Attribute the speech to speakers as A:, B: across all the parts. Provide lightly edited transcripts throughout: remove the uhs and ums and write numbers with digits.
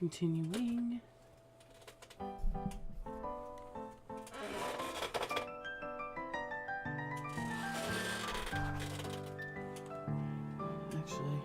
A: Continuing. Actually,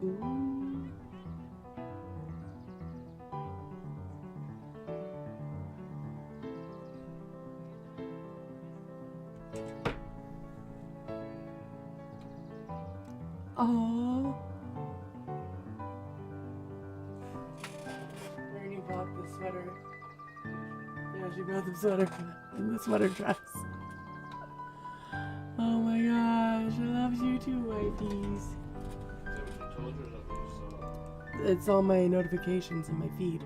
A: ooh. Oh. Ernie bought the sweater. Yeah, she bought the sweater and the sweater dress. Oh my gosh, I love you too, wifeys.
B: Is that what you told her, or is that what you saw?
A: It's all my notifications in my feed.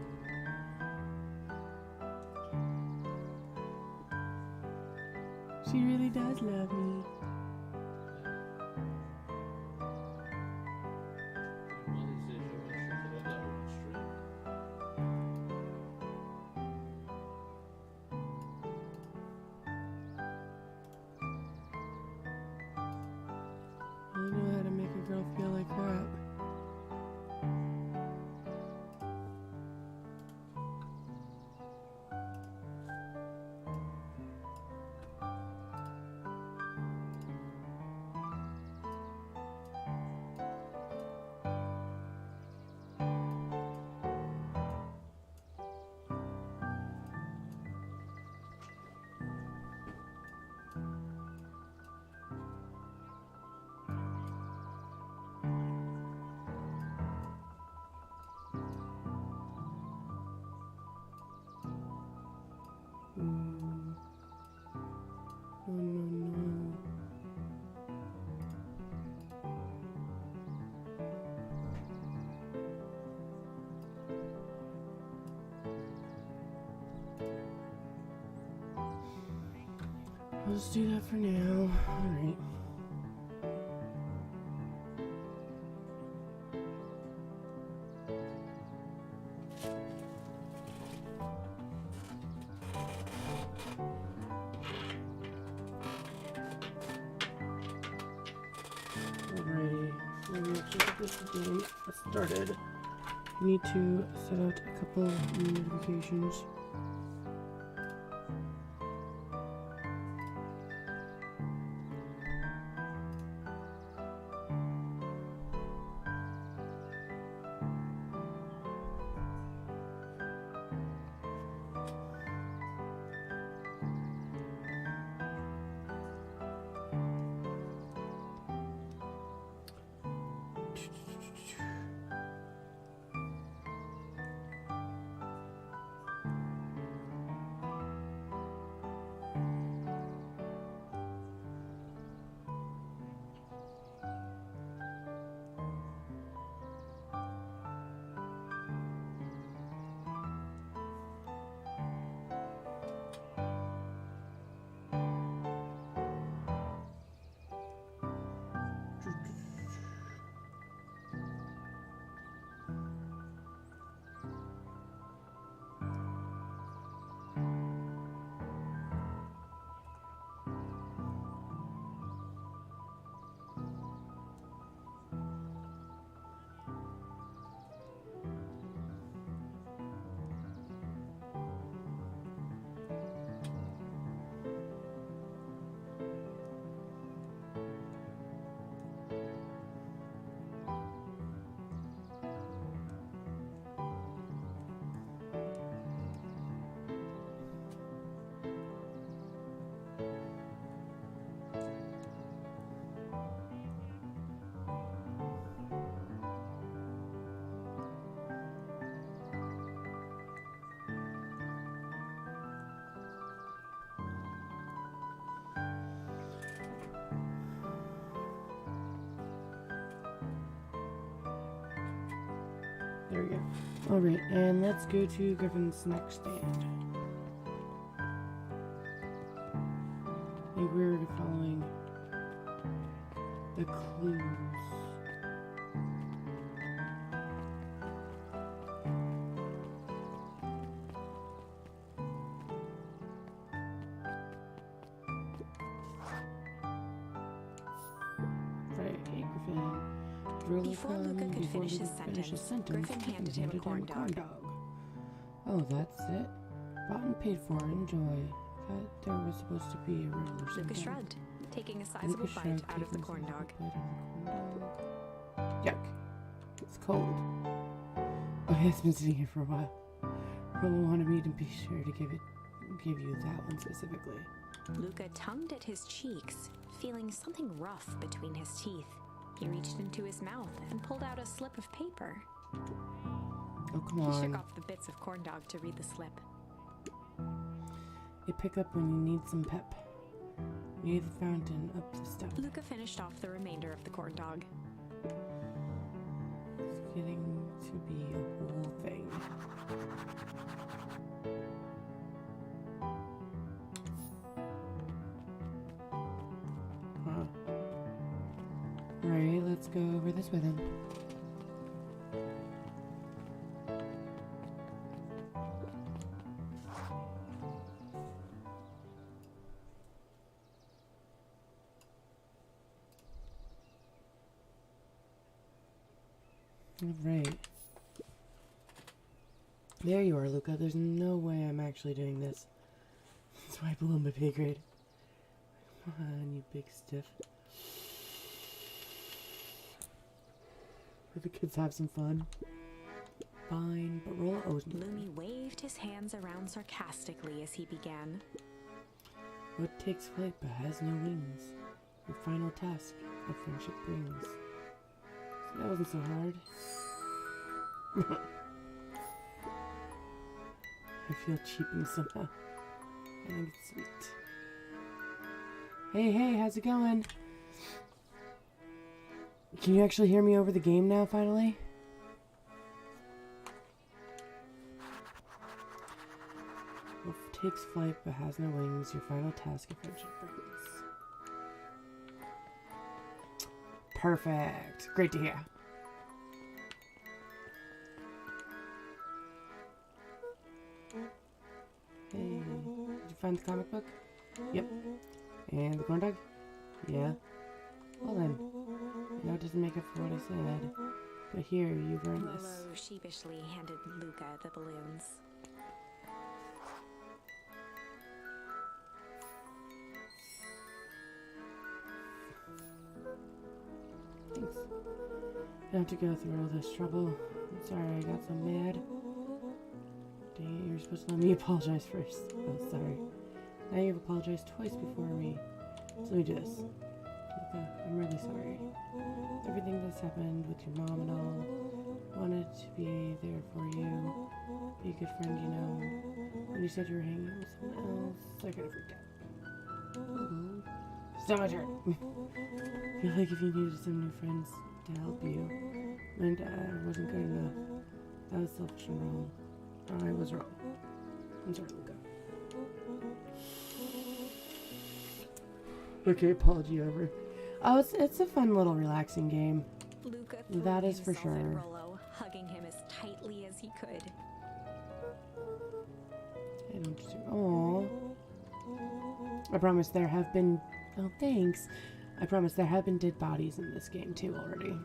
A: She really does love me.
B: One of these days I want to shoot it on that one stream.
A: I know how to make a girl feel like crap. No, no, no. I'll just do that for now. Alright. Alrighty, so we'll check this game started. I need to set out a couple notifications. There we go. Alright, and let's go to Griffin's snack stand. I think we're following the clues. Right, hey Griffin.
C: Before Luca could finish his sentence, Griffin handed him a corn dog.
A: Oh, that's it? Bought and paid for. Enjoy. Thought there was supposed to be a riddle or something.
C: Luca shrugged, taking a sizable
A: Luca
C: bite
A: shrugged,
C: out of the
A: taking a
C: corn
A: sizable
C: dog.
A: bite out of the corn dog. Yuck. It's cold. Oh, yeah, it's been sitting here for a while. Rolo wanted me to be sure to give you that one specifically.
C: Luca tongued at his cheeks, feeling something rough between his teeth. He reached into his mouth and pulled out a slip of paper.
A: Oh, come
C: He shook
A: on.
C: off the bits of corn dog to read the slip.
A: You pick up when you need some pep. Near the fountain, up the step.
C: Luca finished off the remainder of the corn dog.
A: It's getting to be a whole thing. Huh. Right, let's go over this way then. Alright. There you are, Luca. There's no way I'm actually doing this. It's right below my pay grade. Come on, you big stiff. Let the kids have some fun. Fine, but Rolo owes me.
C: Lumi waved his hands around sarcastically as he began.
A: What takes flight but has no wings? Your final task, a friendship brings. So that wasn't so hard. I feel cheapened somehow. I think it's sweet. Hey, how's it going? Can you actually hear me over the game now, finally? Wolf takes flight but has no wings. Your final task of friendship brings. Perfect. Great to hear. Hey, did you find the comic book? Yep. And the corn dog? Yeah. Well then, I know it doesn't make up for what I said, but here, you've earned this.
C: Rolo sheepishly handed Luca the balloons.
A: Thanks. I have to go through all this trouble. I'm sorry I got so mad. Dang it, you were supposed to let me apologize first. Oh, sorry. Now you've apologized twice before me. So let me do this. Luca, I'm really sorry. Everything that's happened with your mom and all. Wanted to be there for you. Be a good friend, you know. When you said you were hanging out with someone else, I kind of freaked out. It's not my turn. I feel like if you needed some new friends to help you, and I wasn't good enough. That was selfish and wrong. I was wrong. I'm sorry, Luca. Okay, apology over. Oh, it's a fun little relaxing game.
C: Luca
A: That is for
C: himself at
A: sure.
C: Rolo, hugging him as tightly as he could.
A: I don't just. Aww. I promise there have been. Oh, thanks. I promise there have been dead bodies in this game too already.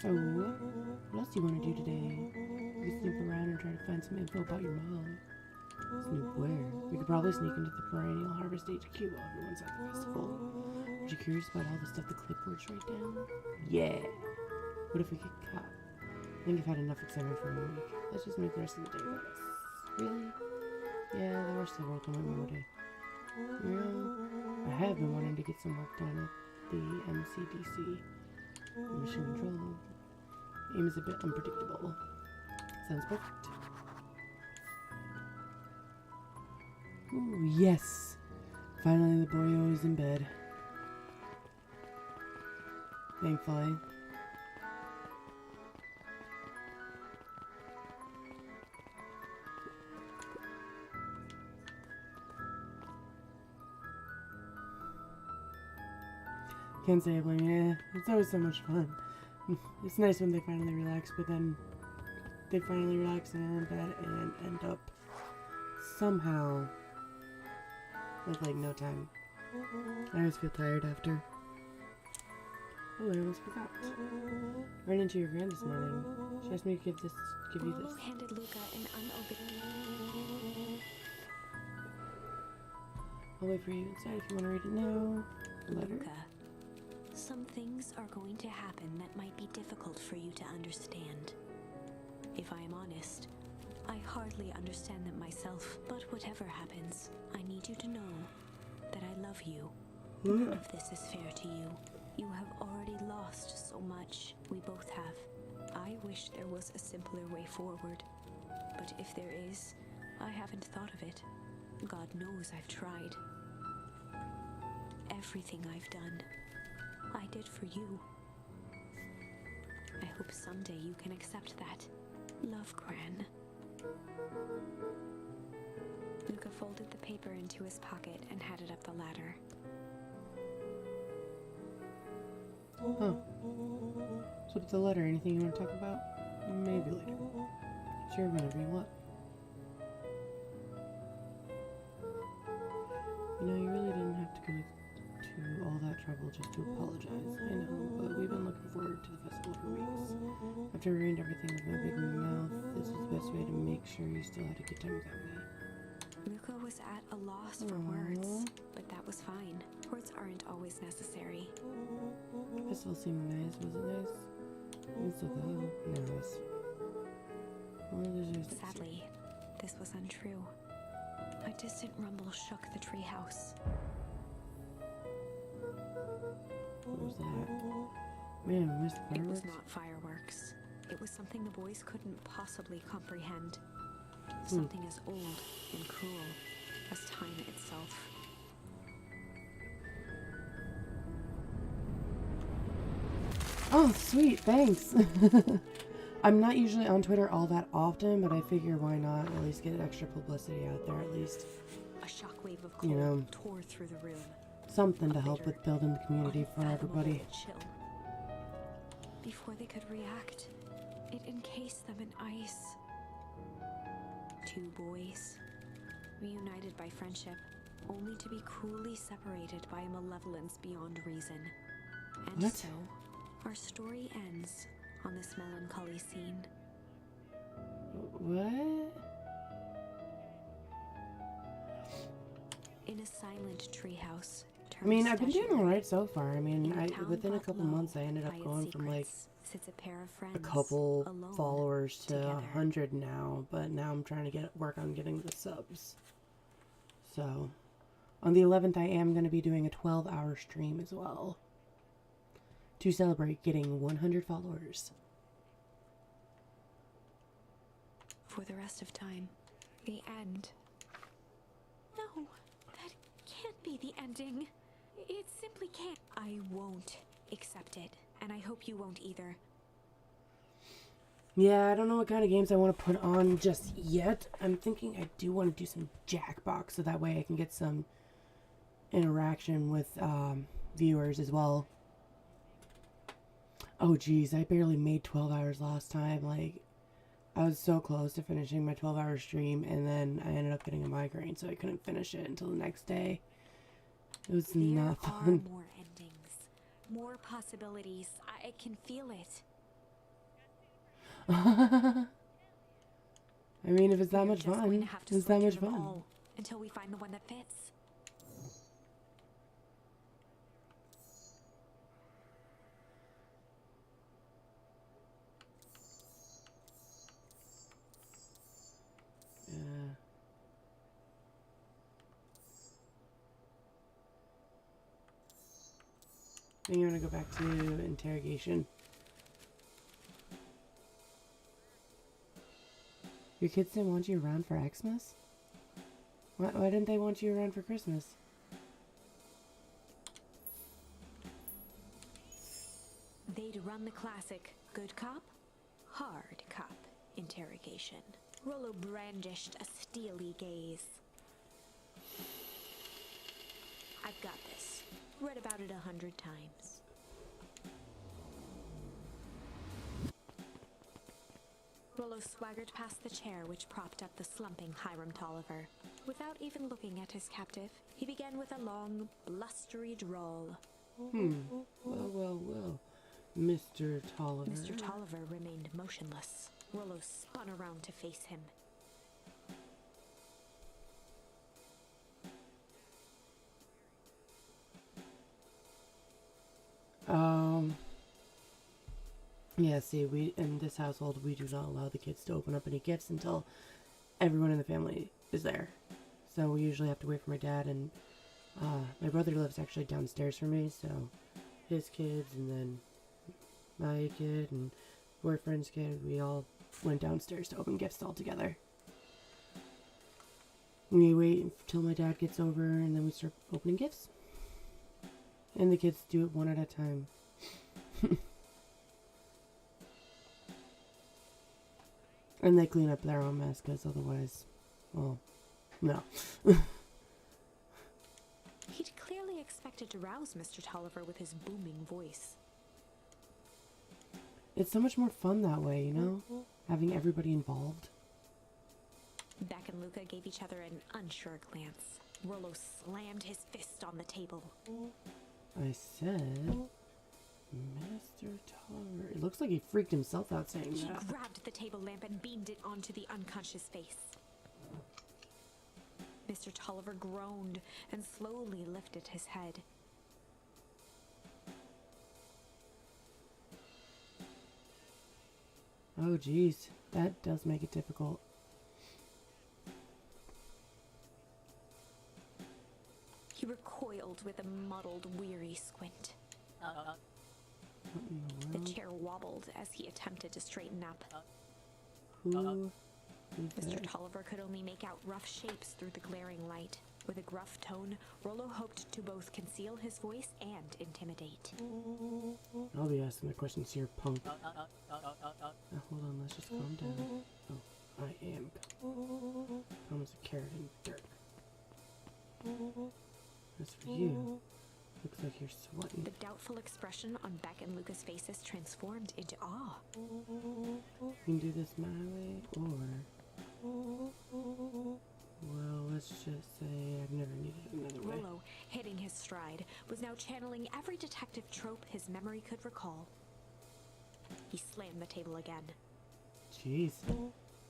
A: So, what else do you want to do today? We can snoop around and try to find some info about your mom. Snoop where? We could probably sneak into the perennial harvest HQ while everyone's at the festival. Are you curious about all the stuff the clipboards write down? Yeah. What if we get caught? I think I've had enough excitement for a week. Let's just make the rest of the day with us. Really? Yeah, the rest of the world don't want me today. You know, I have been wanting to get some work done at the MCDC. Mission control. Aim is a bit unpredictable. Sounds perfect. Ooh, yes! Finally the boyo is in bed. Thankfully. Can't say I blame you. It's always so much fun. It's nice when they finally relax, but then they finally relax and are in bed and end up somehow with like no time. I always feel tired after. Oh, I almost forgot. Ran into your friend this morning. She asked me to give you
C: Rollo
A: this.
C: handed Luca an unopened.
A: I'll wait for you inside if you want to read it now. A letter.
C: Luca, some things are going to happen that might be difficult for you to understand. If I am honest, I hardly understand them myself. But whatever happens, I need you to know that I love you. None of this is fair to you. You have already lost so much. We both have. I wish there was a simpler way forward. But if there is, I haven't thought of it. God knows I've tried. Everything I've done, I did for you. I hope someday you can accept that. Love, Gran. Luca folded the paper into his pocket and headed up the ladder.
A: Oh. So with the letter, anything you want to talk about? Maybe later. Sure, whenever you want. You know, you really didn't have to go to all that trouble just to apologize. I know, but we've been looking forward to the festival for weeks. After I ruined everything with my big mouth, this was the best way to make sure you still had a good time without me.
C: Luca was at a loss for words, but that was fine. Words aren't always necessary.
A: Festival seemed nice. Was it nice? It's so though. Nervous.
C: Sadly, this was untrue. A distant rumble shook the treehouse.
A: What was that? Man, we missed
C: It
A: fireworks?
C: was not fireworks. It was something the boys couldn't possibly comprehend. Something as old and cruel as time itself.
A: Oh, sweet, thanks. I'm not usually on Twitter all that often, but I figure why not at least get extra publicity out there at least.
C: A shockwave of cold
A: You know,
C: tore through the room.
A: something to help with building the community for everybody.
C: Chill. Before they could react, it encased them in ice. Two boys, reunited by friendship, only to be cruelly separated by a malevolence beyond reason. And
A: What?
C: so, our story ends on this melancholy scene.
A: What?
C: In a silent treehouse.
A: I mean, I've been doing alright so far. I mean, within a couple
C: months
A: months I ended up going from like a couple followers to 100 now, but now I'm trying to work on getting the subs. So, on the 11th I am going to be doing a 12-hour stream as well to celebrate getting 100 followers.
C: For the rest of time. The end. No, that can't be the ending. It simply can't. I won't accept it, and I hope you won't either.
A: Yeah, I don't know what kind of games I want to put on just yet. I'm thinking I do want to do some Jackbox, so that way I can get some interaction with viewers as well. Oh geez, I barely made 12 hours last time. Like, I was so close to finishing my 12-hour stream, and then I ended up getting a migraine, so I couldn't finish it until the next day. It was not fun.
C: There are more endings, more possibilities. I can feel it.
A: I mean, if it's that
C: We're
A: much
C: just going
A: fun,
C: to have to
A: it's that
C: sort
A: much
C: through them
A: fun.
C: all until we find the one that fits.
A: Yeah. Then you want to go back to interrogation. Your kids didn't want you around for Xmas? Why didn't they want you around for Christmas?
C: They'd run the classic good cop, hard cop interrogation. Rollo brandished a steely gaze. I've got this. Read about it 100 times. Rollo swaggered past the chair which propped up the slumping Hiram Tolliver. Without even looking at his captive, he began with a long, blustery drawl.
A: Well, Mr. Tolliver.
C: Mr. Tolliver remained motionless. Rollo spun around to face him.
A: Yeah, see, in this household, we do not allow the kids to open up any gifts until everyone in the family is there. So we usually have to wait for my dad, and my brother lives actually downstairs from me, so his kids, and then my kid, and boyfriend's kid, we all went downstairs to open gifts all together. We wait until my dad gets over, and then we start opening gifts. And the kids do it one at a time. And they clean up their own mess, because otherwise, well, no.
C: He'd clearly expected to rouse Mr. Tolliver with his booming voice.
A: It's so much more fun that way, you know? Having everybody involved.
C: Beck and Luca gave each other an unsure glance. Rollo slammed his fist on the table.
A: I said, Mr. Tolliver. It looks like he freaked himself out saying
C: He
A: that.
C: grabbed the table lamp and beamed it onto the unconscious face. Mr. Tolliver groaned and slowly lifted his head.
A: Oh, geez. That does make it difficult.
C: He recoiled with a muddled, weary squint.
A: What in the
C: The
A: world?
C: chair wobbled as he attempted to straighten up.
A: Who is
C: Mr.
A: that?
C: Tolliver could only make out rough shapes through the glaring light. With a gruff tone, Rollo hoped to both conceal his voice and intimidate.
A: I'll be asking the questions here, punk. Now, hold on, let's just calm down. Oh, I am calm as a carrot in dirt. As for you, looks like you're sweating.
C: The doubtful expression on Beck and Luca's faces transformed into awe.
A: You can do this my way, or... Well, let's just say I've never needed another way.
C: Rollo, hitting his stride, was now channeling every detective trope his memory could recall. He slammed the table again.
A: Jeez.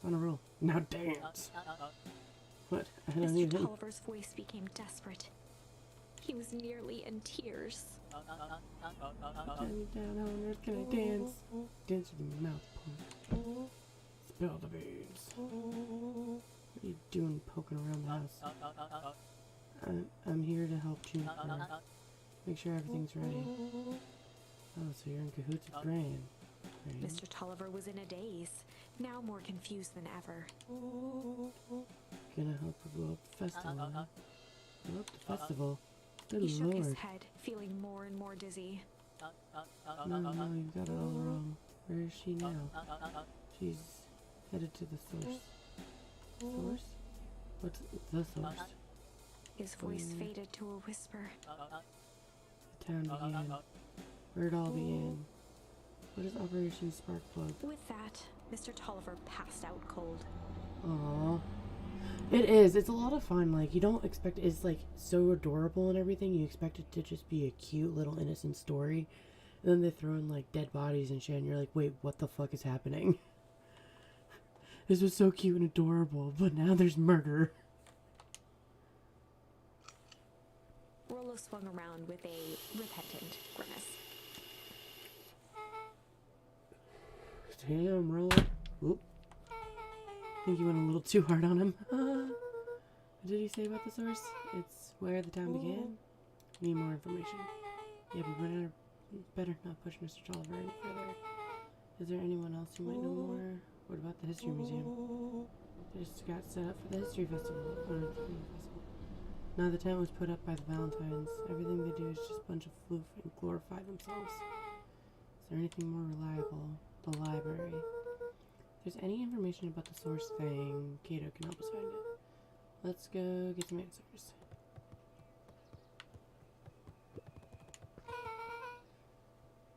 A: On a roll. Now dance. What? I don't
C: Mr.
A: even...
C: Tolliver's voice became desperate. He was nearly in tears.
A: Turn me down, how on earth can I dance? Dance with your mouth, punk. Spill the beans. What are you doing poking around the house? I'm here to help Juniper. Make sure everything's ready. Oh, so you're in cahoots with Gran. Great.
C: Mr. Tolliver was in a daze, now more confused than ever.
A: Gonna help her blow up the festival, huh? Blow up the festival? Good
C: He shook
A: lord.
C: his head, feeling more and more dizzy.
A: No, you've got it all wrong. Where is she now? She's headed to the source. Source? What's the source?
C: His voice faded to a whisper.
A: The town began. Where it all began. What is Operation Sparkplug?
C: With that, Mr. Tolliver passed out cold.
A: Aww. It is. It's a lot of fun. Like, you don't expect... It's, like, so adorable and everything. You expect it to just be a cute little innocent story. And then they throw in, like, dead bodies and shit. And you're like, wait, what the fuck is happening? This was so cute and adorable. But now there's murder.
C: Rollo swung around with a repentant grimace.
A: Damn, roll. Oop. I think you went a little too hard on him. What did he say about the source? It's where the town began? Need more information. Yeah, but better not push Mr. Tolliver any further. Is there anyone else who might know more? What about the History Museum? They just got set up for the History Festival. Now the tent was put up by the Valentines. Everything they do is just a bunch of floof and glorify themselves. Is there anything more reliable? The library. If there's any information about the source thing, Kato can help us find it. Let's go get some answers.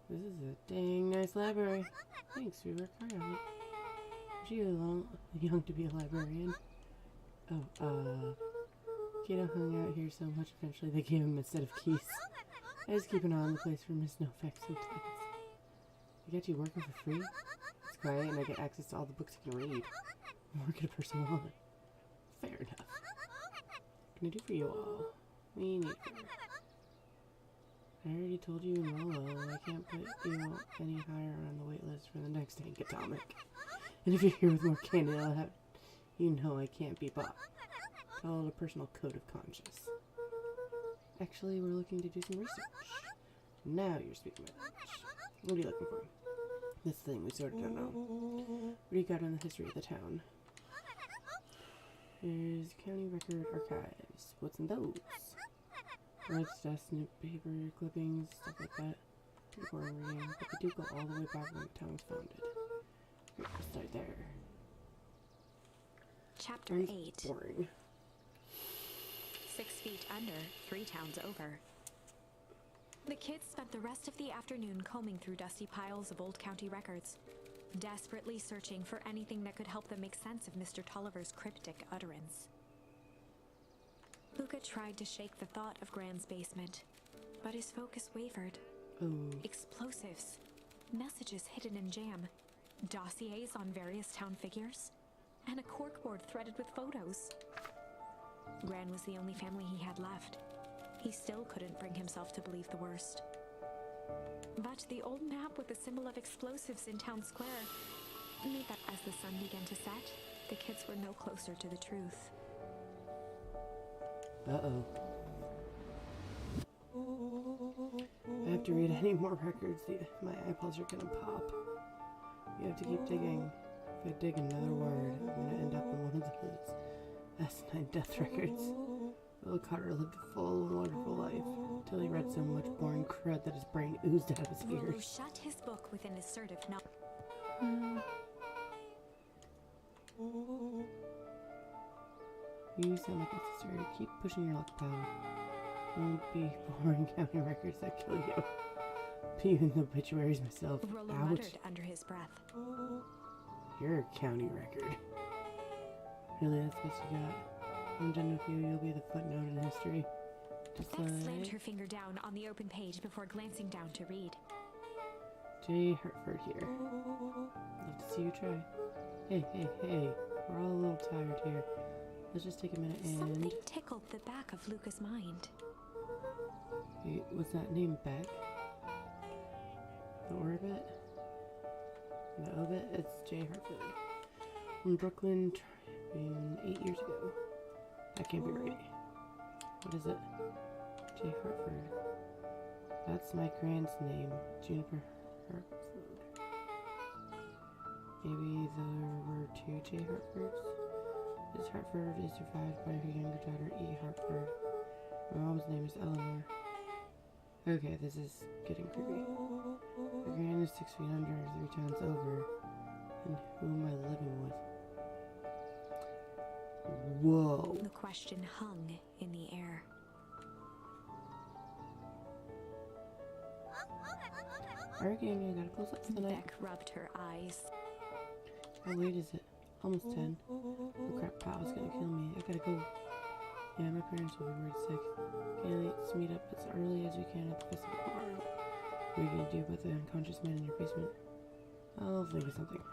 A: This is a dang nice library. Thanks, we worked hard on it. Aren't you young to be a librarian? Oh, Kato hung out here so much, eventually they gave him a set of keys. I just keep an eye on the place for Miss Novak sometimes. I get you working for free? It's quiet and I get access to all the books I can read. I work at a personal limit. Fair enough. What can I do for you all? We need her. I already told you in Rolo, I can't put you any higher on the wait list for the next Hank Atomic. And if you're here with more candy, you know I can't be bought. Call it a personal code of conscience. Actually, we're looking to do some research. Now you're speaking my language. What are you looking for? This thing we sort of don't know. What do you got on the history of the town? There's county record archives. What's in those? Records, stats, paper clippings, stuff like that. Before reading, but they do go all the way back when the town was founded. Great, we'll start there.
C: Chapter 8.
A: Boring.
C: 6 feet under, 3 towns over. The kids spent the rest of the afternoon combing through dusty piles of old county records, desperately searching for anything that could help them make sense of Mr. Tolliver's cryptic utterance. Luca tried to shake the thought of Gran's basement, but his focus wavered.
A: Oh.
C: Explosives, messages hidden in jam, dossiers on various town figures, and a corkboard threaded with photos. Gran was the only family he had left. He still couldn't bring himself to believe the worst. But the old map with the symbol of explosives in town square made that as the sun began to set, the kids were no closer to the truth.
A: Uh-oh. I have to read any more records, my eyeballs are gonna pop. You have to keep digging. If I dig another word, I'm gonna end up in one of those asinine death records. Will Carter lived a full and wonderful life, till he read so much boring crud that his brain oozed out of his
C: Rolo
A: ears.
C: shut his book with an assertive nod.
A: You sound like necessary. Keep pushing your luck, pal. It won't be boring county records that kill you. Be in the obituaries myself.
C: Rolo
A: Ouch.
C: muttered under his breath.
A: You're a county record. Really, that's what you got? I'm done with you, you'll be the footnote in history. Just
C: Beck slammed
A: like
C: her finger down on the open page before glancing down to read.
A: J. Hartford here. Love to see you try. Hey, we're all a little tired here. Let's just take a minute and...
C: Something tickled the back of Luca's mind.
A: Wait, was that name Beck? The Orbit? The Obit? It's J. Hartford. From Brooklyn, Tribune 8 years ago. That can't be right. What is it? J. Hartford. That's my grand's name. Juniper Hartford. Maybe there were 2 J. Hartfords? This Hartford is survived by her younger daughter, E. Hartford. My mom's name is Eleanor. Okay, this is getting creepy. Her grand is 6 feet under, 3 towns over. And who am I living with? Whoa.
C: The question hung in the air.
A: Alright, gang, I gotta close up for the night.
C: Beck rubbed her eyes.
A: How late is it? Almost 10. Oh crap, Papa's gonna kill me. I gotta go. Yeah, my parents will be worried sick. Okay, let's meet up as early as we can at the festival tomorrow. What are you gonna do about the unconscious man in your basement? I'll think of something.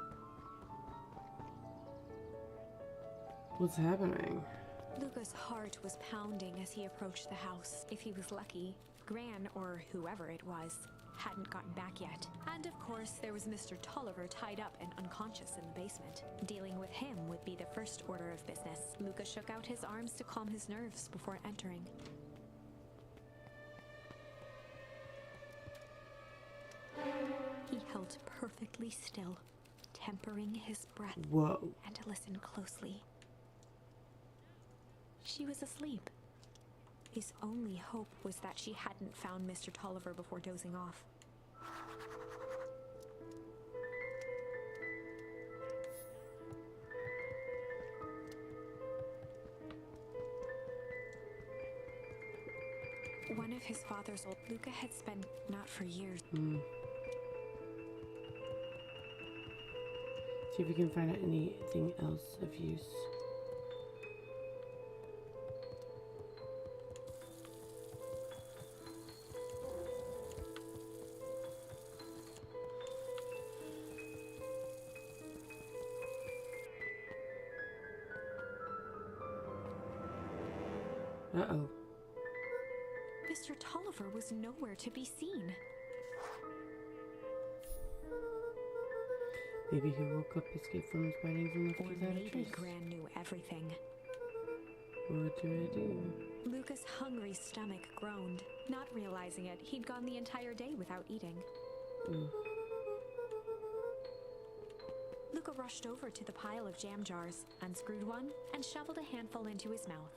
A: What's happening?
C: Luca's heart was pounding as he approached the house. If he was lucky, Gran, or whoever it was, hadn't gotten back yet. And of course, there was Mr. Tolliver tied up and unconscious in the basement. Dealing with him would be the first order of business. Luca shook out his arms to calm his nerves before entering. He held perfectly still, tempering his breath,
A: Whoa.
C: and listened closely. She was asleep. His only hope was that she hadn't found Mr. Tolliver before dozing off. One of his father's old Luca had spent not for years.
A: See if we can find out anything else of use. Uh-oh.
C: Mr. Tolliver was nowhere to be seen.
A: Maybe he woke up, escaped from his bindings, and left
C: Or
A: without a
C: maybe
A: trace.
C: Gran knew everything.
A: What do I do?
C: Luca's hungry stomach groaned. Not realizing it, he'd gone the entire day without eating.
A: Ooh.
C: Luca rushed over to the pile of jam jars, unscrewed one, and shoveled a handful into his mouth.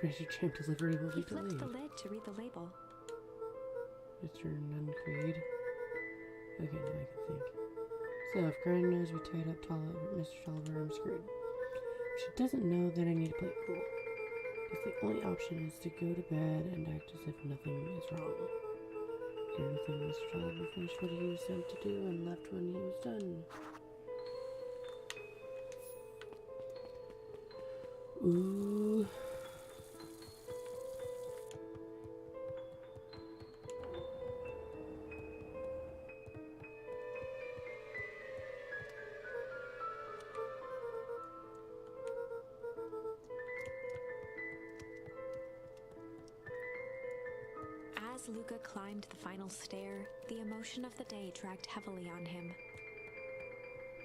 A: Fraser jam delivery will
C: He
A: be
C: flipped the
A: delayed.
C: lid to read the label.
A: Mr. Nuncreed. Okay, now I can think. So, if Gran knows we tied up Mr. Tolliver, I'm screwed. If she doesn't know, then I need to play it cool. Because the only option is to go to bed and act as if nothing is wrong. Gran think Mr. Tolliver finished what he was sent to do and left when he was done. Ooh.
C: As Luca climbed the final stair, the emotion of the day dragged heavily on him.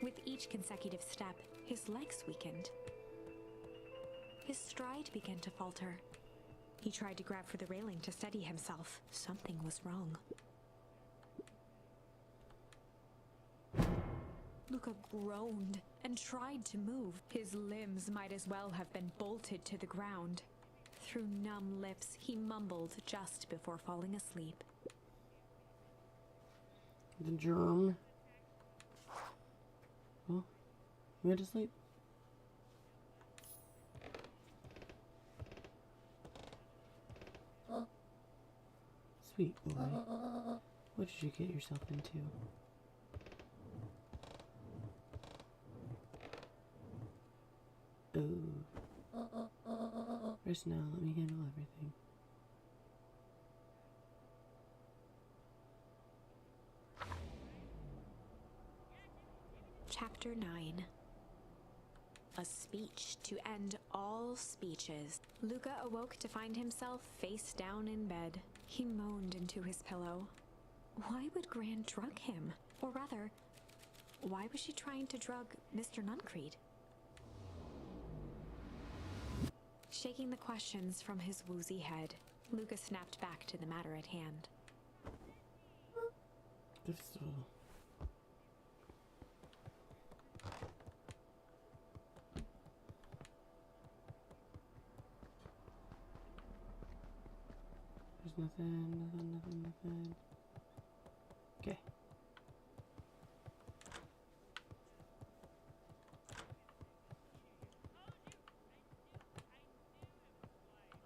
C: With each consecutive step, his legs weakened. His stride began to falter. He tried to grab for the railing to steady himself. Something was wrong. Luca groaned and tried to move. His limbs might as well have been bolted to the ground. Through numb lips, he mumbled just before falling asleep.
A: The germ. Well, you went to sleep. Sweet boy. What did you get yourself into? Oh. Rest now, let me handle everything.
C: Chapter 9. A speech to end all speeches. Luca awoke to find himself face down in bed. He moaned into his pillow. Why would Gran drug him? Or rather, why was she trying to drug Mr. Nuncreed? Shaking the questions from his woozy head, Luca snapped back to the matter at hand.
A: There's nothing. Okay.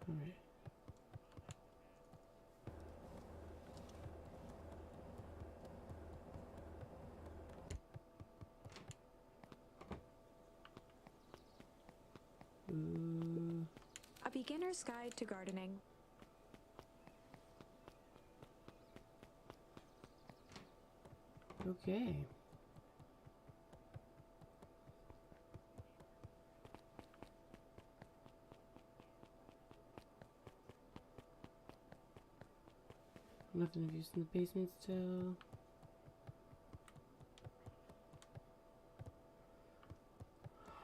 A: Alright.
C: A beginner's guide to gardening.
A: Okay. Nothing of use in the basement still.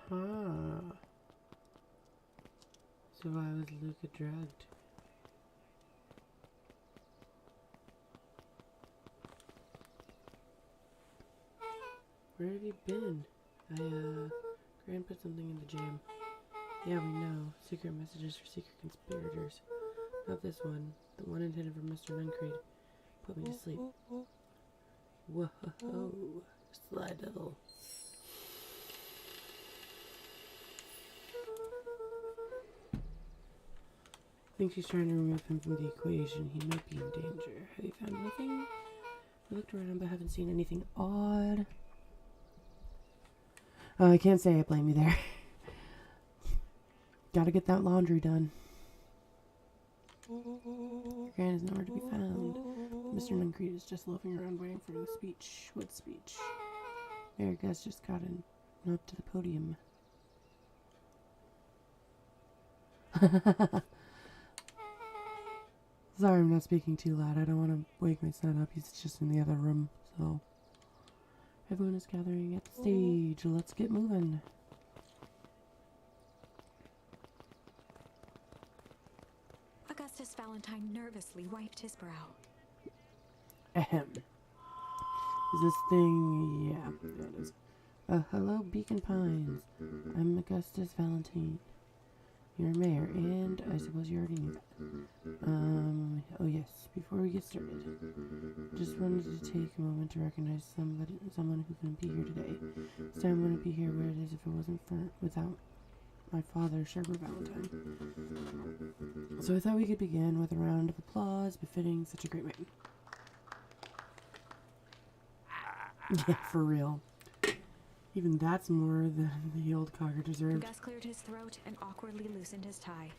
A: Huh. So why was Luca drugged? Where have you been? Gran put something in the jam. Yeah, we know. Secret messages for secret conspirators. Not this one. The one intended for Mr. Nuncreed. Put me to sleep. Whoa, Sly Devil. think she's trying to remove him from the equation. He might be in danger. Have you found anything? I looked around but haven't seen anything odd. I can't say I blame you there. Gotta get that laundry done. Gran is nowhere to be found. Mr. Nuncrete is just loafing around waiting for the speech. What speech? Mayor Gus just got up to the podium. Sorry, I'm not speaking too loud. I don't want to wake my son up. He's just in the other room, so... Everyone is gathering at the stage. Let's get moving.
C: Augustus Valentine nervously wiped his brow.
A: Ahem. Is this thing... Yeah, there it is. Hello, Beacon Pines. I'm Augustus Valentine. You're mayor, and I suppose you already knew that. Oh yes, before we get started, just wanted to take a moment to recognize someone who couldn't be here today. This time wouldn't be here where it is if it wasn't without my father, Sherwood Valentine. So I thought we could begin with a round of applause befitting such a great man. Yeah, for real. Even that's more than the old cogger deserved.
C: Gus cleared his throat and awkwardly loosened his tie.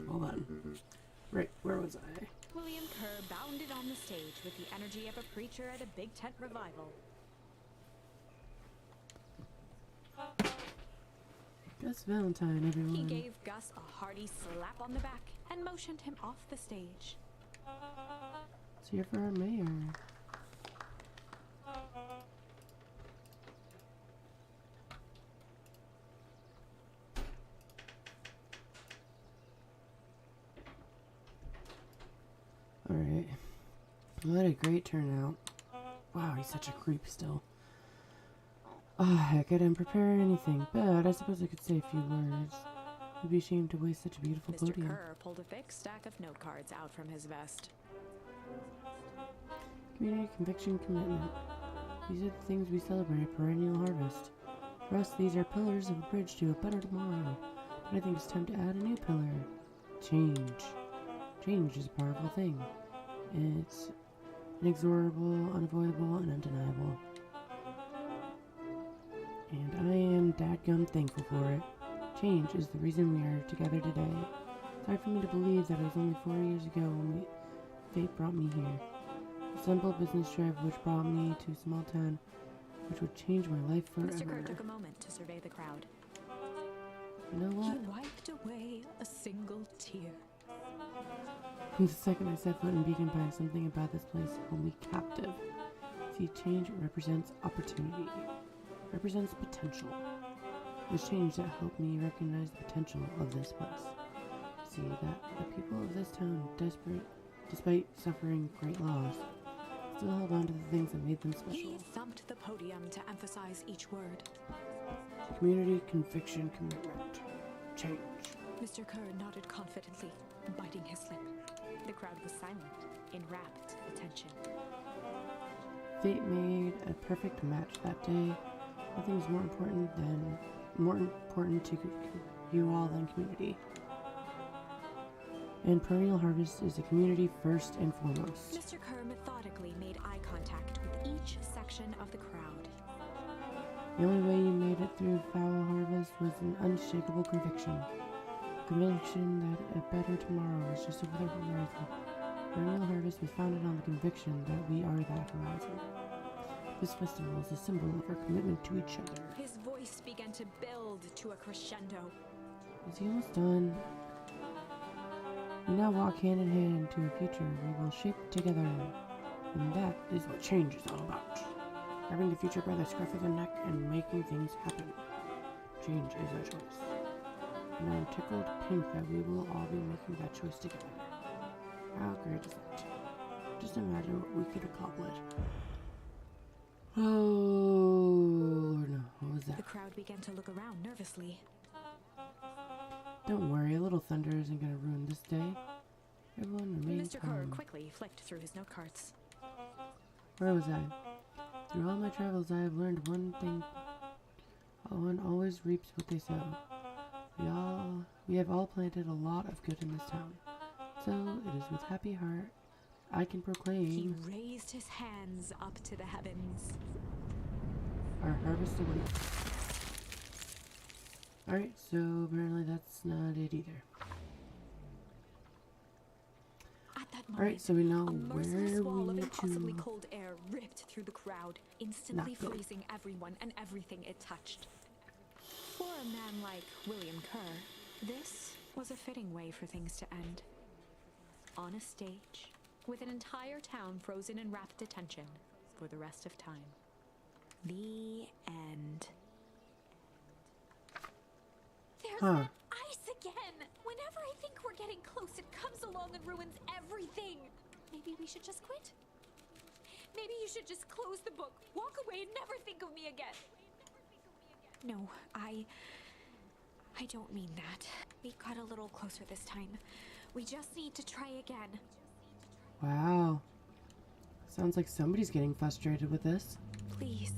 A: Hold on. Right, where was I?
D: William Kerr bounded on the stage with the energy of a preacher at a big tent revival.
A: Gus Valentine, everyone.
D: He gave Gus a hearty slap on the back and motioned him off the stage.
A: So you're for our mayor. Alright. What a great turnout. Wow, he's such a creep still. Oh, heck, I didn't prepare anything, but I suppose I could say a few words. I'd be ashamed to waste such a beautiful
D: Mr.
A: podium.
D: Kerr pulled a thick stack of note cards out from his vest.
A: Community, conviction, commitment. These are the things we celebrate at Perennial Harvest. For us, these are pillars of a bridge to a better tomorrow. But I think it's time to add a new pillar. Change. Change is a powerful thing. It's inexorable, unavoidable, and undeniable. And I am dadgum thankful for it. Change is the reason we are together today. It's hard for me to believe that it was only 4 years ago when fate brought me here. A simple business trip which brought me to a small town which would change my life forever.
D: Mr. Kerr took a moment to survey the crowd.
A: You know what?
D: He wiped away a single tear.
A: From the second I set foot in Beacon Pines, something about this place held me captive. See, change represents opportunity. Represents potential. It was change that helped me recognize the potential of this place. See that the people of this town, despite suffering great loss, still held on to the things that made them special.
D: He thumped the podium to emphasize each word.
A: Community, conviction, commitment. Change.
D: Mr. Kerr nodded confidently, biting his lip. The crowd was silent, in rapt attention.
A: Fate made a perfect match that day. Nothing's more important to you all than community. And Perennial Harvest is a community first and foremost.
D: Mr. Kerr methodically made eye contact with each section of the crowd.
A: The only way you made it through Foul Harvest was an unshakable conviction. Conviction that a better tomorrow was just over the horizon. Perennial Harvest was founded on the conviction that we are that horizon. This festival is a symbol of our commitment to each other.
D: His voice began to build to a crescendo.
A: Is he almost done? We now walk hand in hand to a future we will shape together. And that is what change is all about. Grabbing the future by the scruff of the neck and making things happen. Change is our choice. And I'm tickled pink that we will all be making that choice together. How great is that? Just imagine what we could accomplish. Oh, Lord, no. What was
D: The
A: that?
D: crowd began to look around nervously.
A: Don't worry, a little thunder isn't going to ruin this day. Everyone remain
D: Mr. Kerr
A: calm.
D: quickly flicked through his note cards.
A: Where was I? Through all my travels, I have learned one thing. One always reaps what they sow. We have all planted a lot of good in this town. So it is with happy heart I can
D: He
A: proclaim
D: raised his hands up to the heavens.
A: our harvest awaits. Alright, so apparently that's not it either.
D: At that moment,
A: Alright, so we know
D: a merciless
A: where
D: wall
A: we
D: of
A: need
D: impossibly
A: to...
D: cold air ripped through the crowd, instantly
A: Not good.
D: freezing everyone and everything it touched. For a man like William Kerr, this was a fitting way for things to end. On a stage, with an entire town frozen in rapt attention for the rest of time. The end.
E: There's
A: Huh.
E: that ice again! Whenever I think we're getting close, it comes along and ruins everything! Maybe we should just quit? Maybe you should just close the book, walk away, and never think of me again!
C: No, I don't mean that. We got a little closer this time. We just need to try again.
A: Wow. Sounds like somebody's getting frustrated with this.
C: Please.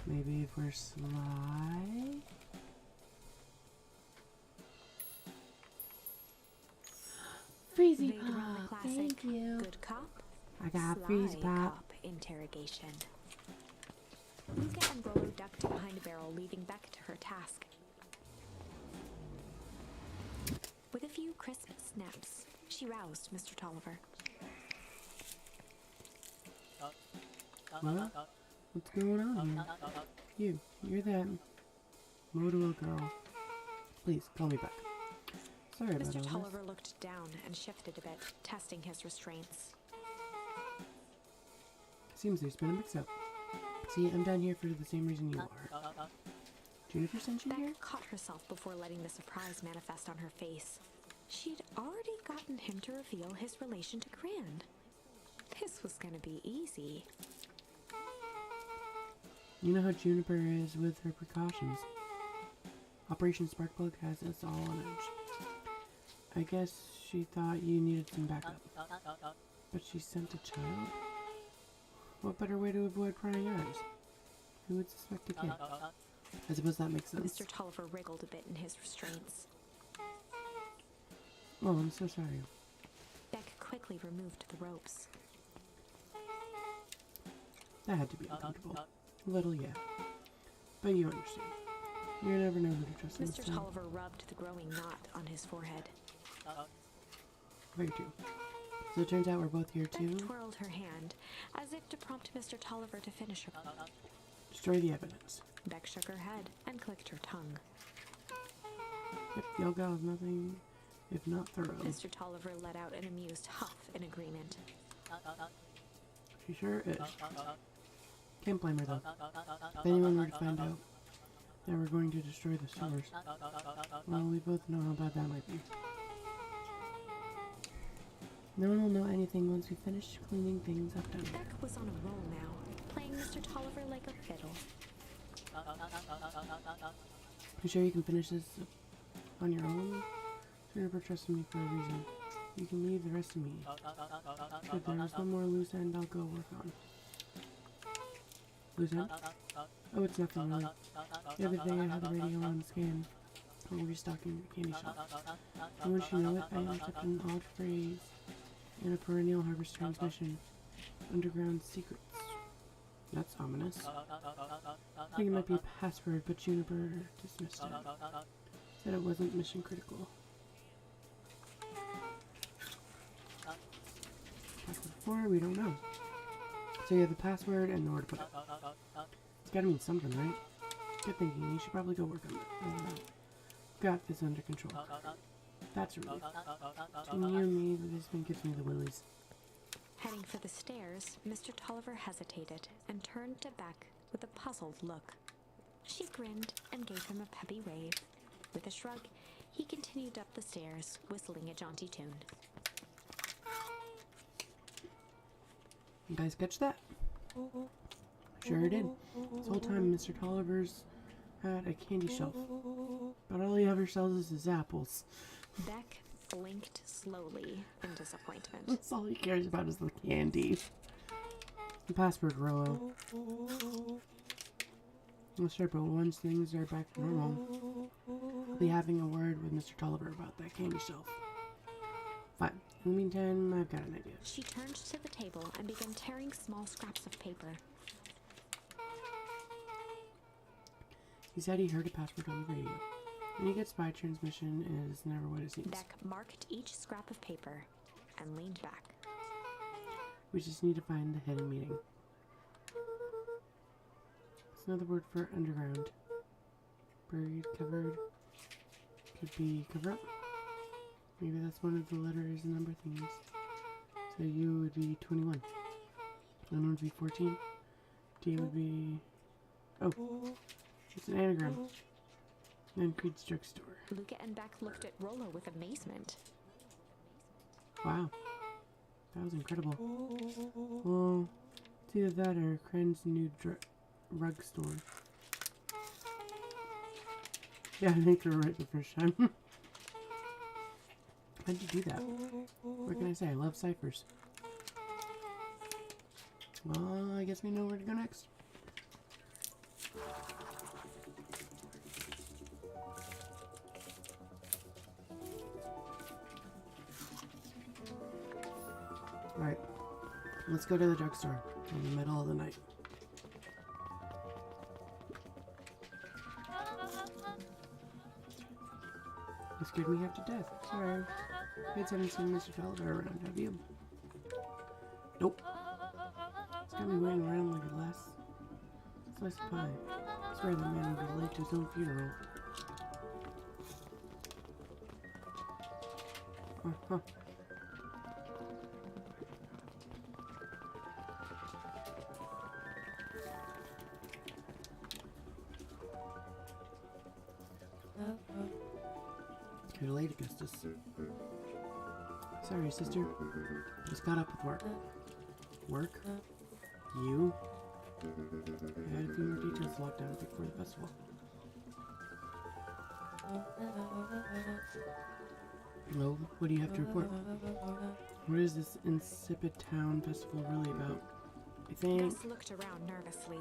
A: Maybe if we're sly... Freezy
C: They'd run the
A: Pop,
C: classic
A: thank you.
C: good cop,
A: I got
C: sly
A: Freeze Pop.
C: cop interrogation. Luca and Rollo ducked behind a barrel, leaving Beck to her task. With a few crisp snaps, she roused Mr. Tolliver.
A: What? What's going on here? You're that Moto girl. Please, call me back. Sorry about all
C: Mr.
A: this.
C: Tolliver looked down and shifted a bit, testing his restraints.
A: Seems there's been a mix-up. See, I'm down here for the same reason you are. Juniper sent you here?
C: Beck caught herself before letting the surprise manifest on her face. She'd already gotten him to reveal his relation to Grand. This was gonna be easy.
A: You know how Juniper is with her precautions. Operation Sparkplug has us all on edge. I guess she thought you needed some backup. But she sent a child? What better way to avoid prying eyes? Who would suspect a kid? I suppose that makes sense.
C: Mr. Tolliver wriggled a bit in his restraints.
A: Oh, I'm so sorry.
C: Beck quickly removed the ropes.
A: That had to be uncomfortable. A little, yeah. But you understand. You never know who to trust in this
C: Mr.
A: town.
C: Tolliver rubbed the growing knot on his forehead.
A: Where to? So it turns out we're both here too?
C: Beck twirled her hand, as if to prompt Mr. Tolliver to finish her.
A: Destroy the evidence.
C: Beck shook her head and clicked her tongue.
A: Yep, yoga is nothing if not thorough.
C: Mr. Tolliver let out an amused huff in agreement.
A: She sure is. Can't blame her though. If anyone were to find out that we're going to destroy the sewers, well, we both know how bad that might be. No one will know anything once we finish cleaning things up down here.
C: Beck was on a roll now, playing Mr. Tolliver like a fiddle.
A: You sure you can finish this on your own? Juniper trusted me for a reason. You can leave the rest to me. If there's one more loose end, I'll go work on. Loose end? Oh, it's nothing really. The other day I had the radio on scan while restocking the candy shop. And once you know it, I intercepted an odd phrase in a perennial harvest transmission. Underground secrets. That's ominous. I think it might be a password, but Juniper dismissed it. Said it wasn't mission critical. Password 4, we don't know. So you have the password and nowhere to put it. It's gotta mean something, right? Good thinking, you should probably go work on it. I don't know. Got this under control. That's a relief. Between you and me, this one gives me the willies.
C: Heading for the stairs, Mr. Tolliver hesitated and turned to Beck with a puzzled look. She grinned and gave him a peppy wave. With a shrug, he continued up the stairs, whistling a jaunty tune.
A: You guys catch that? Sure did. This whole time Mr. Tolliver's had a candy shelf. But all he ever sells is his apples.
C: Beck
D: blinked slowly in disappointment.
A: That's all he cares about is the candy. The password, Rollo. Well, sure, but once things are back to normal, I'll be having a word with Mr. Tolliver about that candy shelf. Fine. In the meantime, I've got an idea.
D: She turned to the table and began tearing small scraps of paper.
A: He said he heard a password on the radio. When he gets by transmission, is never what it seems.
D: Beck marked each scrap of paper and leaned back.
A: We just need to find the hidden meaning. It's another word for underground. Buried, covered. Could be cover up. Maybe that's one of the letters and number things. So U would be 21. N would be 14. D would be... Oh, it's an anagram. Creed's drugstore.
D: Luca and Beck looked at Rollo with amazement.
A: Wow. That was incredible. Well, it's either that or Kren's new rug store. Yeah, I think you were right the first time. How'd you do that? What can I say? I love ciphers. Well, I guess we know where to go next. Alright, let's go to the drugstore in the middle of the night. You scared me half to death. Sorry. Kids haven't seen Mr. Tolliver around, have you? Nope. It's got me waiting around like a last slice of pie. I swear that man would be late to his own funeral. Uh-huh. You're late, Augustus. Sorry, sister. Just got up with work. Work? You? I had a few more details to lock down before the festival. Hello, what do you have to report? What is this Insipid Town Festival really about? I
D: Gus looked around nervously.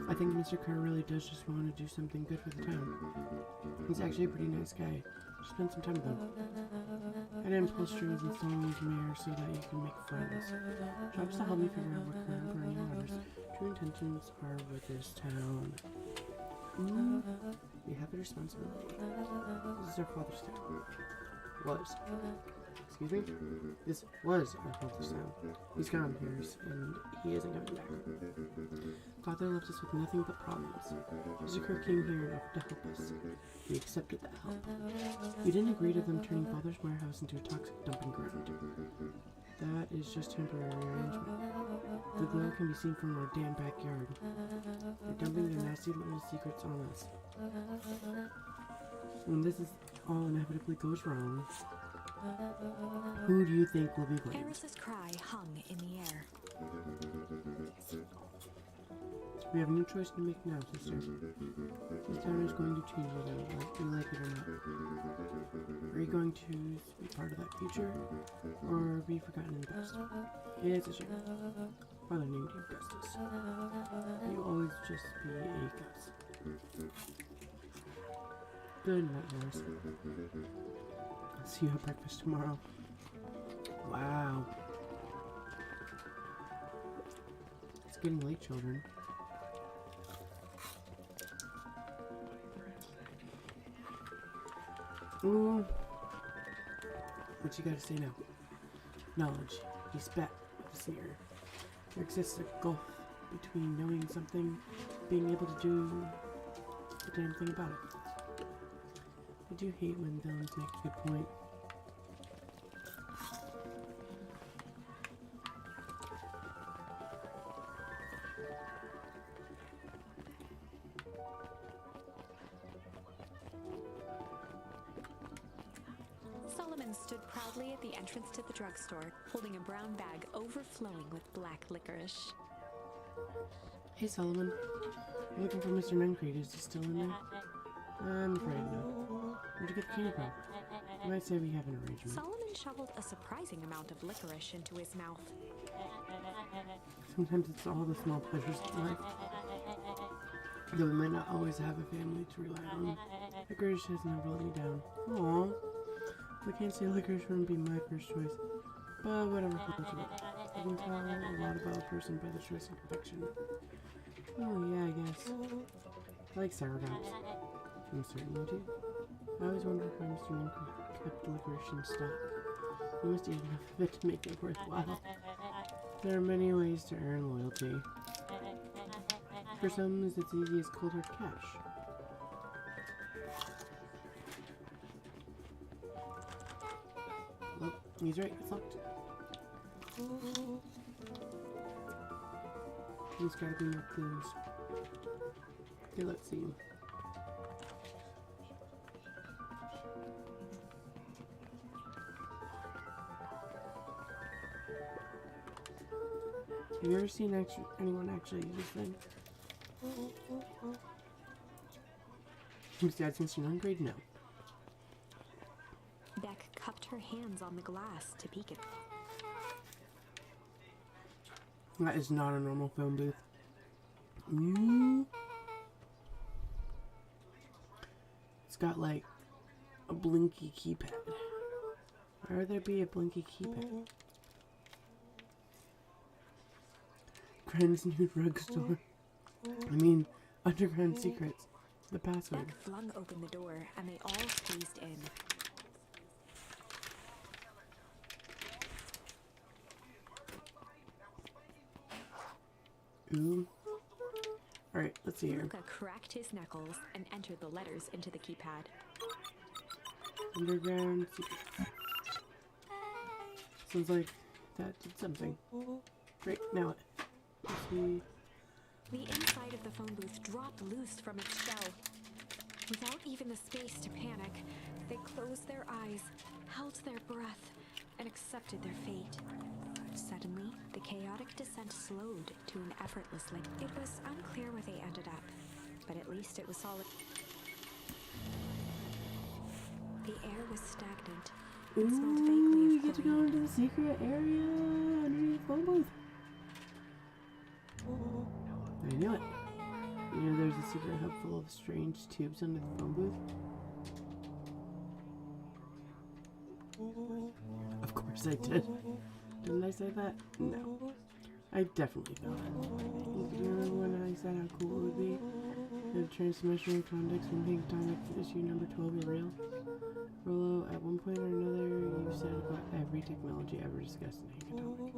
A: I think Mr. Kerr really does just want to do something good for the town. He's actually a pretty nice guy. Just spend some time with him. I'd impulse strings and songs mayor so that you can make friends. Jobs to help me figure out what current burning waters true intentions are with this town. We have a responsibility. This is our father's town. Was. Excuse me? This was our father's town. He's gone, Pierce, and he isn't coming back. Father left us with nothing but problems. Mr. Kerr came here to help us. We accepted that help. We didn't agree to them turning Father's warehouse into a toxic dumping ground. That is just temporary arrangement. The glow can be seen from our damn backyard. They're dumping their nasty little secrets on us. When this all inevitably goes wrong, who do you think will be blamed?
D: Eris's cry hung in the air.
A: We have no choice to make now, sister. This town is going to change whether we like it or not. Are you going to be part of that future, or be forgotten in the past? It's a shame. Father named you Augustus. You'll always just be a Gus. Good night, Norris. I'll see you at breakfast tomorrow. Wow. It's getting late, children. Ooh. What you gotta say now? Knowledge. He spat with a sneer. There exists a gulf between knowing something and being able to do the damn thing about it. I do hate when villains make a good point.
D: Solomon stood proudly at the entrance to the drugstore, holding a brown bag overflowing with black licorice.
A: Hey, Solomon. I'm looking for Mr. Mencreed. Is he still in there? I'm afraid no. Where'd you get the candy from? You might say we have an arrangement.
D: Solomon shoveled a surprising amount of licorice into his mouth.
A: Sometimes it's all the small pleasures in life. Though we might not always have a family to rely on. Licorice has never let me down. Aww. I can't say licorice wouldn't be my first choice. But whatever floats your boat. You can tell a lot about a person by the choice of confection. Oh yeah, I guess. I like sourdoughs. I'm certain you do. I always wonder why Mr. Nim kept licorice in stock. You must eat enough of it to make it worthwhile. There are many ways to earn loyalty. For some, it's as easy as cold hard cash. Well, he's right, it's locked. There's gotta be more clues. Okay, let's see. Have you ever seen anyone actually use this thing? Who's dad since you're not grade? No.
D: Beck cupped her hands on the glass to peek at it.
A: That is not a normal phone booth. Ooh. It's got like a blinky keypad. Why would there be a blinky keypad? Grand's New Drugstore. I mean, Underground Secrets. The password.
D: Beck flung open the door and they all squeezed in.
A: Ooh. Alright, let's see here.
D: Luca cracked his knuckles and entered the letters into the keypad.
A: Underground Secrets. Sounds like that did something. Great, now what? Let's see.
D: The inside of the phone booth dropped loose from its shell. Without even the space to panic, they closed their eyes, held their breath, and accepted their fate. Suddenly, the chaotic descent slowed to an effortless link. It was unclear where they ended up, but at least it was solid. The air was stagnant. It smelled vaguely
A: Ooh, you
D: of
A: get to go
D: chlorine.
A: into the secret area underneath the phone booth. I knew it. You know, there's a secret hub full of strange tubes under the phone booth. Of course I did. Didn't I say that? No. I definitely know that. You remember when I said how cool it would be? The transmission conducts from Pink Atomic issue number 12 is real. Rolo, at one point or another, you said about every technology ever discussed in Pink Atomic.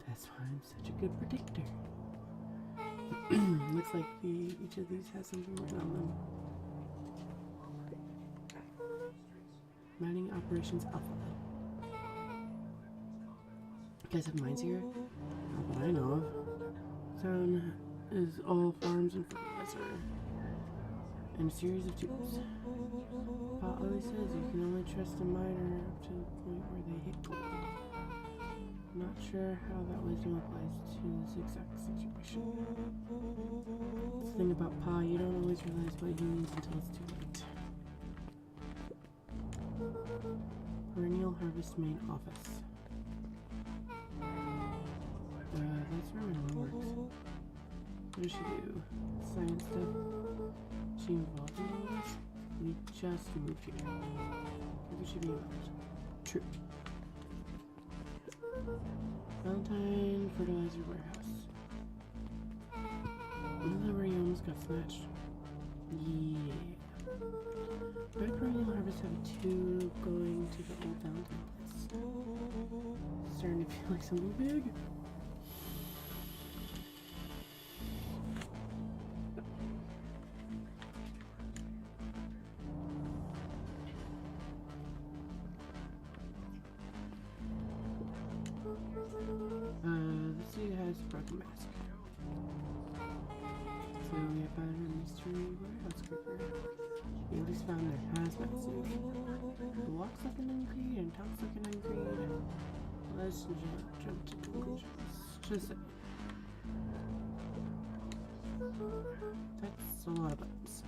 A: That's why I'm such a good predictor. Looks like each of these has something written on them. Mining Operations Alpha. You guys have mines here? Not that I know of. Town is all farms and fertilizer. And a series of tubes. Pa always says you can only trust a miner up to the point where they hit gold. Not sure how that wisdom applies to this exact situation. The thing about Pa, you don't always realize what he means until it's too late. Perennial Harvest Main Office. That's where my mom works. What does she do? Science stuff? Is she involved in all this? We just moved here. Maybe she be involved. True. Valentine Fertilizer Warehouse. Isn't that where you almost got snatched? Yeah. Why did Perennial Harvest have a tube going to the old Valentine place? Starting to feel like something big. This dude has a broken mask. So we have found a mystery warehouse creeper. We at least found their hazmat suit. It walks like an uncreed and talks like an uncreed. Let's jump to conclusions. Just saying. That's a lot of buttons.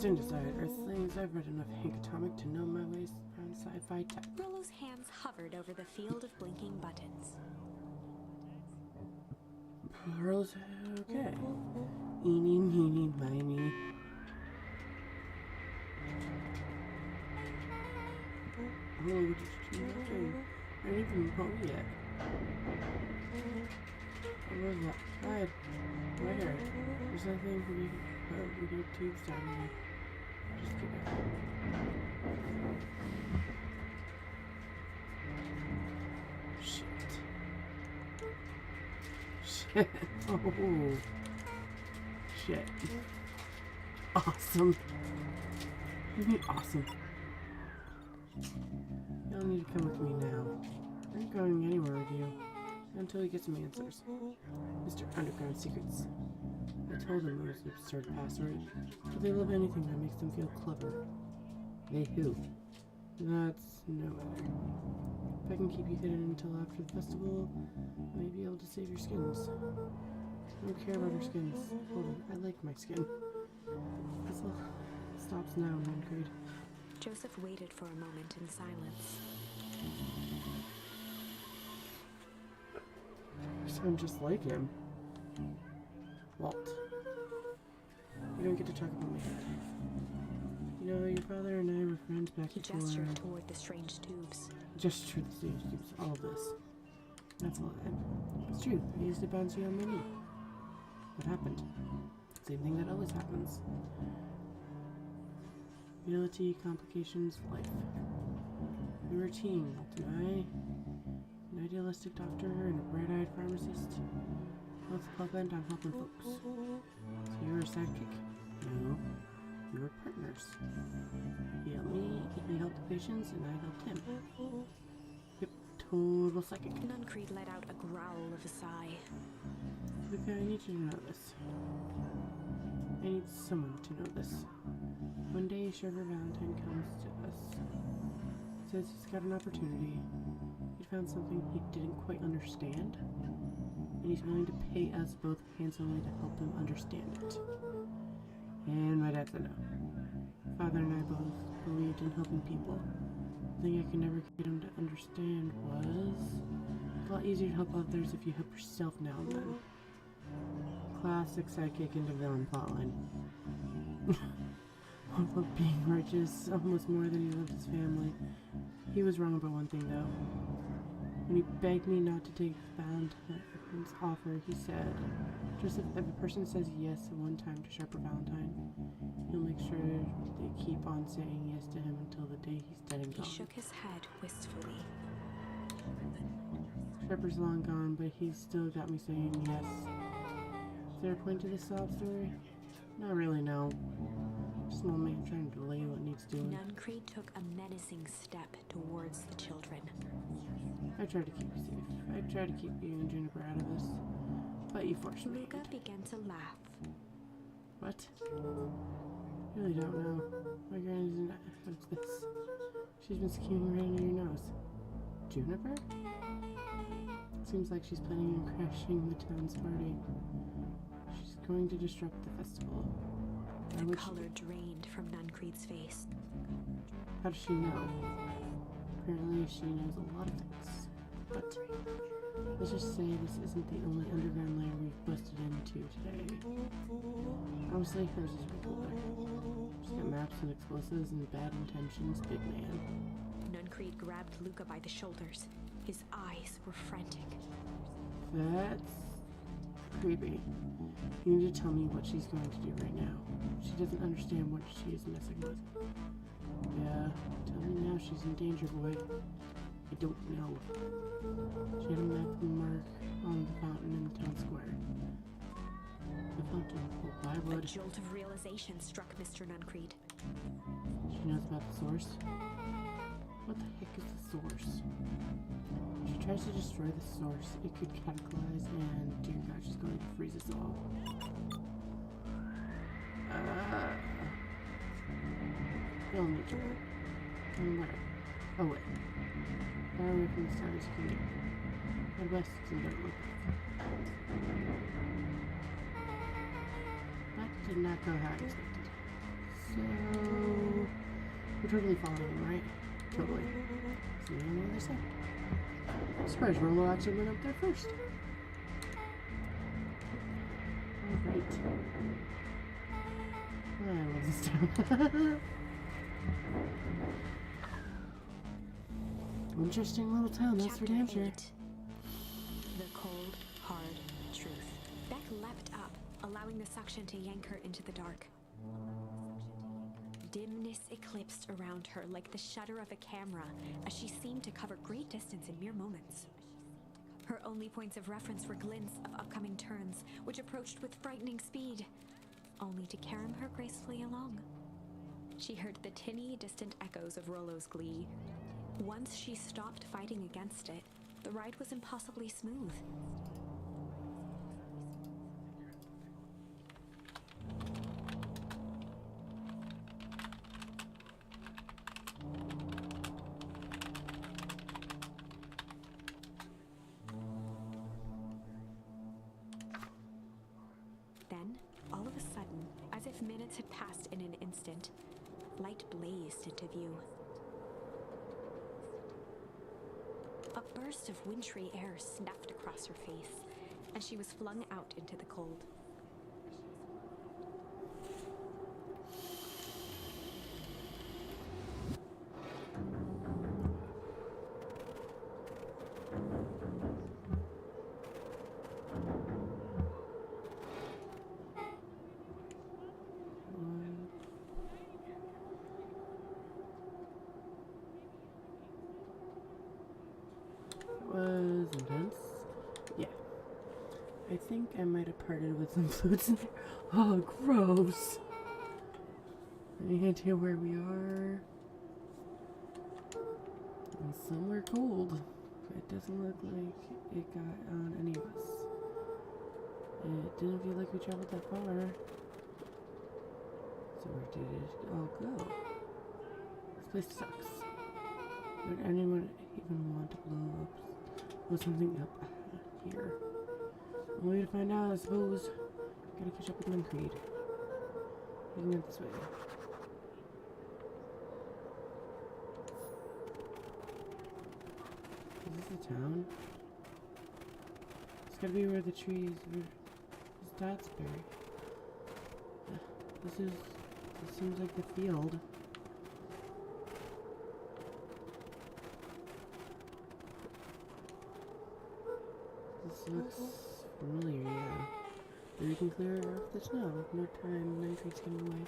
A: stand aside, Earthlings. I've read enough Hank Atomic to know my ways around sci-fi tech.
C: Rollo's hands hovered over the field of blinking buttons.
A: Pearls, okay. Eeny, meeny, miny. Oh, just nothing. I didn't even know yet. What was that? Hide. Right here. There's nothing we need tubes down here. Just get out. Shit. Oh. Shit. Awesome. You mean awesome? You don't need to come with me now. I ain't going anywhere with you. Until we get some answers. Mr. Underground Secrets. I told them it was an absurd password, but they love anything that makes them feel clever. They who? That's no matter. If I can keep you hidden until after the festival, I may be able to save your skins. I don't care about your skins. Hold on, I like my skin. This all stops now, Nancreed.
C: Joseph waited for a moment in silence.
A: You sound just like him. Walt. You don't get to talk about my dad. You know, your father and I were friends back
C: He
A: before.
C: gestured toward the strange tubes.
A: Just through the stage tubes, all of this. That's all that. It's true. I used to bounce you on my knee. What happened? Same thing that always happens. Reality, complications, life. We were a team, Walt and I. An idealistic doctor and a bright-eyed pharmacist. Both hell-bent on helping folks. So you were a sidekick? No. We were partners. He helped me, he helped the patients, and I helped him. Yep, total psychic.
C: Nancreed let out a growl of a sigh.
A: Luca, I need you to know this. I need someone to know this. One day, Sugar Valentine comes to us. Says he's got an opportunity. He found something he didn't quite understand. And he's willing to pay us both handsomely to help him understand it. And my dad said no. Father and I both believed in helping people. The thing I could never get him to understand was it's a lot easier to help others if you help yourself now and then. Classic sidekick into villain plotline. Walt loved being righteous almost more than he loved his family. He was wrong about one thing though. When he begged me not to take Valentine's offer, he said, Joseph, if a person says yes one time to Sharper Valentine, he'll make sure they keep on saying yes to him until the day he's dead and gone.
C: He shook his head wistfully.
A: Sharper's long gone, but he's still got me saying yes. Is there a point to this sob story? Not really, no. Just an old man trying to delay what needs doing.
C: Nancreed took a menacing step towards the children.
A: I tried to keep you safe. I tried to keep you and Juniper out of this. But you forced me.
C: Luca began to laugh.
A: What? I really don't know. My granny's in what's this? She's been scheming right under your nose. Juniper? Seems like she's planning on crashing the town's party. She's going to disrupt the festival.
C: The color drained from Nancreed's face.
A: How does she know? Apparently she knows a lot of things. But let's just say this isn't the only underground lair we've busted into today. Honestly, hers is way cooler. She's got maps and explosives and bad intentions, big man.
C: Nancreed grabbed Luca by the shoulders. His eyes were frantic.
A: That's creepy. You need to tell me what she's going to do right now. She doesn't understand what she is messing with. Yeah, tell me now she's in danger, boy. I don't know. She had a map mark on the fountain in the town square. The fountain. Well, why
C: A
A: would...
C: jolt of realization struck Mr. Nancreed.
A: She knows about the source? What the heck is the source? If she tries to destroy the source, it could cataclysm and, dear God, she's going to freeze us all. You'll need to work. And where? Oh, wait. Far away from the stars you can get. Head west and don't look back. That did not go how I expected. So we're totally following him, right? Totally. So we don't know what they say. Surprise, Rolo actually went up there first. Alright. I love this town. Interesting little town, that's for
C: Chapter
A: damn sure.
C: 8. The cold, hard truth. Beck leapt up, allowing the suction to yank her into the dark. Dimness eclipsed around her like the shutter of a camera as she seemed to cover great distance in mere moments. Her only points of reference were glints of upcoming turns, which approached with frightening speed, only to carom her gracefully along. She heard the tinny, distant echoes of Rolo's glee. Once she stopped fighting against it, the ride was impossibly smooth. Then, all of a sudden, as if minutes had passed in an instant, light blazed into view. A burst of wintry air snuffed across her face, and she was flung out into the cold.
A: Was intense. Yeah. I think I might have parted with some fluids in there. Oh, gross. Any idea where we are? Somewhere cold. It doesn't look like it got on any of us. It didn't feel like we traveled that far. So where did it all go? This place sucks. Would anyone even want to blow something up here? Only to find out, I suppose. Gotta catch up with Nuncreed. We can go this way. Is this a town? It's gotta be where the trees were. His dad's buried. This seems like the field. This looks familiar, yeah. But we can clear off the snow. No time, Nuncreed's getting away.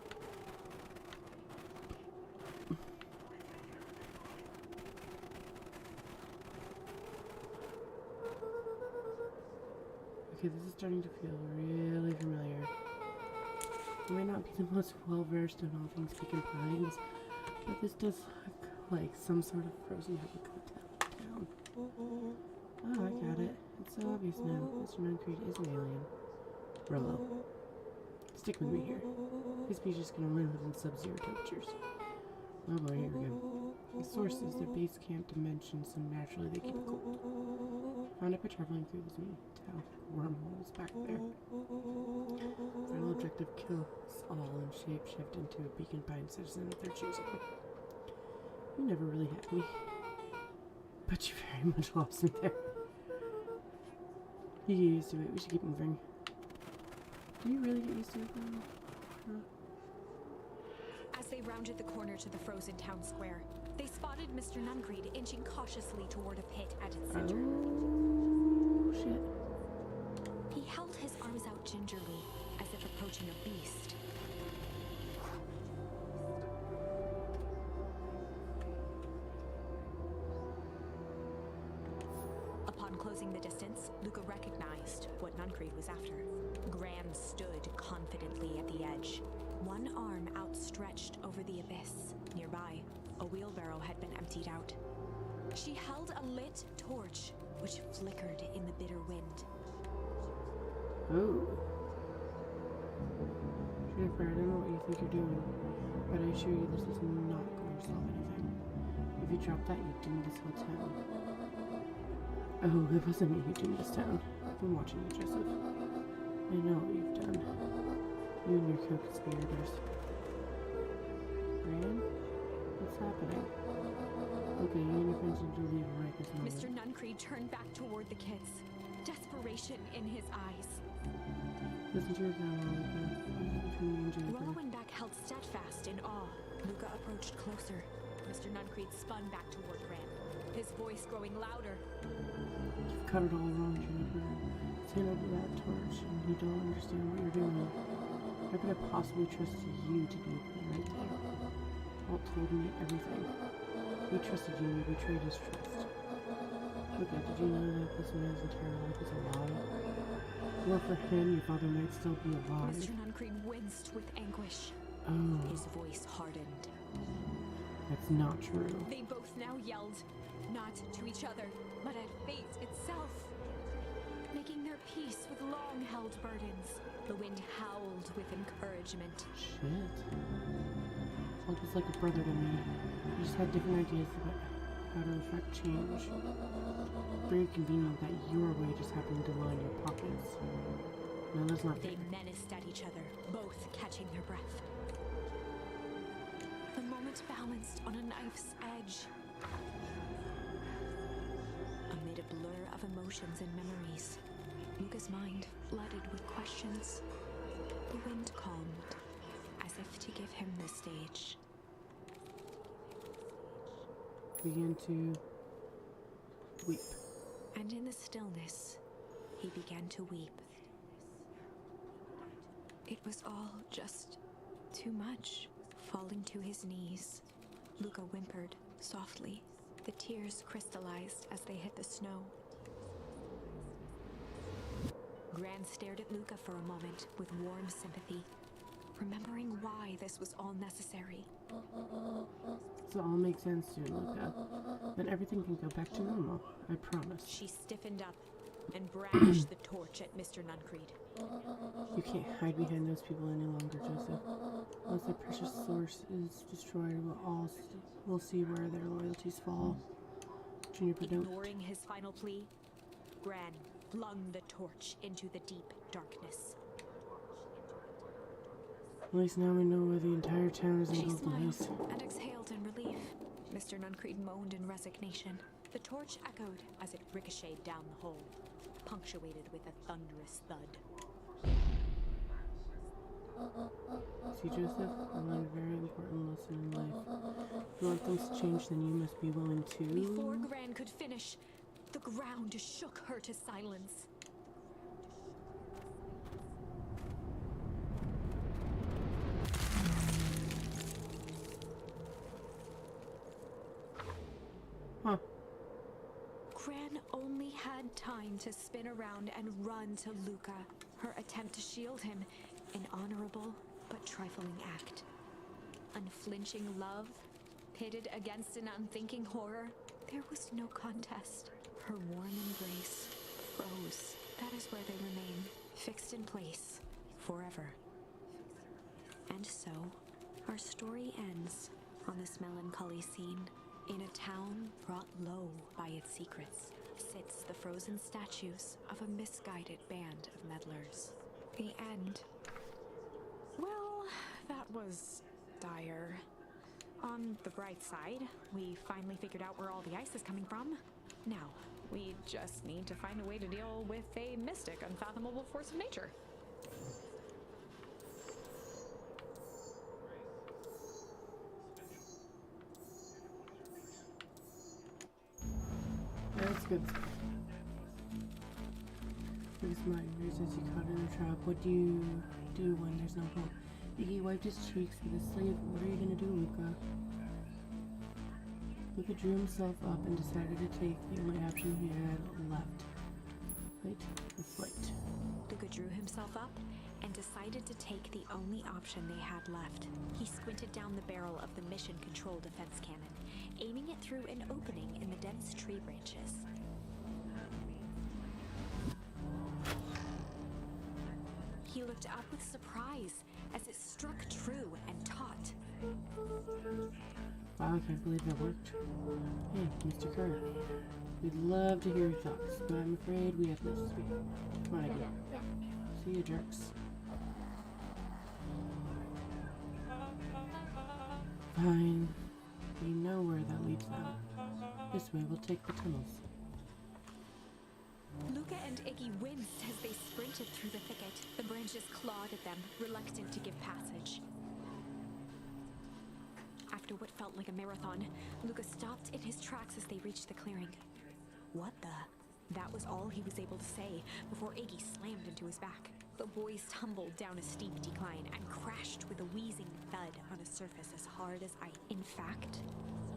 A: Okay, this is starting to feel really familiar. I may not be the most well-versed in all things Pecan Pines, but this does look like some sort of frozen town. Oh, I got it. It's so obvious now. Mr. Nuncreed is an alien. Rolo. Stick with me here. His species can only live in sub-zero temperatures. Oh boy, here we go. The source is their base camp dimension, so naturally they keep it cold. Found it by traveling through this metallic wormholes back there. Final objective, kill us all and shapeshift into a Beacon Pine citizen of their choosing. You never really had me. But you very much lost me there. You get used to it. We should keep moving. Do you really get used to it though?
D: As they rounded the corner to the frozen town square, they spotted Mr. Nuncreed inching cautiously toward a pit at its center.
A: Oh, shit.
C: He held his arms out gingerly, as if approaching a beast. Upon closing the distance, Luca recognized what Nuncreed was after. Gran stood confidently at the edge, one arm outstretched over the abyss. Nearby, a wheelbarrow had been emptied out. She held a lit torch, which flickered in the bitter wind.
A: Oh. Jennifer, I don't know what you think you're doing, but I assure you this is not going to solve anything. If you drop that, you doom this whole town. Oh, it wasn't me who doomed this town. I've been watching you, Joseph. I know what you've done. You and your co-conspirators. Gran? What's happening? Okay, you and your friends need to leave right this moment.
D: Mr. Nuncreed turned back toward the kids, desperation in his eyes.
A: Listen to your grandma, Luca. Between me and Jennifer.
D: Rowanbach held steadfast in awe. Luca approached closer. Mr. Nuncreed spun back toward Gran, his voice growing louder.
A: You've cut it all wrong, Jennifer. Stand over that torch, and you don't understand what you're doing. How could I possibly trust you to be the right thing? Walt told me everything. We trusted you, and you betrayed his trust. Luca, did you know that this man's entire life is a lie? Or for him, your father might still be alive.
D: Mr. Nuncreed winced with anguish.
A: Oh,
D: His voice hardened.
A: that's not true.
D: They both now yelled, not to each other, but at fate itself. Making their peace with long-held burdens, the wind howled with encouragement.
A: Shit. Walt was like a brother to me. He just had different ideas about how to affect change. Very convenient that your way just happened to line your pockets. No, that's not
D: They
A: fair.
D: menaced at each other, both catching their breath. The moment balanced on a knife's edge. Amid a blur of emotions and memories, Luca's mind flooded with questions. The wind calmed, as if to give him the stage.
A: Began to weep.
D: And in the stillness, he began to weep. It was all just too much. Falling to his knees, Luca whimpered softly. The tears crystallized as they hit the snow. Gran stared at Luca for a moment with warm sympathy, remembering why this was all necessary.
A: So all makes sense soon, Luca. Then everything can go back to normal. I promise.
D: She stiffened up and brandished the torch at Mr. Nuncreed.
A: You can't hide behind those people any longer, Joseph. Once the precious source is destroyed, we'll see where their loyalties fall. Juniper, don't.
D: Ignoring his final plea, Gran flung the torch into the deep darkness.
A: At least now we know where the entire town is
D: She
A: engulfed in haze.
D: smiled and exhaled in relief. Mr. Nuncreed moaned in resignation. The torch echoed as it ricocheted down the hole, punctuated with a thunderous thud.
A: See, Joseph, I learned a very important lesson in life. If you want things to change, then you must be willing to...
D: Before Gran could finish, the ground shook her to silence.
A: Huh.
D: Gran only had time to spin around and run to Luca. Her attempt to shield him, an honorable but trifling act. Unflinching love, pitted against an unthinking horror, there was no contest. Her warm embrace froze. That is where they remain, fixed in place, forever. And so, our story ends on this melancholy scene. In a town brought low by its secrets, sits the frozen statues of a misguided band of meddlers. The end. Well, that was dire. On the bright side, we finally figured out where all the ice is coming from. Now, we just need to find a way to deal with a mystic, unfathomable force of nature.
A: That's good. Biggest nightmare says you caught in a trap. What do you do when there's no hope? Iggy wiped his cheeks with his sleeve. What are you gonna do, Luca? Luca drew himself up and decided to take the only option he had left. Fight or flight.
D: Luca drew himself up and decided to take the only option they had left. He squinted down the barrel of the mission control defense cannon, aiming it through an opening in the dense tree branches. He looked up with surprise as it struck true and taut.
A: Wow, I can't believe that worked. Hey, Mr. Kerr. We'd love to hear your thoughts, but I'm afraid we have this to speak. Come on again. See you, jerks. Fine. We know where that leads now. This way we'll take the tunnels.
D: Luca and Iggy winced as they sprinted through the thicket. The branches clawed at them, reluctant to give passage. After what felt like a marathon, Luca stopped in his tracks as they reached the clearing. What the? That was all he was able to say before Iggy slammed into his back. The boys tumbled down a steep decline and crashed with a wheezing thud on a surface as hard as ice. In fact,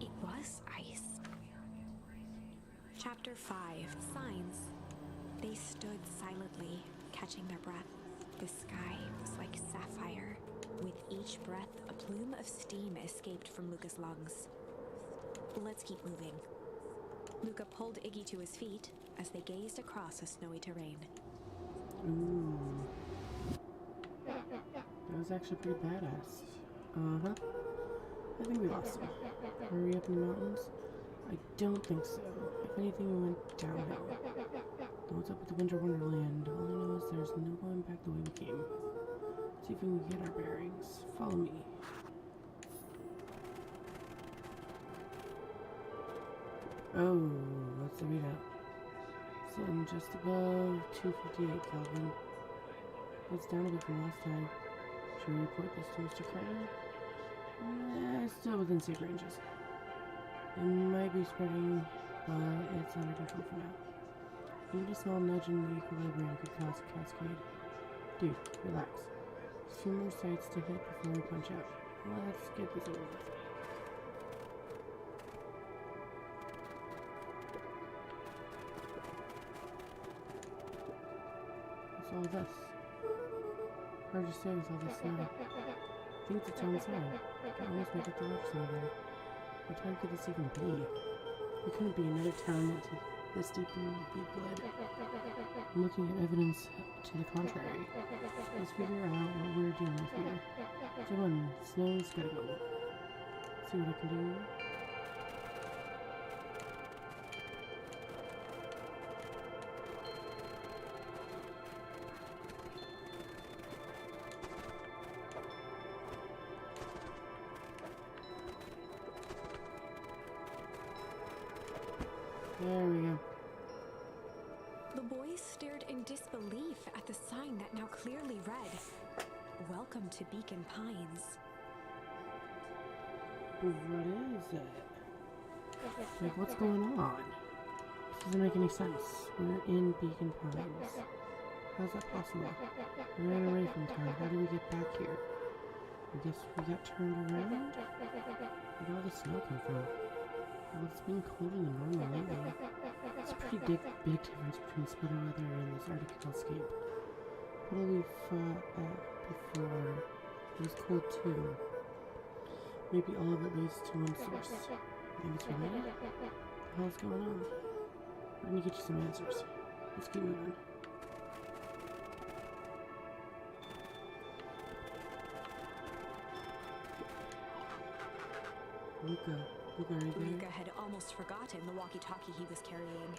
D: it was ice. Chapter 5. Signs. They stood silently, catching their breath. The sky was like sapphire. With each breath, a plume of steam escaped from Luca's lungs. Let's keep moving. Luca pulled Iggy to his feet as they gazed across the snowy terrain.
A: Ooh. That was actually pretty badass. Uh-huh. I think we lost him. Are we up in the mountains? I don't think so. If anything, we went downhill. What's up with the Winter Wonderland? All I know is there's no going back the way we came. See if we can get our bearings. Follow me. Oh, what's the readout? Sun just above 258 Kelvin. That's down a bit from last time. Should we report this to Mr. Carter? Still within safe ranges. It might be spreading, but it's under control for now. Even a small nudge in the equilibrium could cause a cascade. Dude, relax. Just a few more sites to hit before we punch out. Let's get this over with. What's all this? Hard to say with all this snow. I think it's a town sign. I can almost make it the left there. What time could this even be? It couldn't be another town that this deep in deep blood. I'm looking at evidence to the contrary. Let's figure out what we're dealing with here. So on, snow's gotta go. See what I can do. There we go.
D: The boys stared in disbelief at the sign that now clearly read, "Welcome to Beacon Pines."
A: What is it? Like, what's going on? This doesn't make any sense. We're in Beacon Pines. How's that possible? We ran away from town. How did we get back here? I guess we got turned around? Where'd all the snow come from? Well, it's been colder than normal lately. It's a pretty big difference between splitter weather and this Arctic hellscape. What have we fought at before? It was cold too. Maybe all of it leads to one source. I think it's related? What the hell's going on? We're gonna get you some answers. Let's keep moving. Luca, are you there?
D: Luca had almost forgotten the walkie-talkie he was carrying.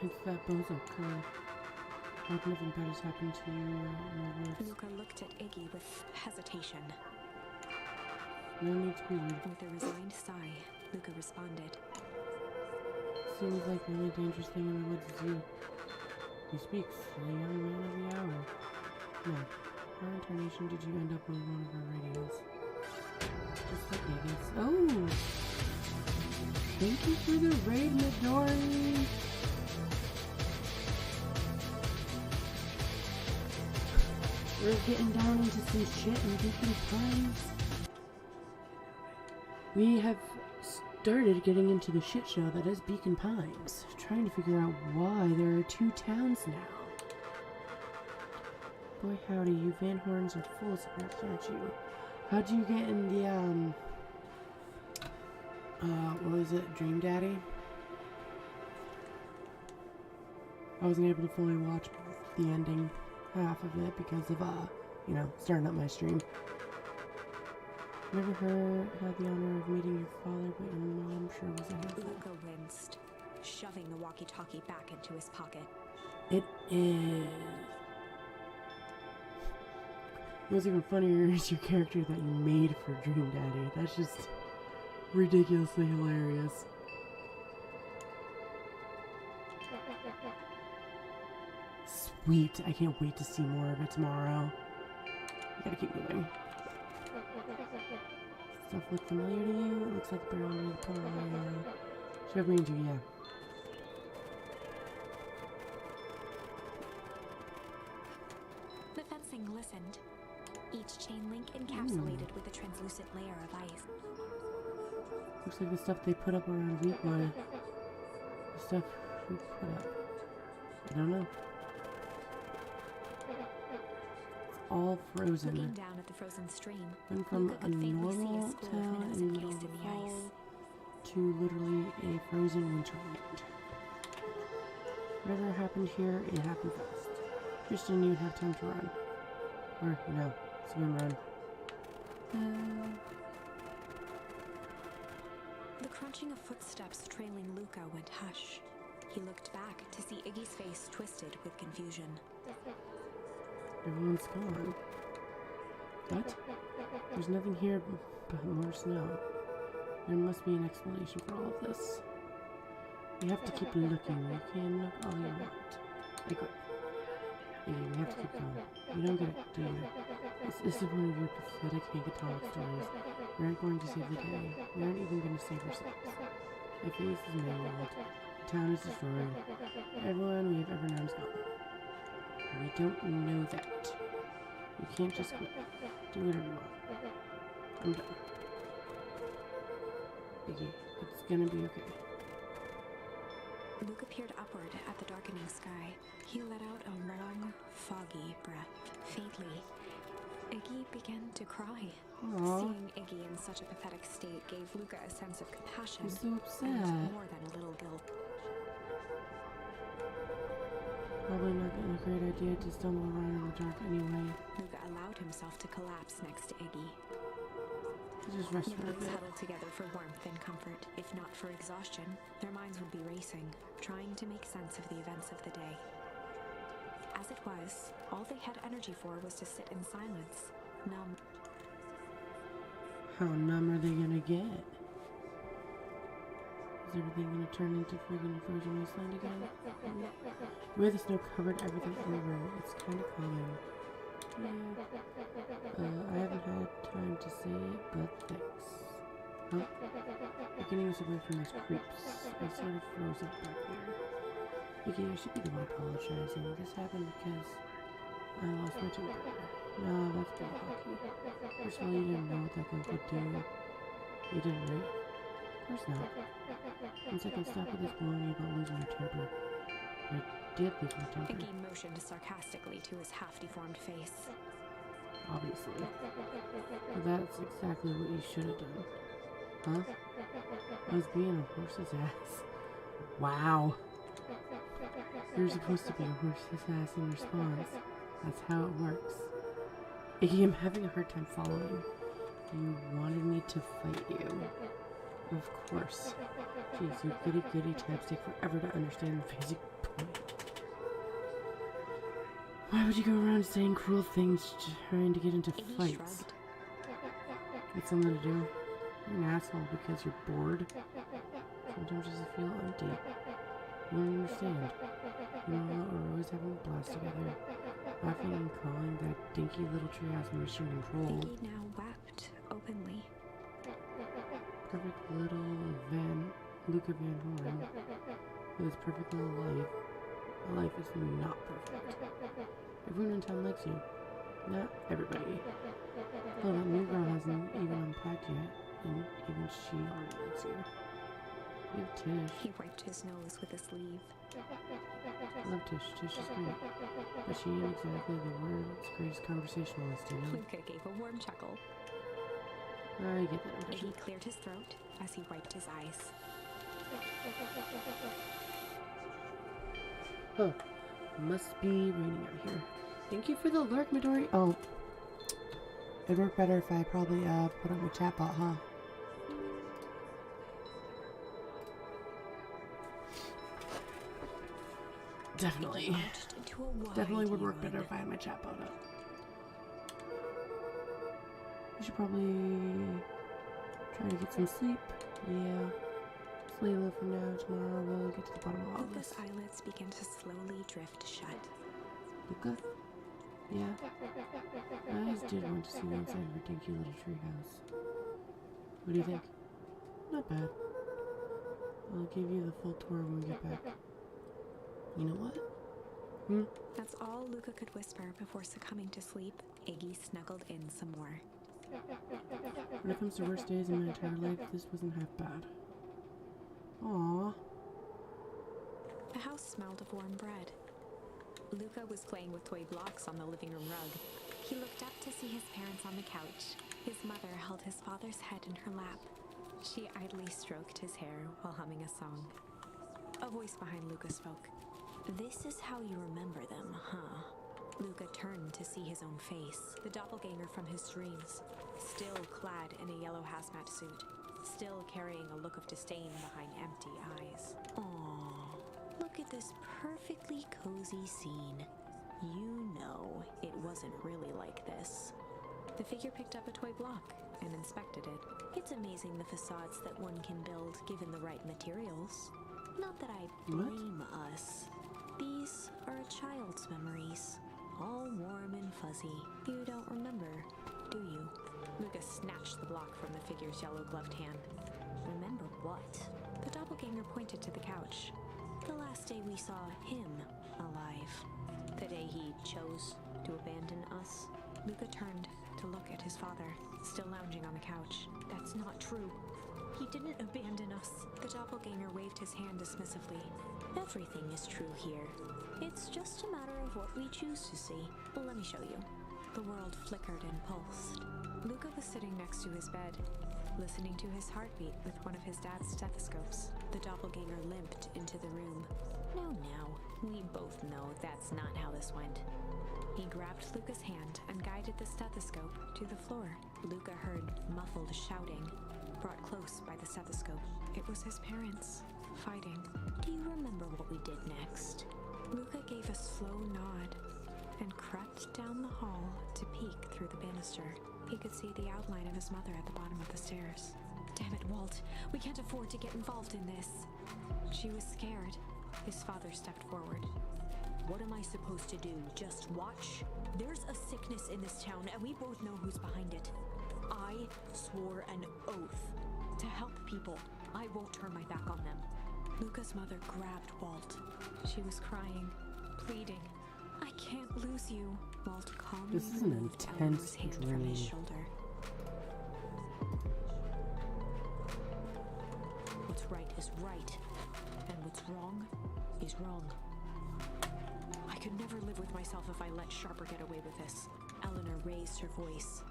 A: It's that bozo Kerr. Hope nothing bad has happened to you in the woods.
D: Luca looked at Iggy with hesitation.
A: No need to be rude.
D: With a resigned sigh, Luca responded.
A: Seems like the only dangerous thing in the woods is you. He speaks, the young man of the hour. Now, how in tarnation did you end up on one of our radios? Just like niggas. Oh! Thank you for the raid, Midori! We're getting down into some shit in Beacon Pines. We have started getting into the shit show that is Beacon Pines. Trying to figure out why there are two towns now. Boy howdy, you Van Horns are full of surprise, aren't you? How'd you get in the, what was it, Dream Daddy? I wasn't able to fully watch the ending half of it because of, you know, starting up my stream. Never had the honor of meeting your father, but your mom sure was a handful.
D: Luca winced, shoving the walkie-talkie back into his pocket.
A: It is. What's even funnier is your character that you made for Dream Daddy. That's just ridiculously hilarious. Sweet. I can't wait to see more of it tomorrow. Gotta keep moving. Stuff look familiar to you? It looks like a barrel under the corner. Should have mean to, yeah.
C: The fencing listened, each chain link encapsulated with a translucent layer of ice.
A: Looks like the stuff they put up around Wheatwood. The stuff we put up. I don't know. It's all frozen.
C: Looking down at the frozen stream,
A: Went from
C: Luca
A: a
C: could faintly see a
A: normal
C: school of
A: town
C: minnows
A: in the middle
C: encased
A: of
C: in
A: the
C: the ice.
A: fall to literally a frozen winterland. Whatever happened here, it happened fast. Just didn't even have time to run. Or, you know, swim run.
C: The crunching of footsteps trailing Luca went hush. He looked back to see Iggy's face twisted with confusion.
A: Everyone's gone. What? There's nothing here but more snow. There must be an explanation for all of this. You have to keep looking. You can look all you want. Like what? Iggy, we have to keep going. You don't get it, do you? This is one of your pathetic Hankatonic stories. We aren't going to save the day. We aren't even going to save ourselves. My face is mailed. The town is destroyed. Everyone we have ever known is gone. We don't know that. You can't just quit. Do whatever you want. I'm done. Iggy, it's gonna be okay.
C: Luca peered upward at the darkening sky. He let out a long, foggy breath. Faintly, Iggy began to cry.
A: Aww,
C: Seeing Iggy in such a pathetic state gave Luca a sense of compassion
A: I'm so
C: and
A: upset.
C: more than a little guilt.
A: Probably not a great idea to stumble around in the dark anyway.
C: Luca allowed himself to collapse next to Iggy.
A: Just rest
C: The
A: for a
C: boys
A: bit.
C: huddled together for warmth and comfort. If not for exhaustion, their minds would be racing, trying to make sense of the events of the day. As it was, all they had energy for was to sit in silence, numb.
A: How numb are they gonna get? Is everything gonna turn into friggin' frozen wasteland again? Where the snow covered everything over, it's kind of calming. Yeah. I haven't had time to say it, but thanks. Huh? You're getting us away from those creeps. I sort of froze up back there. Iggy, I should be the one apologizing. This happened because I lost my temper. No, that's bad hockey. First of all, you didn't know what that gun could do. You didn't, right? Of course not. And second, stop with this baloney about losing your temper. I did lose my temper.
C: Iggy motioned sarcastically to his half-deformed face.
A: Obviously. But that's exactly what you should have done. Huh? I was being a horse's ass. Wow. You're supposed to be a horse's ass in response. That's how it works. Iggy, I'm having a hard time following. You wanted me to fight you. Of course. Jeez, you goody-goody types take forever to understand the basic point. Why would you go around saying cruel things trying to get into
C: Iggy
A: fights?
C: shrugged.
A: It's something to do. You're an asshole because you're bored. Sometimes you just feel empty. You don't understand. You know, we're always having a blast together. Laughing and calling that dinky little treehouse mission control.
C: Iggy now wept openly.
A: Perfect little Luca Van Horn. With his perfect little life. My life is not perfect. Everyone in town likes you. Not everybody. Oh, that new girl hasn't even unpacked yet, and even she already likes you. You have Tish.
C: He wiped his nose with a sleeve.
A: I love Tish. Tish is great. But she ain't exactly the world's greatest conversationalist, you know?
C: Luca gave a warm chuckle.
A: I get that impression.
C: Iggy cleared his throat as he wiped his eyes.
A: Oh, must be raining out here. Thank you for the alert, Midori. Oh, it'd work better if I probably put up my chatbot, huh? Definitely.
C: Iggy launched into a wide
A: Definitely would work
C: yawn.
A: better if I had my chatbot up. You should probably try to get some sleep. Yeah. Just lay low for now. Tomorrow we'll get to the bottom of all
C: Luca's
A: this.
C: eyelids began to slowly drift shut.
A: Luca? Yeah? I just did want to see the inside of your dinky little treehouse. What do you think? Not bad. I'll give you the full tour when we get back. You know what?
C: That's all Luca could whisper before succumbing to sleep. Iggy snuggled in some more.
A: When it comes to worst days in my entire life, this wasn't half bad. Aww.
C: The house smelled of warm bread. Luca was playing with toy blocks on the living room rug. He looked up to see his parents on the couch. His mother held his father's head in her lap. She idly stroked his hair while humming a song. A voice behind Luca spoke. "This is how you remember them, huh?" Luca turned to see his own face, the doppelganger from his dreams, still clad in a yellow hazmat suit, still carrying a look of disdain behind empty eyes. Aww, look at this perfectly cozy scene. You know it wasn't really like this. The figure picked up a toy block and inspected it. It's amazing the facades that one can build given the right materials. Not that I blame us. These are a child's memories, all warm and fuzzy. You don't remember, do you? Lucas snatched the block from the figure's yellow-gloved hand. Remember what? The doppelganger pointed to the couch. The last day we saw him alive. The day he chose to abandon us. Luca turned to look at his father, still lounging on the couch. That's not true. He didn't abandon us. The doppelganger waved his hand dismissively. Everything is true here. It's just a matter of what we choose to see. Let me show you. The world flickered and pulsed. Luca was sitting next to his bed, listening to his heartbeat with one of his dad's stethoscopes. The doppelganger limped into the room. No, we both know that's not how this went. He grabbed Luca's hand and guided the stethoscope to the floor. Luca heard muffled shouting, brought close by the stethoscope. It was his parents, fighting. Do you remember what we did next? Luca gave a slow nod and crept down the hall to peek through the banister. He could see the outline of his mother at the bottom of the stairs. Damn it, Walt. We can't afford to get involved in this. She was scared. His father stepped forward. What am I supposed to do? Just watch? There's a sickness in this town, and we both know who's behind it. I swore an oath to help people. I won't turn my back on them. Luca's mother grabbed Walt. She was crying, pleading. I can't lose you. Walt calmly
A: This is an
C: removed Eleanor's
A: intense
C: hand from his
A: dream.
C: shoulder. What's right is right, and what's wrong is wrong. I could never live with myself if I let Sharper get away with this. Eleanor raised her voice.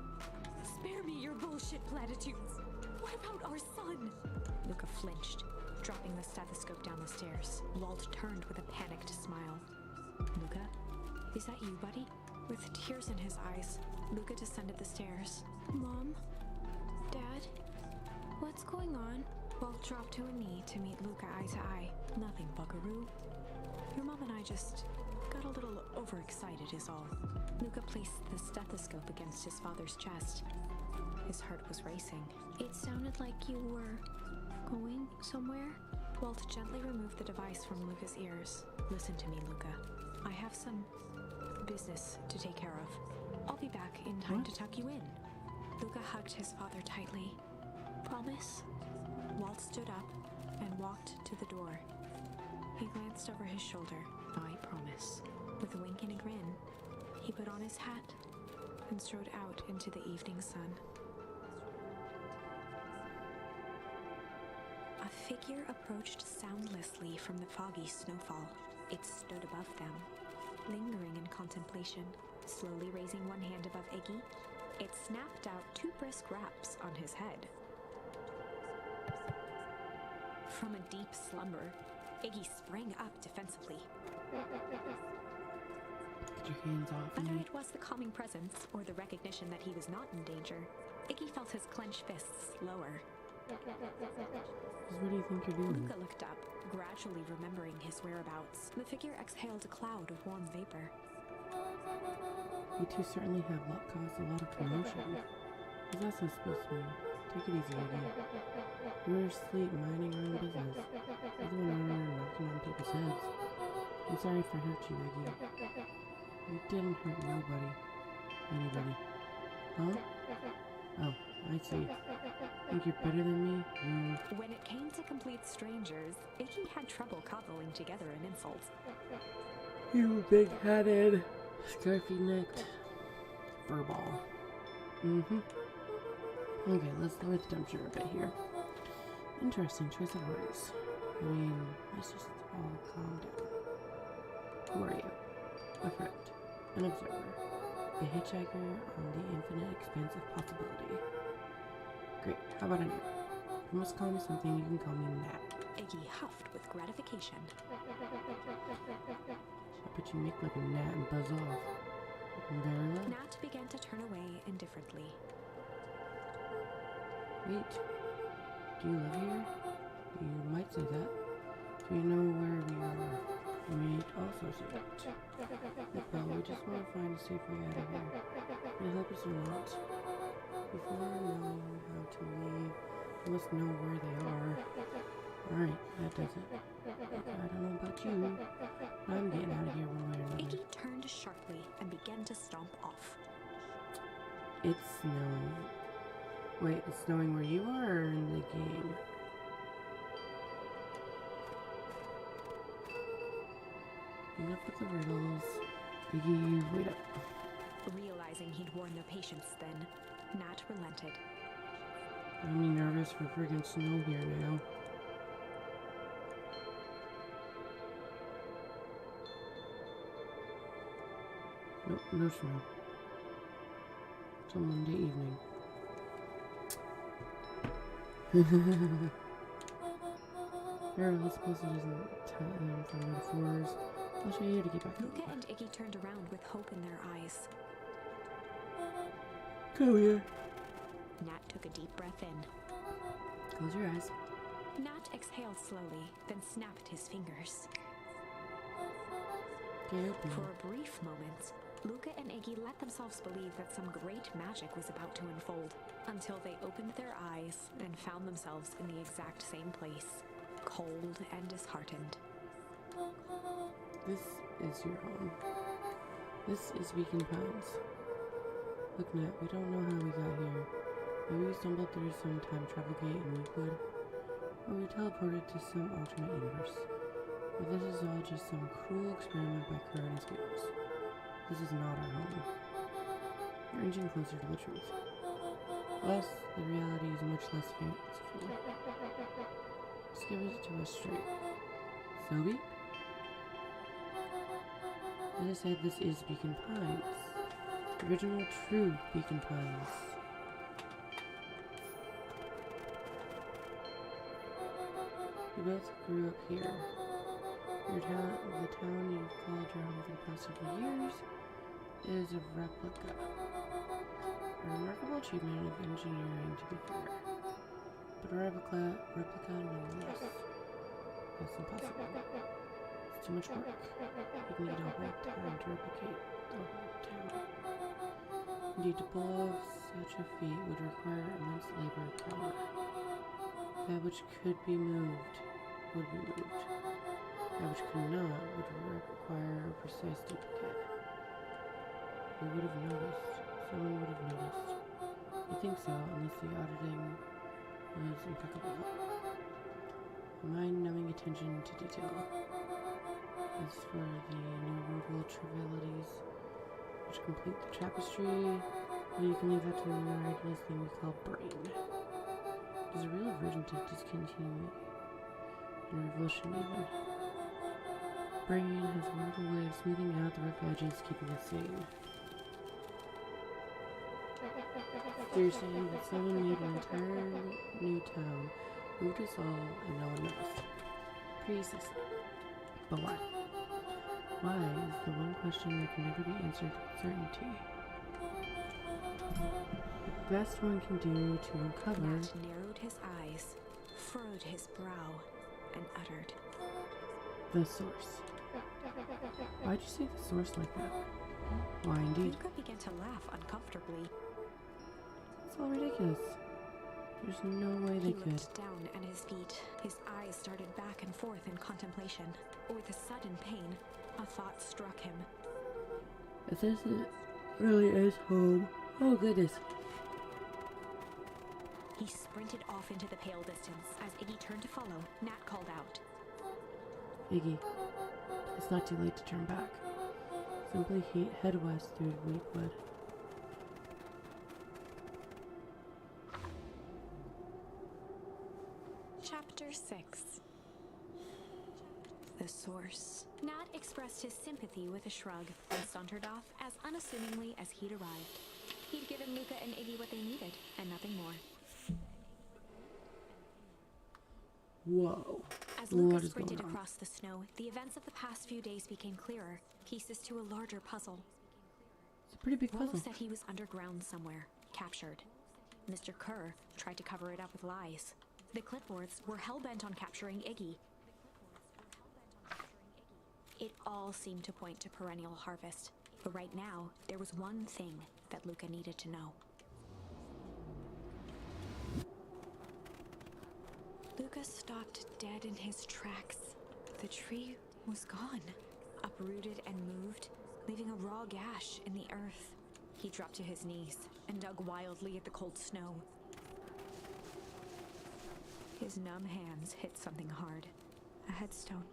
E: Spare me your bullshit platitudes. What about our son?
C: Luca flinched, dropping the stethoscope down the stairs. Walt turned with a panicked smile. Luca, is that you, buddy? With tears in his eyes, Luca descended the stairs. Mom? Dad? What's going on? Walt dropped to a knee to meet Luca eye to eye. Nothing, buckaroo. Your mom and I just got a little overexcited is all. Luca placed the stethoscope against his father's chest. His heart was racing. It sounded like you were going somewhere? Walt gently removed the device from Luca's ears. Listen to me, Luca. I have some business to take care of. I'll be back in time to tuck you in. Luca hugged his father tightly. Promise? Walt stood up and walked to the door. He glanced over his shoulder. I promise. With a wink and a grin, he put on his hat and strode out into the evening sun. A figure approached soundlessly from the foggy snowfall. It stood above them, lingering in contemplation. Slowly raising one hand above Iggy, it snapped out 2 brisk raps on his head. From a deep slumber, Iggy sprang up defensively.
A: Get your hands off
C: Whether
A: me.
C: it was the calming presence or the recognition that he was not in danger, Iggy felt his clenched fists lower.
A: What do you think you're doing?
C: Luca looked up, gradually remembering his whereabouts. The figure exhaled a cloud of warm vapor.
A: You two certainly have caused a lot of commotion. What's that supposed to mean? Take it easy, Iggy. You were asleep, minding your own business. You're the one running around knocking on people's heads. I'm sorry if I hurt you, Iggy. You didn't hurt nobody. Anybody. Huh? Oh, I see. Think you're better than me? You...
D: When it came to complete strangers, Iggy had trouble cobbling together an insult.
A: You big-headed, scarfy-necked furball. Mm-hmm. Okay, let's lower the temperature a bit here. Interesting choice of words. I mean, let's just all calm down. Who are you? A friend. An observer. A hitchhiker on the infinite expanse of possibility. Great, how about a name? If you must call me something, you can call me Nat.
D: Iggy huffed with gratification.
A: I bet you make like a gnat and buzz off. Very well.
D: Nat began to turn away indifferently.
A: Wait, do you live here? You might say that. Do you know where we are? You may also say that. Well, we just want to find a safe way out of here. Will you help us or not? Before knowing how to leave, you must know where they are. Alright, that does it. I don't know about you, but I'm getting out of here one way or another.
D: Iggy turned sharply and began to stomp off.
A: It's snowing. Wait, it's snowing where you are or in the game? Enough with the riddles. Iggy, wait up.
D: Realizing he'd worn no patience then, Nat relented.
A: I'm nervous for friggin' snow here now. Nope, no snow. Till Monday evening. Here, let's suppose it isn't time for metaphors. I'll show you how to get back
D: Luca
A: home.
D: and Iggy turned around with hope in their eyes.
A: Come here.
D: Nat took a deep breath in.
A: Close your eyes.
D: Nat exhaled slowly, then snapped his fingers.
A: Okay, open
D: For
A: them.
D: a brief moment, Luca and Iggy let themselves believe that some great magic was about to unfold, until they opened their eyes and found themselves in the exact same place, cold and disheartened.
A: This is your home. This is Beacon Pines. Look, Nat, we don't know how we got here. Maybe we stumbled through some time travel gate in Weekwood, or we teleported to some alternate universe. But this is all just some cruel experiment by Kerr and his goons. This is not our home. You're inching closer to the truth. Plus, the reality is much less fanciful. Just give it to us straight. Sobi? As I said, this is Beacon Pines. The original true Beacon Pines. We both grew up here. The town you've called your home for the past several years is a replica. A remarkable achievement of engineering, to be fair. But a replica nonetheless. That's impossible. It's too much work. You'd need a whole town to replicate the whole town. Indeed, to pull off such a feat would require immense labor and power. That which could be moved would be moved. That which could not would require a precise duplicate. We would have noticed. Someone would have noticed. You think so, unless the auditing was impeccable. Mind-numbing attention to detail. As for the innumerable trivialities which complete the tapestry, well, you can leave that to the miraculous thing we call brain. It is a real aversion to discontinuity and revulsion even. Brain has a wonderful way of smoothing out the rough edges, keeping us sane. So you're saying that someone made an entirely new town, moved us all, and no one knows. Precisely. But why? Why is the one question that can never be answered with certainty. The best one can do to uncover...
D: Nat narrowed his eyes, furrowed his brow, and uttered,
A: the source. Why'd you say the source like that? Why indeed?
D: Luca began to laugh uncomfortably.
A: It's all ridiculous. There's no way they
D: He
A: could.
D: looked down at his feet. His eyes started back and forth in contemplation. With a sudden pain, a thought struck him.
A: If this really is home. Oh goodness.
D: He sprinted off into the pale distance. As Iggy turned to follow, Nat called out.
A: Iggy, it's not too late to turn back. Simply head west through Weekwood.
D: Chapter 6. The Source. Nat expressed his sympathy with a shrug and sauntered off as unassumingly as he'd arrived. He'd given Luca and Iggy what they needed, and nothing more.
A: Whoa.
D: As
A: What
D: Luca
A: is going
D: sprinted
A: on?
D: across the snow, the events of the past few days became clearer, pieces to a larger puzzle.
A: It's a pretty big
D: Rollo
A: puzzle.
D: said he was underground somewhere, captured. Mr. Kerr tried to cover it up with lies. The clipboards were hell-bent on capturing Iggy. It all seemed to point to Perennial Harvest, but right now, there was one thing that Luca needed to know. Luca stopped dead in his tracks. The tree was gone, uprooted and moved, leaving a raw gash in the earth. He dropped to his knees and dug wildly at the cold snow. His numb hands hit something hard. A headstone.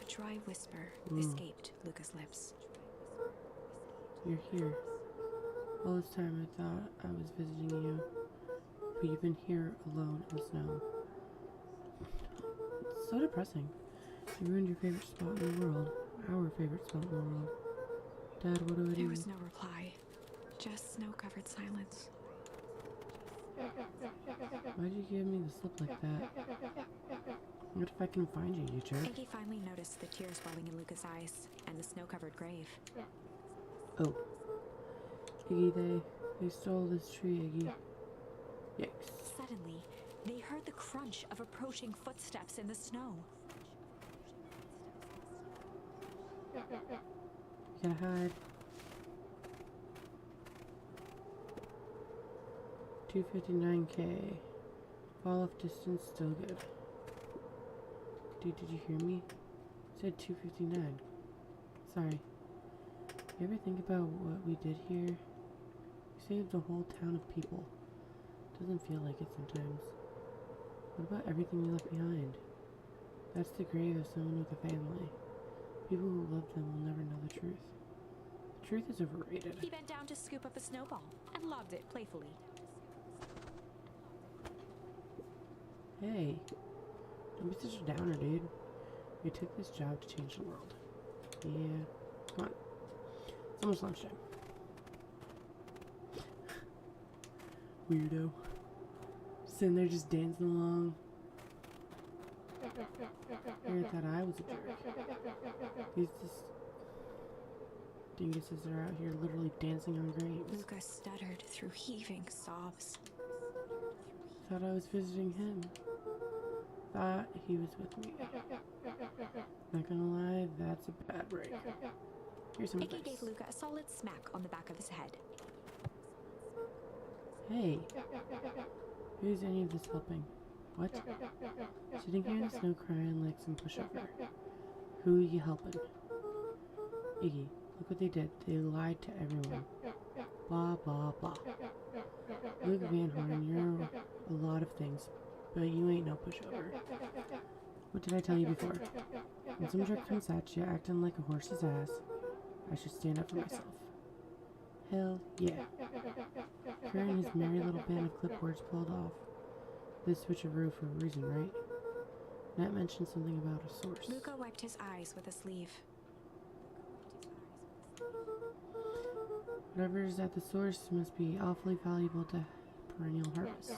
D: A dry whisper escaped Luca's lips.
A: You're here. All this time I thought I was visiting you, but you've been here alone in the snow. It's so depressing. You ruined your favorite spot in the world. Our favorite spot in the world. Dad, what do I do?
D: There was no reply. Just snow-covered silence.
A: Why'd you give me the slip like that? What if I can find you, you jerk?
D: Iggy finally noticed the tears welling in Luca's eyes and the snow-covered grave.
A: Oh. Iggy, they stole this tree, Iggy. Yikes.
D: Suddenly, they heard the crunch of approaching footsteps in the snow.
A: Gotta hide. 259k. Fall off distance still good. Dude, did you hear me? I said 259. Sorry. You ever think about what we did here? We saved a whole town of people. Doesn't feel like it sometimes. What about everything we left behind? That's the grave of someone with a family. People who love them will never know the truth. The truth is overrated.
D: He bent down to scoop up a snowball and lobbed it playfully.
A: Hey, don't be such a downer, dude. We took this job to change the world. Yeah, come on. It's almost lunchtime. Weirdo. Sitting there just dancing along. Here thought I was a jerk. These dinguses are out here literally dancing on graves.
D: Luca stuttered through heaving sobs.
A: Thought I was visiting him. Thought he was with me. Not gonna lie, that's a bad break. Here's some
D: Iggy
A: advice.
D: gave Luca a solid smack on the back of his head.
A: Hey, who's any of this helping? What? Sitting here in the snow crying like some pushover. Who are you helping? Iggy, look what they did. They lied to everyone. Blah, blah, blah. Luke Van Horn, you're a lot of things, but you ain't no pushover. What did I tell you before? When some jerk comes at you acting like a horse's ass, I should stand up for myself. Hell yeah. Kerr and his merry little band of clipboards pulled off this switcheroo for a reason, right? Nat mentioned something about a source.
D: Luca wiped his eyes with a sleeve.
A: Whatever is at the source must be awfully valuable to Perennial Harvest.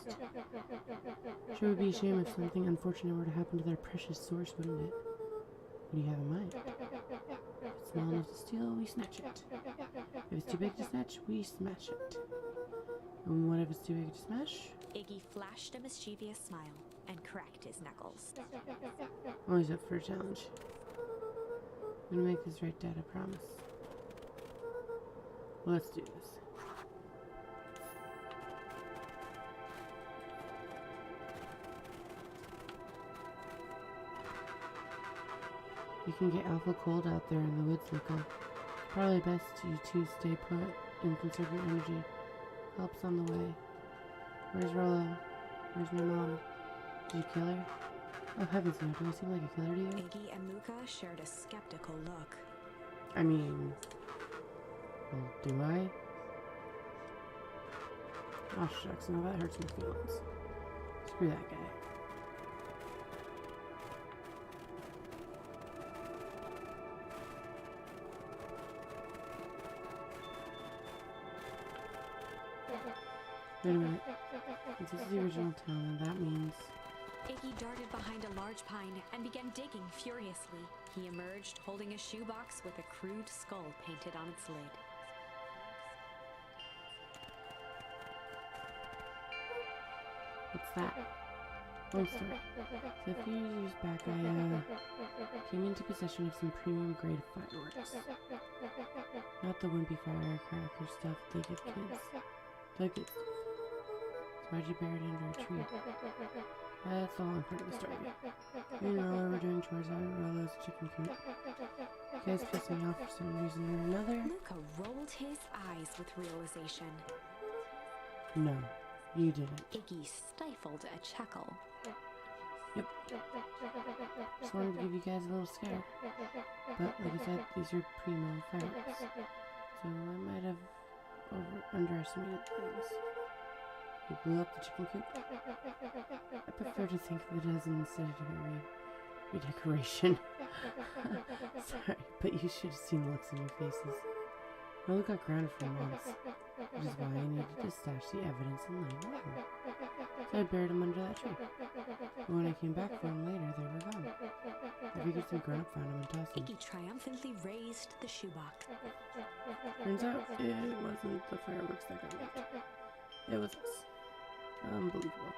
A: Sure would be a shame if something unfortunate were to happen to their precious source, wouldn't it? What do you have in mind? If it's small enough to steal, we snatch it. If it's too big to snatch, we smash it. And what if it's too big to smash?
D: Iggy flashed a mischievous smile and cracked his knuckles.
A: Always up for a challenge. I'm gonna make this right, Dad, I promise. Let's do this. It can get awful cold out there in the woods, Luca. Probably best you two stay put and conserve your energy. Help's on the way. Where's Rollo? Where's my mom? Did you kill her? Oh heavens no, do I seem like a killer to you?
C: Iggy and Luca shared a skeptical look.
A: I mean... Well, do I? Oh shucks, no, that hurts my feelings. Screw that guy. Wait a minute. If this is the original town, then that means...
C: Iggy darted behind a large pine and began digging furiously. He emerged holding a shoebox with a crude skull painted on its lid.
A: What's that? Long story. So a few years back, I came into possession of some premium grade fireworks. Not the wimpy firecracker stuff they give kids. The good stuff. So why'd you bury it under a tree? That's all I've heard of the story. Me and Rollo were doing chores out at Rollo's chicken coop. You guys pissed me off for some reason or another.
C: Luca rolled his eyes with realization.
A: No, you didn't.
C: Iggy stifled a chuckle.
A: Yep. Just wanted to give you guys a little scare. But like I said, these are primo fireworks. So I might have underestimated things. You blew up the chicken coop? I prefer to think of it as an ancillary redecoration. Sorry, but you should have seen the looks on your faces. Rollo got grounded for months, which is why I needed to stash the evidence and lay them low. So I buried them under that tree. But when I came back for them later, they were gone. I figured some grown-up found them and tossed them.
C: Iggy triumphantly raised the shoebox.
A: Turns out, it wasn't the fireworks that got me. It was us. Unbelievable.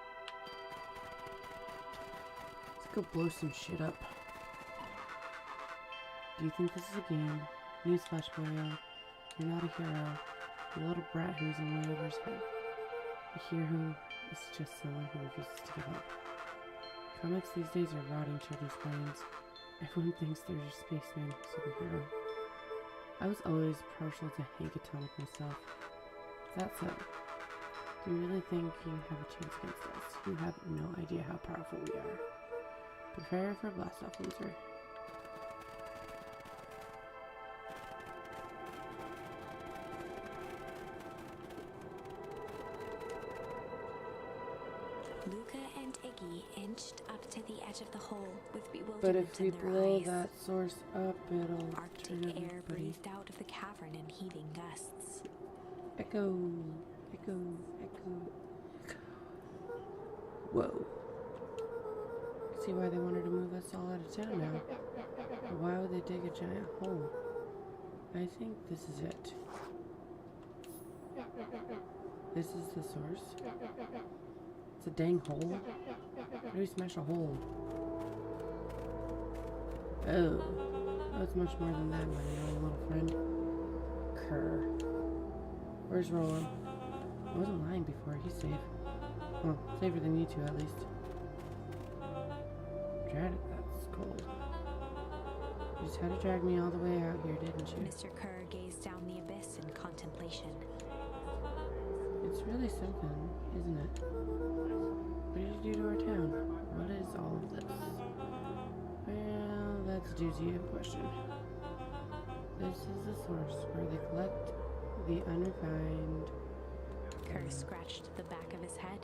A: Let's go blow some shit up. Do you think this is a game? Newsflash, boyo. You're not a hero. You're a little brat who's in way over his head. A hero is just someone who refuses to give up. Comics these days are rotting children's brains. Everyone thinks they're a spaceman superhero. I was always partial to Hank Atomic myself. That said, do you really think you have a chance against us? You have no idea how powerful we are. Prepare for a blast-off, loser.
C: Luca and Iggy inched up to the edge of the hole with bewilderment
A: But if we
C: in their
A: blow
C: eyes.
A: that source up, it'll
C: Arctic
A: turn
C: air
A: everybody.
C: breathed out of the cavern in heaving gusts.
A: Echo, echo, echo. Whoa. See why they wanted to move us all out of town now. But why would they dig a giant hole? I think this is it. This is the source. It's a dang hole. How do we smash a hole? Oh. Oh, it's much more than that, my young little friend. Kerr. Where's Rollo? I wasn't lying before. He's safe. Well, safer than you two, at least. Drat it, that's cold. You just had to drag me all the way out here, didn't you?
C: Mr. Kerr gazed down the abyss in contemplation.
A: It's really something, isn't it? What did you do to our town? What is all of this? Well, that's a doozy of question. This is the source where they collect the unrefined...
C: Kerr scratched the back of his head.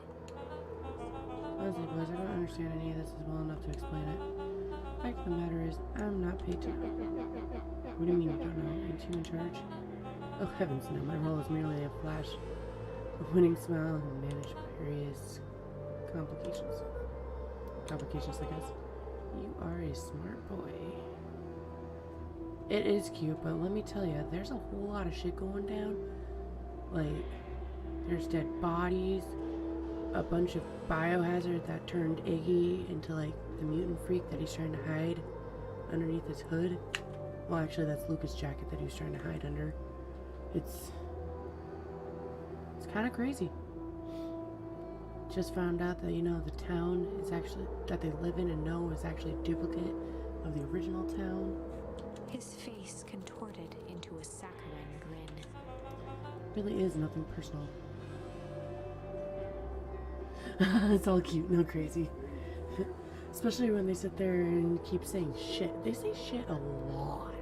A: Honestly, boys, I don't understand any of this as well enough to explain it. The fact of the matter is, I'm not paid to know. What do you mean you don't know? Ain't you in charge? Oh heavens no, my role is merely a flash. A winning smile and manage various complications. Complications, I guess. You are a smart boy. It is cute, but let me tell you, there's a whole lot of shit going down. Like, there's dead bodies, a bunch of biohazard that turned Iggy into, like, the mutant freak that he's trying to hide underneath his hood. Well, actually, that's Luca's jacket that he was trying to hide under. It's kind of crazy. Just found out that, you know, the town is actually, that they live in and know is actually a duplicate of the original town.
D: His face contorted into a saccharine grin.
A: Really is nothing personal. It's all cute, no crazy. Especially when they sit there and keep saying shit. They say shit a lot.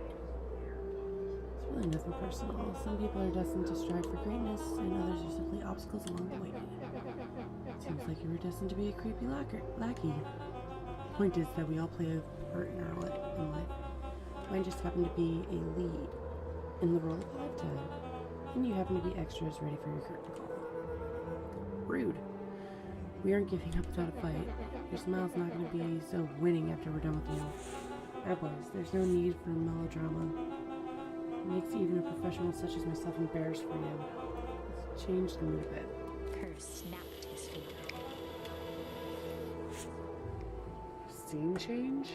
A: It's really nothing personal. Some people are destined to strive for greatness, and others are simply obstacles along the way. Seems like you were destined to be a creepy lackey. Point is that we all play a part in life. Mine just happened to be a lead in the role of a lifetime, and you happen to be extras ready for your curtain call. Rude. We aren't giving up without a fight. Your smile's not going to be so winning after we're done with you. Boys, there's no need for melodrama. It makes even a professional such as myself embarrassed for you. Let's change the mood a bit.
D: Kerr snapped his finger.
A: Scene change?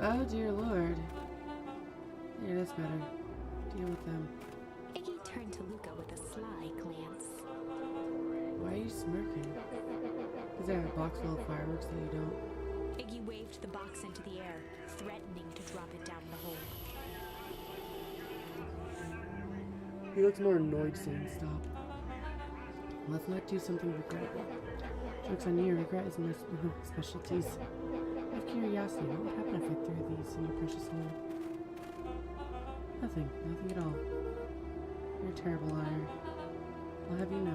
A: Oh dear lord. Yeah, that's better. Deal with them.
D: Iggy turned to Luca with a sly glance.
A: Why are you smirking? Is there a box full of fireworks that you don't?
D: Iggy waved the box into the air, threatening to drop it down the hole.
A: He looks more annoyed saying stop. Let's not do something regrettable. Joke's on you, regret is my specialties. Out of curiosity, what would happen if I threw these in your precious hole? Nothing at all. You're a terrible liar. I'll have you know,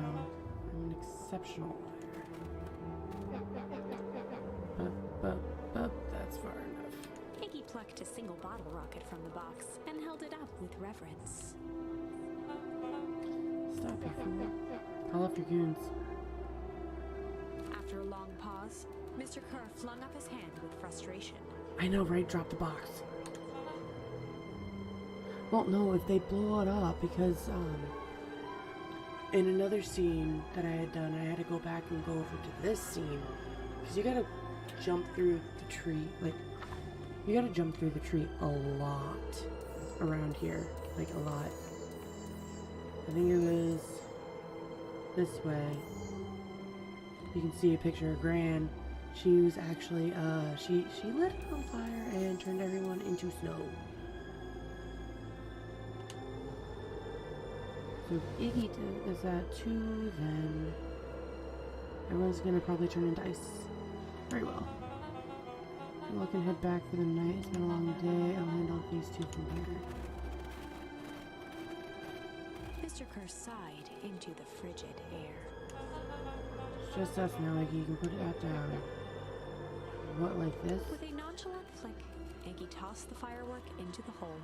A: I'm an exceptional liar. But that's far enough.
D: Iggy plucked a single bottle rocket from the box and held it up with reverence.
A: Stop, you fool. Call off your goons.
D: After a long pause, Mr. Kerr flung up his hand with frustration.
A: I know, right? Drop the box. Well, no, if they blow it up, because, in another scene that I had done, I had to go back and go over to this scene, because you gotta jump through the tree, you gotta jump through the tree a lot around here, a lot. I think it was this way. You can see a picture of Gran. She was actually, she lit it on fire and turned everyone into snow. So if Iggy does that too, then everyone's gonna probably turn into ice. Very well. I'll look and head back for the night. It's been a long day. I'll handle these two from here.
D: Mr. Kerr sighed into the frigid air.
A: It's just us now, Iggy. You can put that down. What, like this?
D: With a nonchalant flick, Iggy tossed the firework into the hole.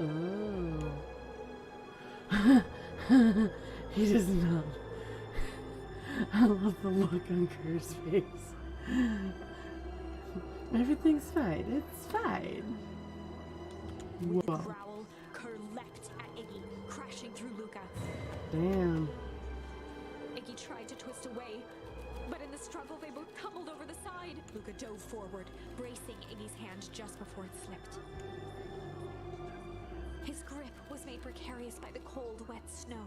A: Oh. He does not. I love the look on Kerr's face. Everything's fine. It's fine.
D: With a
A: Whoa.
D: growl, Kerr leapt at Iggy, crashing through Luca.
A: Damn.
D: Iggy tried to twist away, but in the struggle they both tumbled over the side. Luca dove forward, bracing Iggy's hand just before it slipped. His grip was made precarious by the cold, wet snow.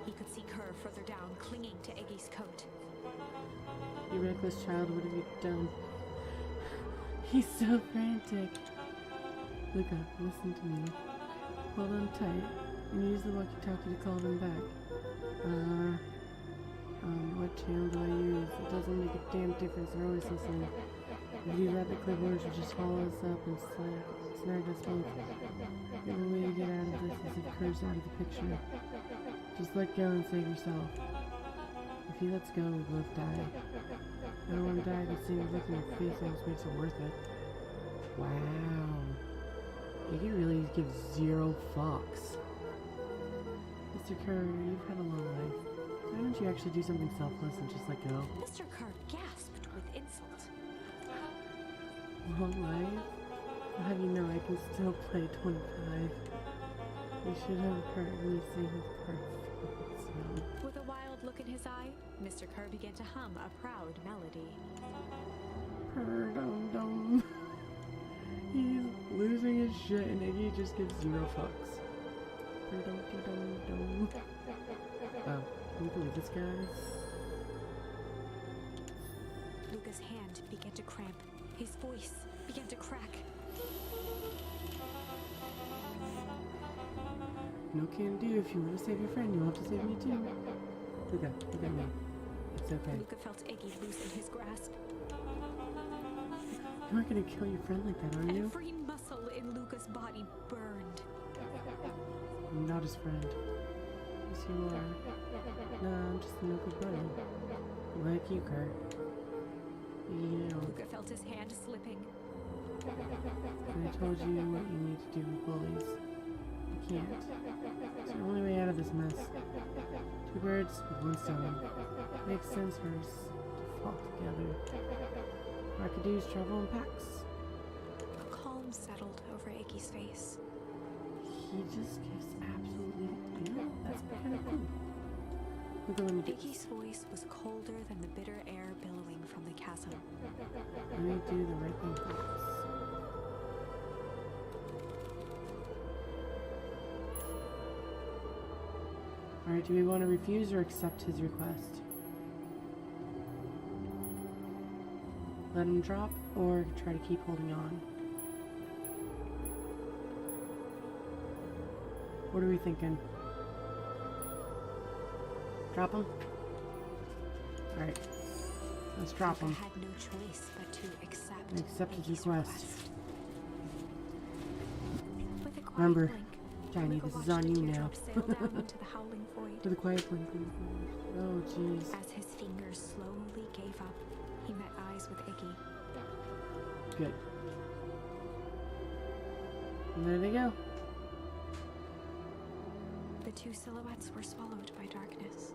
D: He could see Kerr further down, clinging to Iggy's coat.
A: You reckless child, what have you done? He's so frantic. Luca, listen to me. Hold on tight and use the walkie-talkie to call them back. What channel do I use? It doesn't make a damn difference. They're always listening. If you do that, the clippers will just follow us up and snag us both. The only way to get out of this is if Kerr's out of the picture. Just let go and save yourself. If he lets go, we both die. I don't want to die, but seeing the look in your face almost makes it worth it. Wow. Iggy really gives zero fucks. Mr. Kerr, you've had a long life. Why don't you actually do something selfless and just let go?
D: Mr. Kerr gasped with insult.
A: Long life? I'll have you know I can still play 25. You should have heard me sing perfect song.
D: With a wild look in his eye, Mr. Kerr began to hum a proud melody.
A: Dum. He's losing his shit and Iggy just gives zero fucks. Dum-dum-dum-dum. Wow, can you believe this guy?
D: Luca's hand began to cramp. His voice began to crack.
A: No can do. If you want to save your friend, you'll have to save me too. Look at me. It's okay.
D: Luca felt Iggy loosen his grasp.
A: You aren't gonna kill your friend like that, are you?
D: Every muscle in Luca's body burned.
A: I'm not his friend. Yes, you are. No, I'm just a no good buddy. Like you, Kurt. You know,
D: Luca felt his hand slipping.
A: I told you what you need to do with bullies. You can't. It's the only way out of this mess. Two birds with one stone. Makes sense for us to fall together. Rackadoos travel in packs.
D: A calm settled over Iggy's face.
A: He just gives absolutely, that's kind of cool. Look, let me do
D: Iggy's voice was colder than the bitter air billowing from the chasm.
A: Let me do the right thing first. Alright, do we want to refuse or accept his request? Let him drop or try to keep holding on? What are we thinking? Drop him? Alright. Let's drop him.
D: Luca had no choice but to accept
A: His
D: Iggy's
A: request.
D: With a quiet
A: Remember,
D: blink,
A: Johnny,
D: Luca
A: this is
D: watched
A: on
D: a
A: you now.
D: teardrop sail down into the howling void.
A: To the quiet blink. Oh, jeez.
D: As his fingers slowly gave up, he met eyes with Iggy.
A: Good. And there they go.
D: The two silhouettes were swallowed by darkness.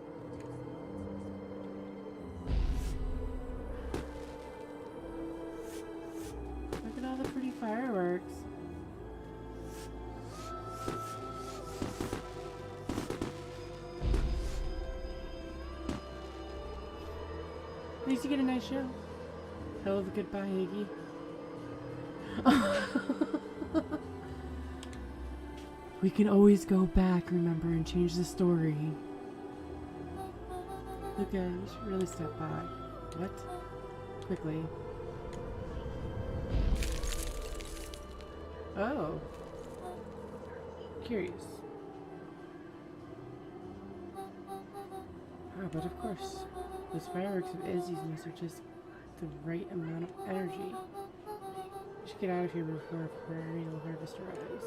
A: Look at all the pretty fireworks. At least you get a nice show. Hell of a goodbye, Iggy. We can always go back, remember, and change the story. Okay, you should really step back. What? Quickly. Oh. Curious. Ah, but of course, those fireworks of Izzy's are just the right amount of energy. We should get out of here before a perennial harvest arrives.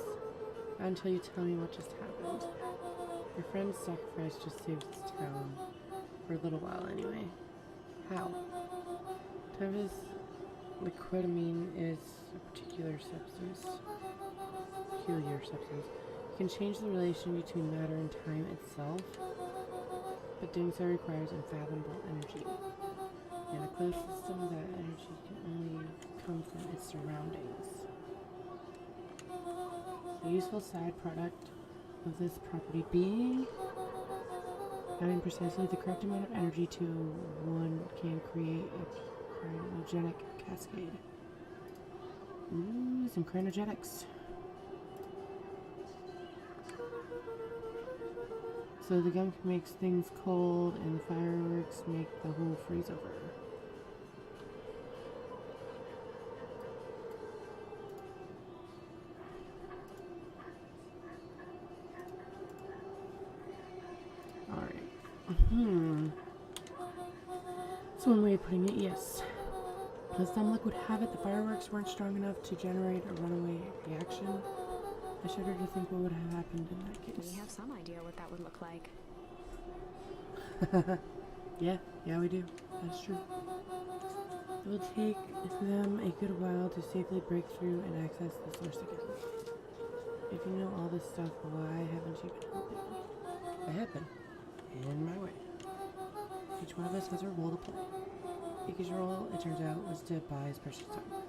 A: Not until you tell me what just happened. Your friend's sacrifice just saved this town. For a little while, anyway. How? Teva's liquidamine is a peculiar substance. It can change the relation between matter and time itself, but doing so requires unfathomable energy. In a closed system, that energy can only come from its surroundings. A useful side product of this property being having precisely the correct amount of energy to one can create a cryogenic cascade. Ooh, some cryogenics. So the gum makes things cold and the fireworks make the whole freeze over. That's one way of putting it, yes. As some luck would have it, the fireworks weren't strong enough to generate a runaway reaction. I shudder to think what would have happened in that case.
D: We have some idea what that would look like.
A: Yeah, we do. That's true. It will take them a good while to safely break through and access the source again. If you know all this stuff, why haven't you been helping? I have been. In my way. Each one of us has a role to play. Iggy's role, it turns out, was to buy his precious time.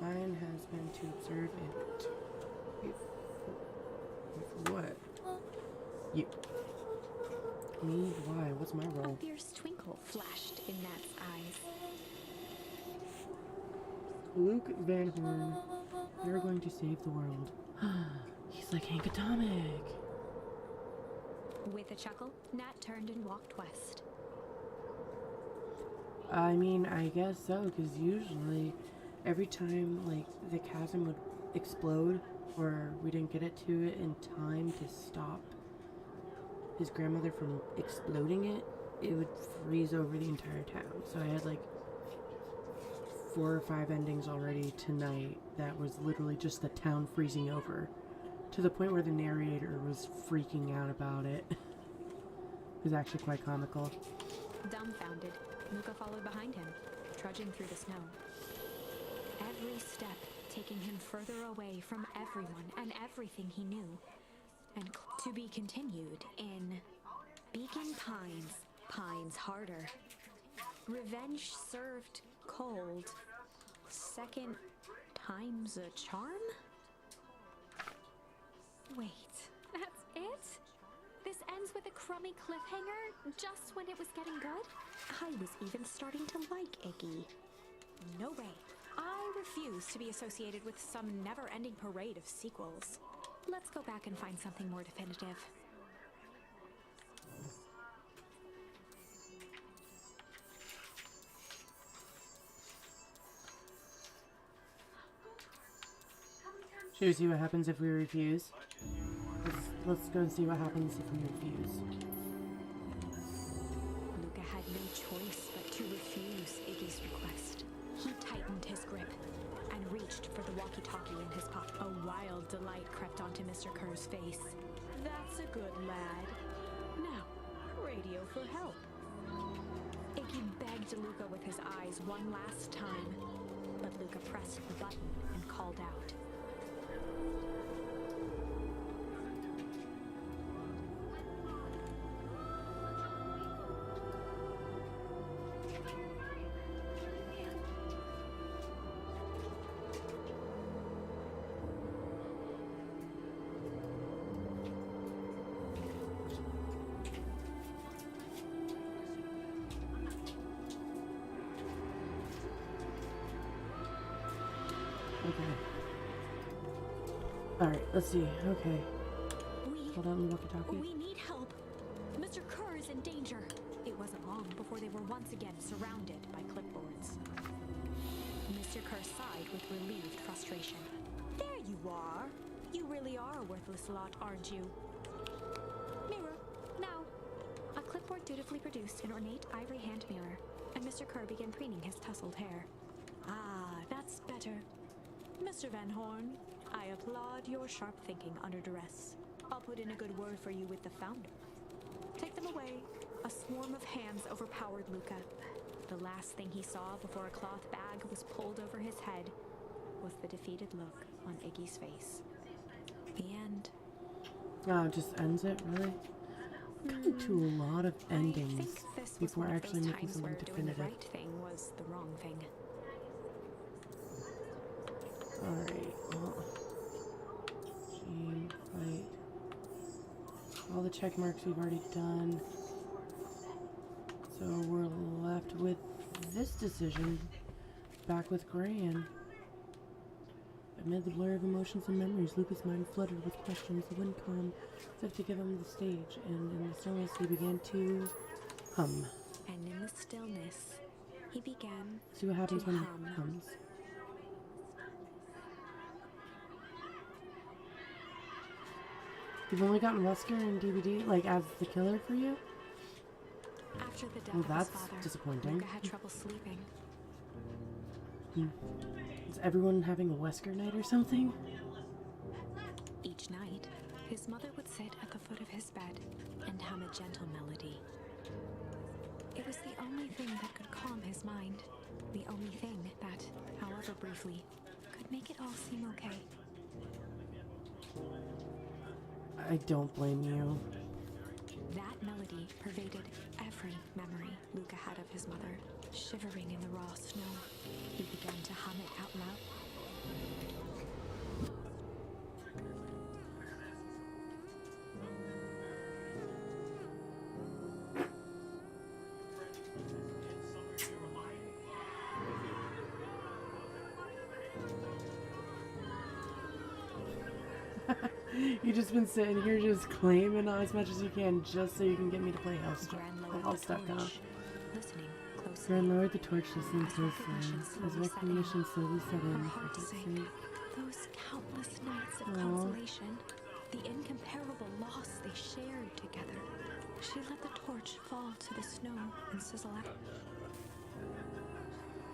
A: Mine has been to observe and wait. Wait for what? You. Me? Why? What's my
D: A
A: role?
D: fierce twinkle flashed in Nat's eyes.
A: Luke Van Horn, you're going to save the world. He's like Hank Atomic.
D: With a chuckle, Nat turned and walked west.
A: I mean, I guess so, because usually every time, like, the chasm would explode, or we didn't get it to it in time to stop his grandmother from exploding it, it would freeze over the entire town. So I had, like, 4 or 5 endings already tonight that was literally just the town freezing over, to the point where the narrator was freaking out about it. It was actually quite comical.
D: Dumbfounded, Luca followed behind him, trudging through the snow. Every step taking him further away from everyone and everything he knew. And to be continued in Beacon Pines, Pines Harder. Revenge served cold. Second time's a charm?
E: Wait, that's it? This ends with a crummy cliffhanger just when it was getting good?
D: I was even starting to like Iggy. No way. I refuse to be associated with some never-ending parade of sequels. Let's go back and find something more definitive.
A: Should we see what happens if we refuse? Let's go and see what happens if we refuse.
D: Luca had no choice but to refuse Iggy's request. He tightened his grip and reached for the walkie-talkie in his pocket. A wild delight crept onto Mr. Kerr's face. That's a good lad. Now, radio for help. Iggy begged Luca with his eyes one last time, but Luca pressed the button and called out.
A: Okay. Alright, let's see. Okay. Hold on, walkie-talkie.
D: We need help. Mr. Kerr is in danger. It wasn't long before they were once again surrounded by clipboards. Mr. Kerr sighed with relieved frustration. There you are. You really are a worthless lot, aren't you? Mirror, now. A clipboard dutifully produced an ornate ivory hand mirror, and Mr. Kerr began preening his tousled hair. Ah, that's better. Mr. Van Horn, I applaud your sharp thinking under duress. I'll put in a good word for you with the founder. Take them away. A swarm of hands overpowered Luca. The last thing he saw before a cloth bag was pulled over his head was the defeated look on Iggy's face. The end.
A: Oh, it just ends it, really? I've gotten to a lot of endings
D: I think this was
A: before
D: one of
A: actually
D: those
A: making
D: times where
A: something
D: doing the
A: definitive.
D: right thing was the wrong thing.
A: Alright, well. Gene, fight. All the check marks we've already done. So we're left with this decision. Back with Gran. Amid the blur of emotions and memories, Luca's mind fluttered with questions. The wind calmed, as if to give him the stage, and in the stillness he began to hum.
D: And in the stillness, he began
A: See what happens
D: to
A: when
D: hum.
A: it hums. You've only gotten Wesker and DVD, like, as the killer for you?
D: After the death
A: Well,
D: of
A: that's
D: his father,
A: disappointing.
D: Luca had trouble sleeping.
A: Is everyone having a Wesker night or something?
D: Each night, his mother would sit at the foot of his bed and hum a gentle melody. It was the only thing that could calm his mind. The only thing that, however briefly, could make it all seem okay.
A: I don't blame you.
D: That melody pervaded every memory Luca had of his mother. Shivering in the raw snow, he began to hum it out loud.
A: You just been sitting here just claiming as much as you can just so you can get me to play house
C: Gran
A: all
C: lowered the
A: stuck up.
C: torch, listening closely.
A: Gran lowered the torch, listening
C: As
A: closely.
C: recognition
A: As
C: slowly set
A: recognition
C: in,
A: slowly set
C: Her
A: in, for
C: heart
A: Pete's
C: sank.
A: sake.
C: Those countless nights of
A: Aw.
C: consolation, the incomparable loss they shared together. She let the torch fall to the snow and sizzle out.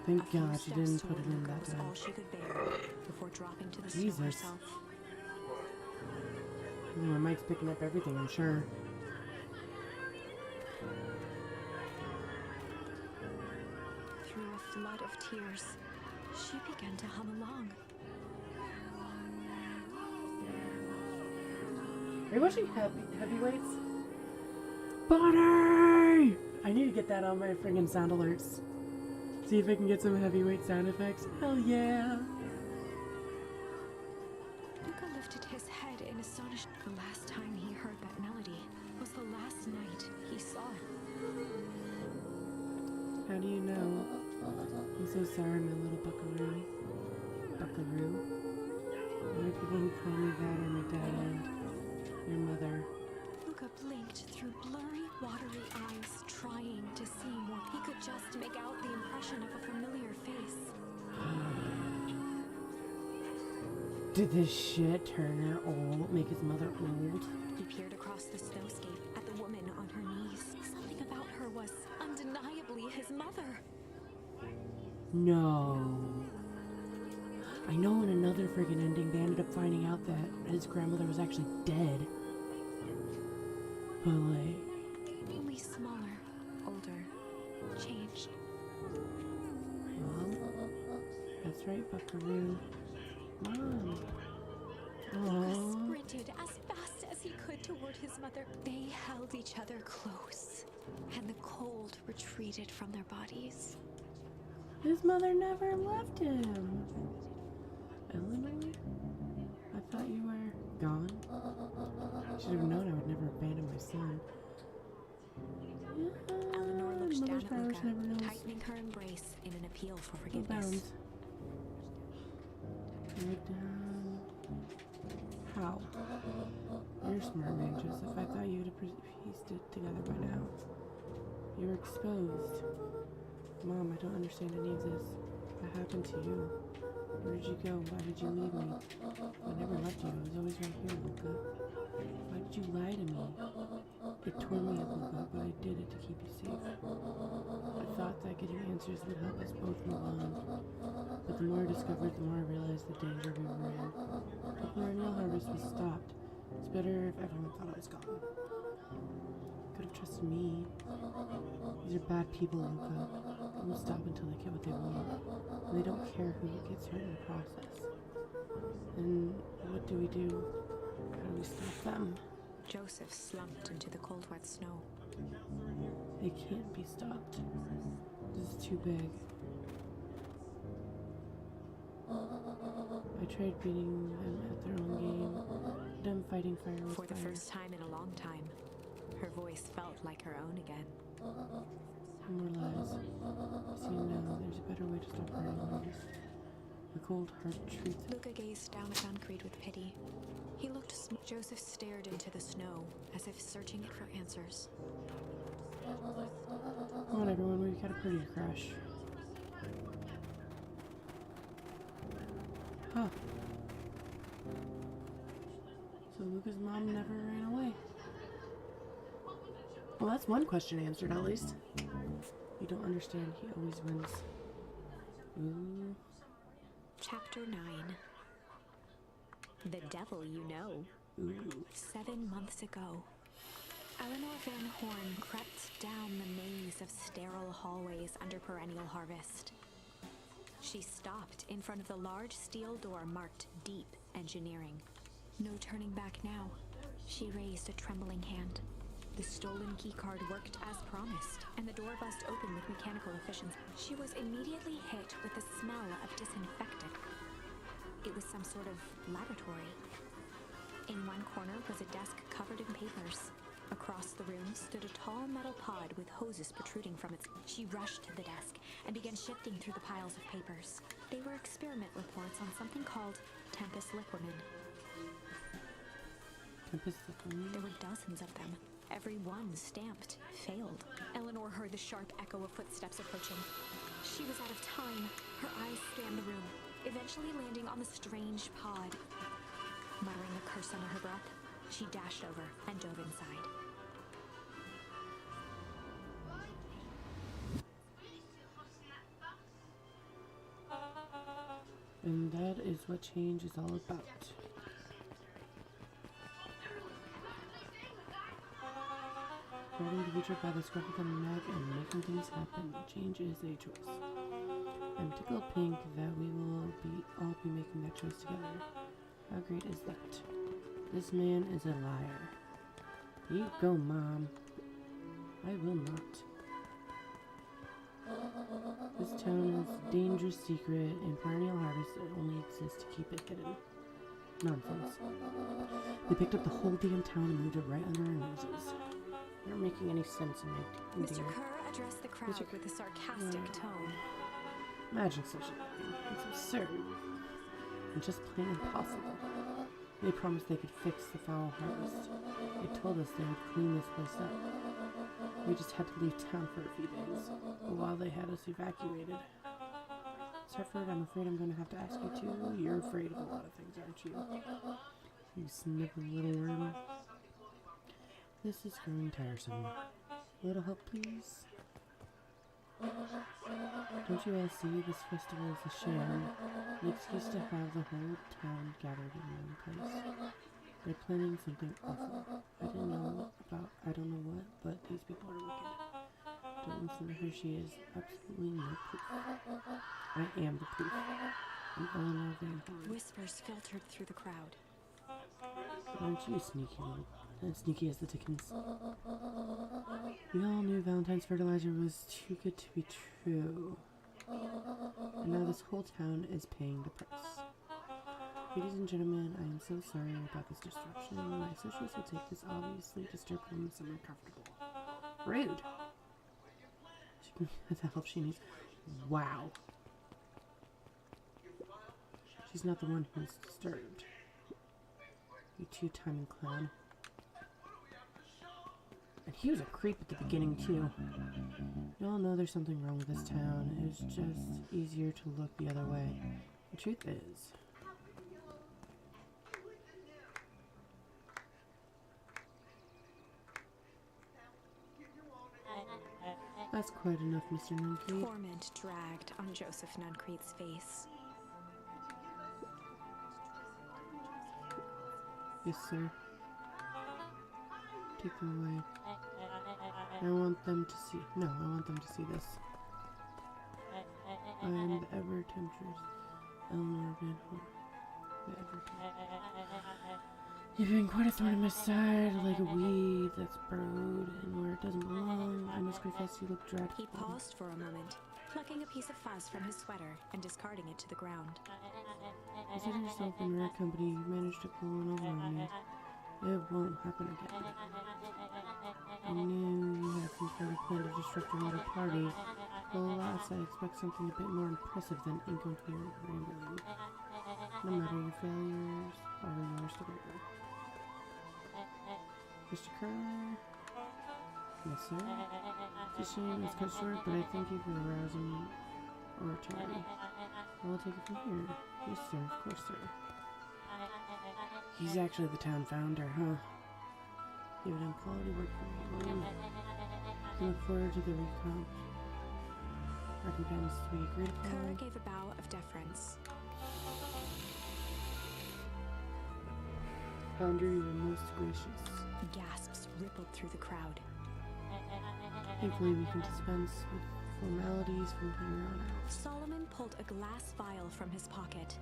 A: Thank
C: A few
A: God she
C: steps
A: didn't put
C: toward
A: it in
C: Luca
A: that
C: was
A: bed.
C: all she could bear before dropping to the snow
A: Jesus.
C: herself.
A: My mic's picking up everything, I'm sure.
C: Through a flood of tears, she began to hum along.
A: Are you watching Heavyweights? Bonnie! I need to get that on my friggin' sound alerts. See if I can get some heavyweight sound effects. Hell yeah!
C: Luca lifted his head in astonishment. The last time he heard that melody was the last night he saw it.
A: How do you know? I'm so sorry, my little buckaroo. Buckaroo? There are people who call me that or my dad and your mother.
C: Luca blinked through blurry, watery eyes, trying to see more. He could just make out the impression of a familiar face.
A: Did this shit turn her old? Make his mother old?
C: He peered across the snowscape at the woman on her knees. Something about her was undeniably his mother.
A: No. I know in another friggin' ending they ended up finding out that his grandmother was actually dead. But like,
C: Only smaller, older, changed.
A: Mom? That's right, Buckaroo. Mom.
C: Luca
A: Aww.
C: sprinted as fast as he could toward his mother. They held each other close, and the cold retreated from their bodies.
A: His mother never left him. Eleanor? I thought you were gone. Should have known I would never abandon my son.
C: Eleanor looked down
A: Mother's
C: at
A: powers
C: Luca,
A: never knows.
C: tightening her embrace in an appeal for
A: No
C: forgiveness.
A: bounds. Look down. How? You're smart, man, Joseph. I thought you would have pieced it together by now. You were exposed. Mom, I don't understand any of this. What happened to you? Where did you go? Why did you leave me? I never left you. I was always right here, Luca. Why did you lie to me? It tore me up, Luca, but I did it to keep you safe. I thought that getting answers would help us both move on. But the more I discovered, the more I realized the danger we were in. The perennial harvest was stopped. It's better if everyone thought I was gone. Could have trusted me. These are bad people, Luca. They won't stop until they get what they want. And they don't care who gets hurt in the process. And what do we do? How do we stop them?
C: Joseph slumped into the cold, wet snow.
A: They can't be stopped. This is too big. I tried beating them at their own game. Them fighting fire with
C: For the
A: fire.
C: first time in a long time, her voice felt like her own again.
A: More lies. See now, there's a better way to stop hurting others. The cold, hard truth.
C: Luca gazed down the concrete with pity. He looked Joseph stared into the snow, as if searching it for answers.
A: Come on, everyone, we've got a party to crash. Huh. So Luca's mom never ran away. Well, that's one question answered, at least. You don't understand, he always wins. Ooh.
C: Chapter 9. The Devil You Know.
A: Ooh.
C: 7 months ago, Eleanor Van Horn crept down the maze of sterile hallways under Perennial Harvest. She stopped in front of the large steel door marked Deep Engineering. No turning back now. She raised a trembling hand. The stolen keycard worked as promised, and the door buzzed open with mechanical efficiency. She was immediately hit with the smell of disinfectant. It was some sort of laboratory. In one corner was a desk covered in papers. Across the room stood a tall metal pod with hoses protruding from its... She rushed to the desk and began shifting through the piles of papers. They were experiment reports on something called Tempus Liquamen.
A: Tempest is
D: There were dozens of them. Every one stamped, failed. Eleanor heard the sharp echo of footsteps approaching. She was out of time. Her eyes scanned the room, eventually landing on the strange pod. Muttering a curse under her breath, she dashed over and dove inside.
A: And that is what change is all about. Ready to be tricked by the scruffy coming back and making things happen. Change is a choice. I'm tickled pink that we will all be making that choice together. How great is that? This man is a liar. You go, Mom. I will not. This town is a dangerous secret, and perennial harvests only exist to keep it hidden. Nonsense. They picked up the whole damn town and moved it right under our noses. You're not making any sense in my
D: Mr. Kerr addressed the crowd with a sarcastic tone.
A: Magic session. It's absurd. And just plain impossible. They promised they could fix the foul harvest. They told us they would clean this place up. We just had to leave town for a few days, while they had us evacuated. Sarford, I'm afraid I'm going to have to ask you too. You're afraid of a lot of things, aren't you? You sniveling little worm. This is growing tiresome. A little help, please? Don't you all see this festival is a sham? An excuse to have the whole town gathered in one place. They're planning something awful. I don't know what, but these people are wicked. Don't listen to her, she is absolutely no proof. I am the proof. I'm Eleanor Van Horn.
D: Whispers filtered through the crowd.
A: Aren't you sneaky little sneaky as the Dickens? We all knew Valentine's fertilizer was too good to be true. And now this whole town is paying the price. Ladies and gentlemen, I am so sorry about this disruption. My associates will take this obviously disturbed woman somewhere comfortable. Rude. She can get the help she needs. Wow. She's not the one who's disturbed. You two-timing clown. And he was a creep at the beginning, too. You all know there's something wrong with this town. It's just easier to look the other way. The truth is... That's quite enough, Mr. Nuncreed.
D: Torment dragged on Joseph Nuncreed's face.
A: Yes, sir. Take them away. I want them to see. No, I want them to see this. I am the ever-temptress Eleanor Van Horn. The You've been quite a thorn in my side, like a weed that's burrowed and where it doesn't belong. I must confess you look dreadful.
D: He paused for a moment, plucking a piece of fuzz from his sweater and discarding it to the ground.
A: Consider yourself in rare company. You've managed to pull one over on me. It won't happen again. I knew you had some sort of plan to disrupt your little party. Well, alas, I expect something a bit more impressive than incoherent rambling. No matter your failures, are yours to bear. Mr. Kerr? Yes, sir? It's a shame it's cut short, but I thank you for the rousing oratory. I'll take it from here. Yes, sir. Of course, sir. He's actually the town founder, huh? You've done quality work for me. I look forward to the recompense to be agreed
D: Kerr
A: upon.
D: gave a bow of deference.
A: Founder, you were most gracious.
D: Gasps rippled through the crowd.
A: Thankfully, we can dispense with formalities from here on out.
D: Solomon pulled a glass vial from his pocket.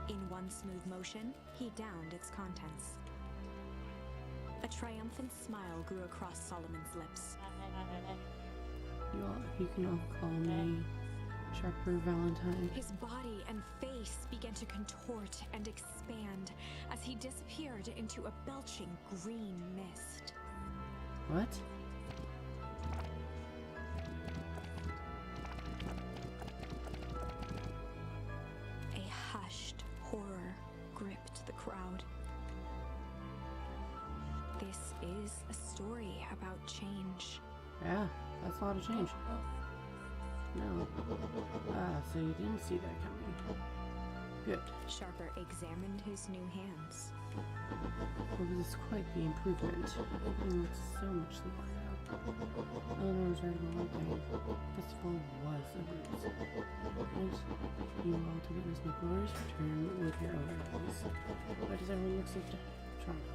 D: In one smooth motion, he downed its contents. A triumphant smile grew across Solomon's lips.
A: You can all call me Sharper Valentine.
D: His body and face began to contort and expand as he disappeared into a belching green mist.
A: What?
D: A hushed horror gripped the crowd. This is a story about change.
A: Yeah, that's a lot of change. No. So you didn't see that coming. Good.
D: Sharper examined his new hands.
A: Well, this is quite the improvement. Everything looks so much smaller now. Eleanor was right about one thing. This fall was a ruse. And you all to witness my glorious return with your own eyes. Why does everyone look so charming?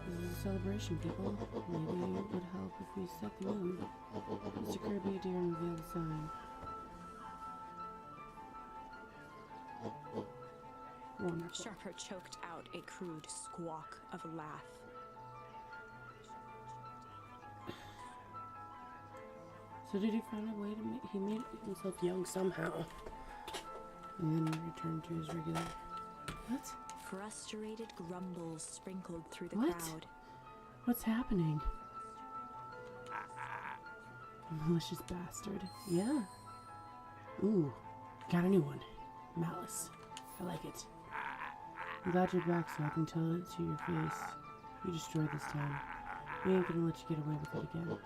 A: This is a celebration, people. Maybe it would help if we set the mood. Mr. Kirby, dear, and reveal the sign. Wonderful.
D: Sharper choked out a crude squawk of a laugh.
A: So did he find a way to make, he made himself young somehow. And then returned to his regular... What?
D: Frustrated grumbles sprinkled through the
A: What?
D: crowd.
A: What's happening? Malicious bastard. Yeah. Ooh, got a new one. Malice. I like it. I'm glad you're back so I can tell it to your face. You destroyed this time. We ain't gonna let you get away with it again.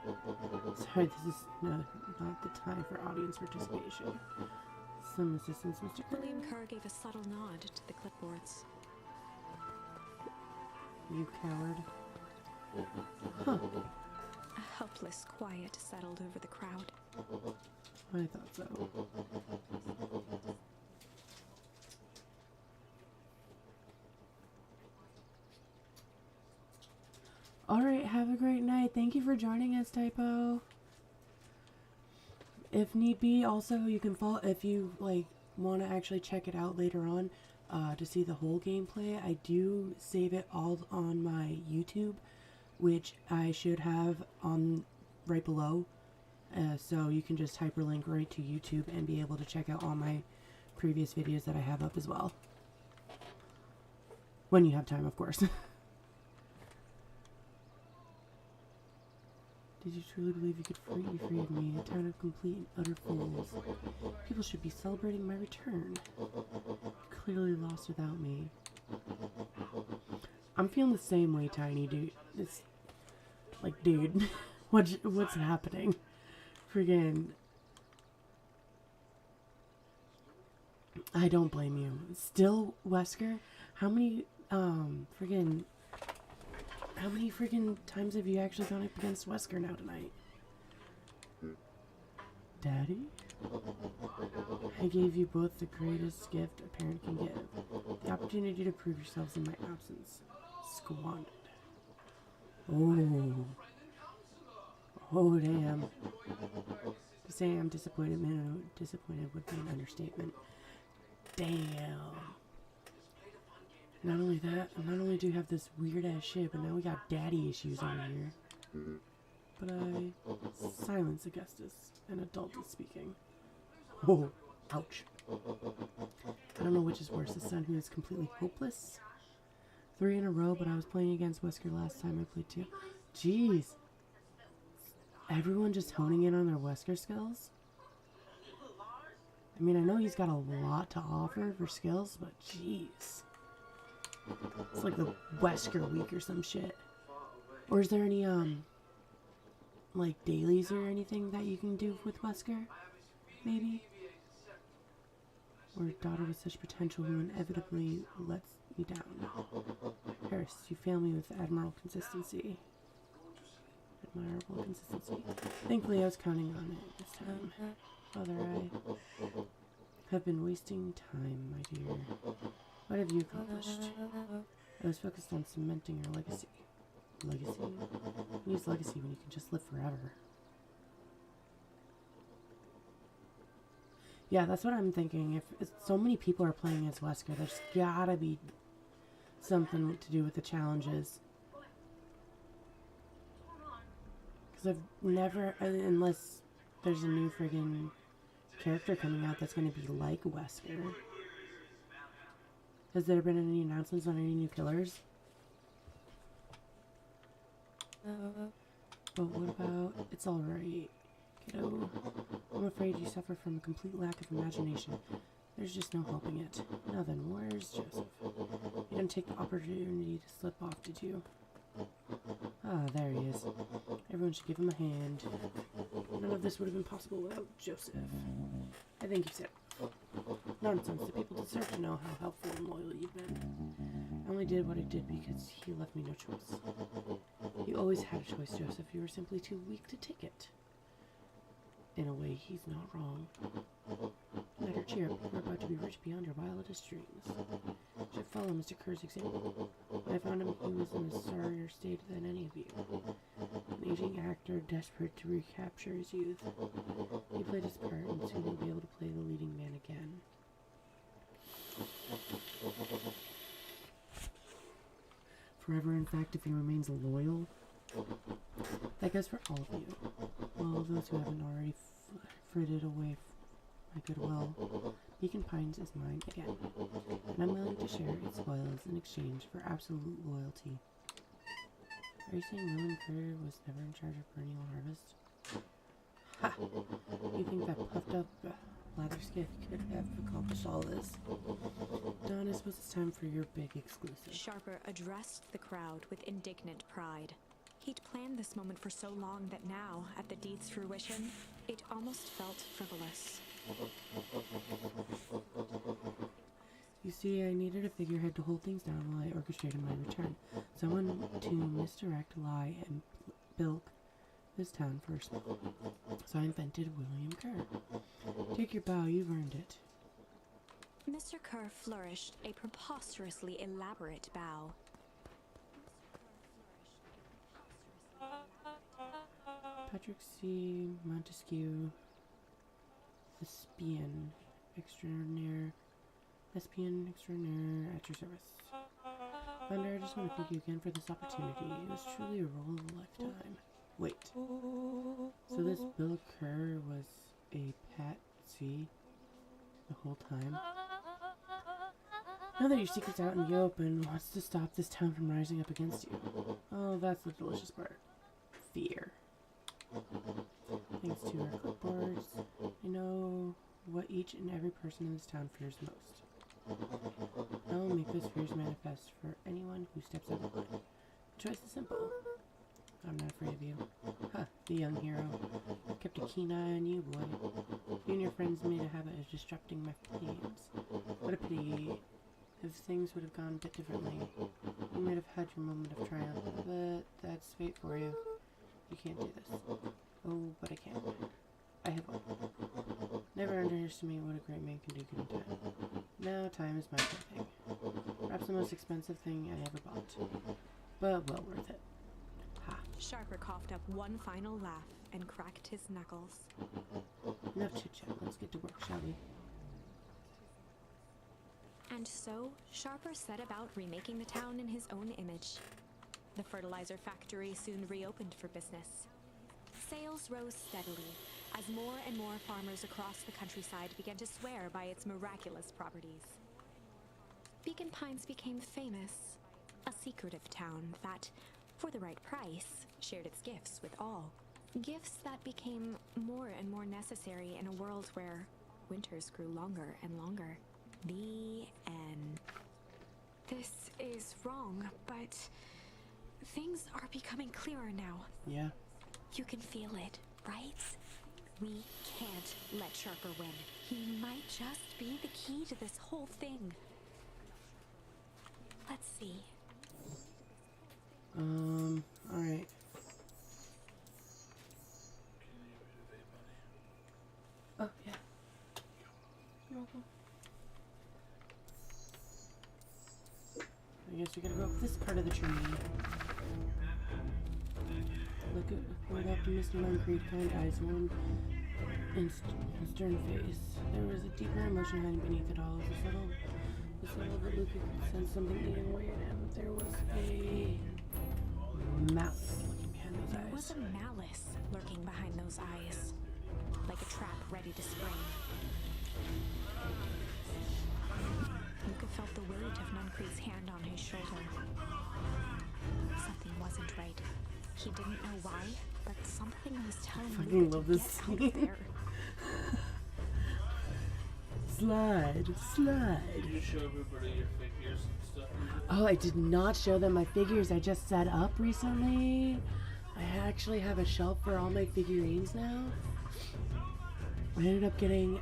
A: Sorry, this is not the time for audience participation. Some assistance, Mr. Kerr.
D: William Kerr gave a subtle nod to the clipboards.
A: You coward. Huh.
D: A helpless quiet settled over the crowd.
A: I thought so. Alright, have a great night. Thank you for joining us, Typo. If need be, also, you can follow, if you, like, want to actually check it out later on, to see the whole gameplay, I do save it all on my YouTube, which I should have on right below. So you can just hyperlink right to YouTube and be able to check out all my previous videos that I have up as well. When you have time, of course. Did you truly believe you could be free of me, a town of complete and utter fools? People should be celebrating my return. You clearly lost without me. I'm feeling the same way, Tiny, dude. It's like, dude, what's happening? Friggin'. I don't blame you. Still, Wesker, how many friggin' times have you actually gone up against Wesker now tonight? Daddy? I gave you both the greatest gift a parent can give. The opportunity to prove yourselves in my absence. Squandered. Oh. Oh, damn. To say I'm disappointed, man, disappointed would be an understatement. Damn. Not only that, not only do you have this weird ass shit, but now we got daddy issues over here. But silence Augustus, an adult is speaking. Oh, ouch. I don't know which is worse, the son who is completely hopeless. 3 in a row, but I was playing against Wesker last time I played too. Jeez. Everyone just honing in on their Wesker skills? I mean, I know he's got a lot to offer for skills, but jeez. It's like the Wesker week or some shit. Or is there any, like dailies or anything that you can do with Wesker? Maybe? Or a daughter with such potential who inevitably lets me down. Harris, you fail me with admirable consistency. Admirable consistency. Thankfully, I was counting on it this time. Father, I have been wasting time, my dear. What have you accomplished? I was focused on cementing your legacy. Legacy? You use legacy when you can just live forever. Yeah, that's what I'm thinking. If so many people are playing as Wesker, there's gotta be something to do with the challenges. Because I've never, unless there's a new friggin' character coming out that's gonna be like Wesker. Has there been any announcements on any new killers? But what about, it's alright, kiddo. I'm afraid you suffer from a complete lack of imagination. There's just no helping it. Now then, where's Joseph? You didn't take the opportunity to slip off, did you? Ah, there he is. Everyone should give him a hand. None of this would have been possible without Joseph. I think you said nonsense. The people deserve to know how helpful and loyal you've been. I only did what I did because he left me no choice. You always had a choice, Joseph. You were simply too weak to take it. In a way, he's not wrong. Better cheer up. You're about to be rich beyond your wildest dreams. You should follow Mr. Kerr's example. When I found him, he was in a sorrier state than any of you. An aging actor desperate to recapture his youth. He played his part, and soon he'll be able to play the leading man again. Forever, in fact, if he remains loyal. That goes for all of you. All those who haven't already frittered away my goodwill. Beacon Pines is mine again, and I'm willing to share its spoils in exchange for absolute loyalty. Are you saying William Kerr was never in charge of perennial harvest? Ha! You think that puffed up Blatherskith could have accomplished all this? Dawn, I suppose it's time for your big exclusive.
D: Sharper addressed the crowd with indignant pride. He'd planned this moment for so long that now, at the deed's fruition, it almost felt frivolous.
A: You see, I needed a figurehead to hold things down while I orchestrated my return. Someone to misdirect, lie, and bilk this town first. So I invented William Kerr. Take your bow, you've earned it.
D: Mr. Kerr flourished a preposterously elaborate bow.
A: Patrick C. Montesquieu, Thespian extraordinaire at your service. Thunder, I just want to thank you again for this opportunity. It was truly a role of a lifetime. Wait. So this Bill Kerr was a patsy the whole time? Now that your secret's out in the open, what's to stop this town from rising up against you? Oh, that's the delicious part. Fear. Thanks to our clipboards, I know what each and every person in this town fears most. I will make those fears manifest for anyone who steps out of line. The choice is simple. I'm not afraid of you. Ha, the young hero. I've kept a keen eye on you, boy. You and your friends made a habit of disrupting my plans. What a pity. If things would have gone a bit differently, you might have had your moment of triumph, but that's fate for you. You can't do this. Oh, but I can. I have hope. Never underestimate what a great man can do given time. Now time is my thing. Perhaps the most expensive thing I ever bought. But well worth it. Ha.
D: Sharper coughed up one final laugh and cracked his knuckles.
A: Enough chit-chat. Let's get to work, shall we?
D: And so, Sharper set about remaking the town in his own image. The fertilizer factory soon reopened for business. Sales rose steadily as more and more farmers across the countryside began to swear by its miraculous properties. Beacon Pines became famous, a secretive town that, for the right price, shared its gifts with all. Gifts that became more and more necessary in a world where winters grew longer and longer. The end.
E: This is wrong, but things are becoming clearer now.
A: Yeah.
C: You can feel it, right?
D: We can't let Sharper win.
C: He might just be the key to this whole thing. Let's see.
A: Alright. Oh, yeah. You're welcome. I guess we gotta go up this part of the tree. Look at what optimistic Moncrief, kind eyes, warm and stern face. There was a deeper emotion hiding beneath it all. The subtle but Luca could sense something eating away at him. There was a malice looking behind those eyes.
D: There was a malice lurking behind those eyes, like a trap ready to spring. Luca felt the weight of Moncrief's hand on his shoulder. Something wasn't right. He didn't know why, but something was telling
A: I fucking
D: Luca
A: love
D: to
A: this
D: get
A: scene.
D: out of there.
A: This slide, slide.
B: Did you show everybody your figures and stuff?
A: Oh, I did not show them my figures I just set up recently. I actually have a shelf for all my figurines now. I ended up getting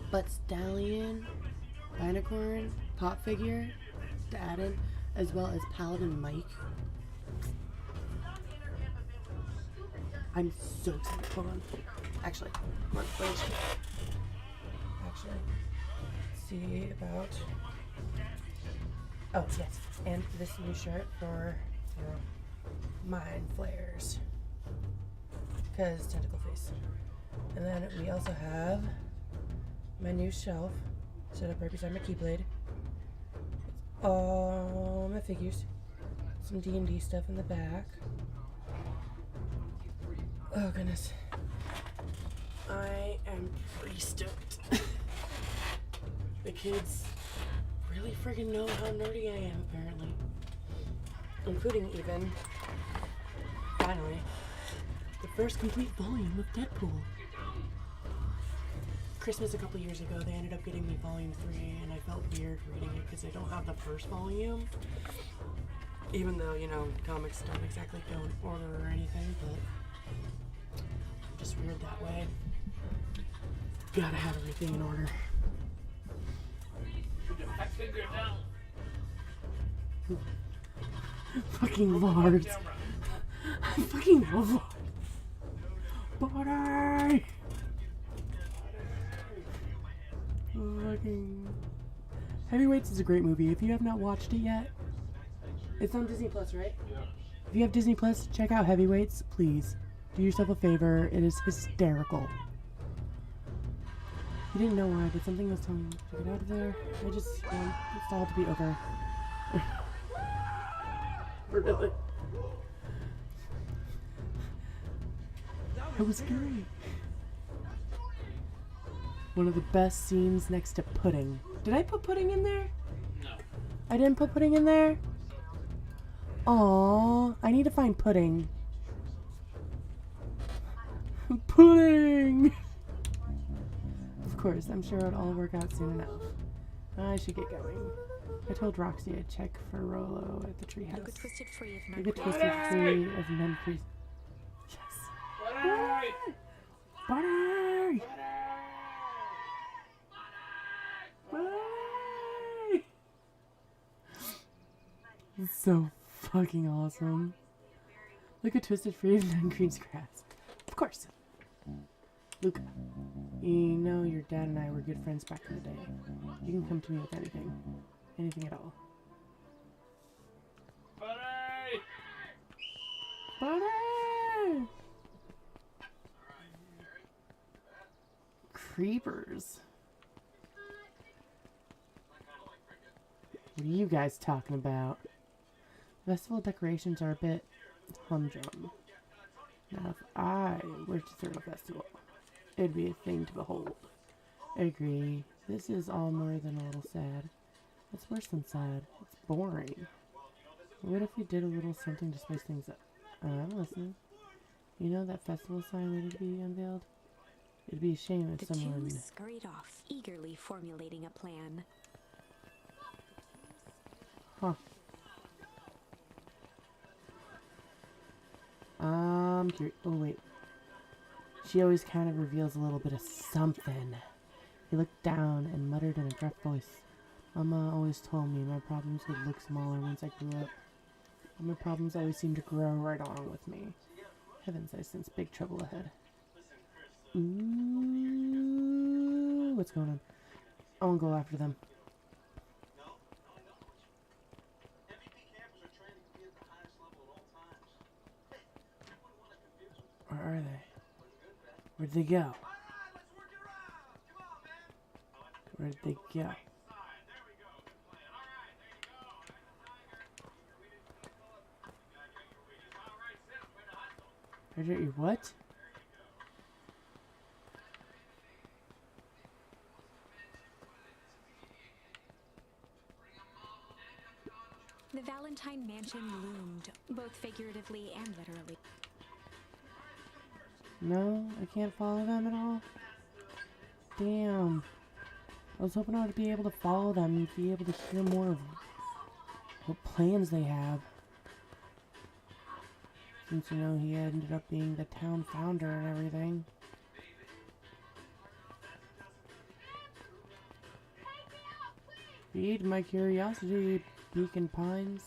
A: Butt Stallion, Binacorn, pop figure to add in, as well as Paladin Mike. I'm so excited. Hold on. Actually, come on, let me see. Actually, see about. Oh yes, and this new shirt for Mind Flares, because tentacle face. And then we also have my new shelf set up right beside my Keyblade. It's all my figures, some D&D stuff in the back. Oh goodness, I am pretty stoked. The kids really friggin' know how nerdy I am, apparently. Including even, finally, the first complete volume of Deadpool. Christmas a couple years ago, they ended up getting me volume 3, and I felt weird reading it because I don't have the first volume. Even though, you know, comics don't exactly go in order or anything, but I'm just weird that way. Gotta have everything in order.
B: Figure down.
A: Fucking Lars. I fucking love Lars. Body! Fucking. Heavyweights is a great movie. If you have not watched it yet, it's on Disney Plus, right?
B: Yeah.
A: If you have Disney Plus, check out Heavyweights, please. Do yourself a favor. It is hysterical. You didn't know why, but something was telling me to get out of there. I just want it all to be over. Really? It was great. One of the best scenes next to pudding. Did I put pudding in there?
B: No.
A: I didn't put pudding in there? Aww, I need to find pudding. Pudding! Of course, I'm sure it'll all work out soon enough. I should get going. I told Roxy I'd check for Rolo at the treehouse.
C: You get twisted free of
A: You get
C: Nuncri's.
A: twisted free of Nuncri's. Yes. Buddy! Buddy! It's so fucking awesome. Look at Twisted Free of Nuncri's grass. Of course. Luca, you know your dad and I were good friends back in the day. You can come to me with anything. Anything at all.
B: Buddy!
A: Buddy! Creepers. What are you guys talking about? Festival decorations are a bit humdrum. Now, if I were to throw a festival, it'd be a thing to behold. I agree. This is all more than a little sad. It's worse than sad. It's boring. What if we did a little something to spice things up? I'm listening. You know that festival sign waiting to be unveiled? It'd be a shame if
C: The
A: someone...
C: two scurried off, eagerly formulating a plan.
A: Huh. Oh wait. She always kind of reveals a little bit of something. He looked down and muttered in a gruff voice. Mama always told me my problems would look smaller once I grew up. But my problems always seem to grow right along with me. Heavens, I sense big trouble ahead. Ooh, what's going on? I won't go after them. Where are they? Where'd they go? Where'd they go? What?
D: The Valentine Mansion loomed, both figuratively and literally.
A: No, I can't follow them at all. Damn. I was hoping I would be able to follow them and be able to hear more of what plans they have. Since, you know, he ended up being the town founder and everything. Feed my curiosity, Beacon Pines.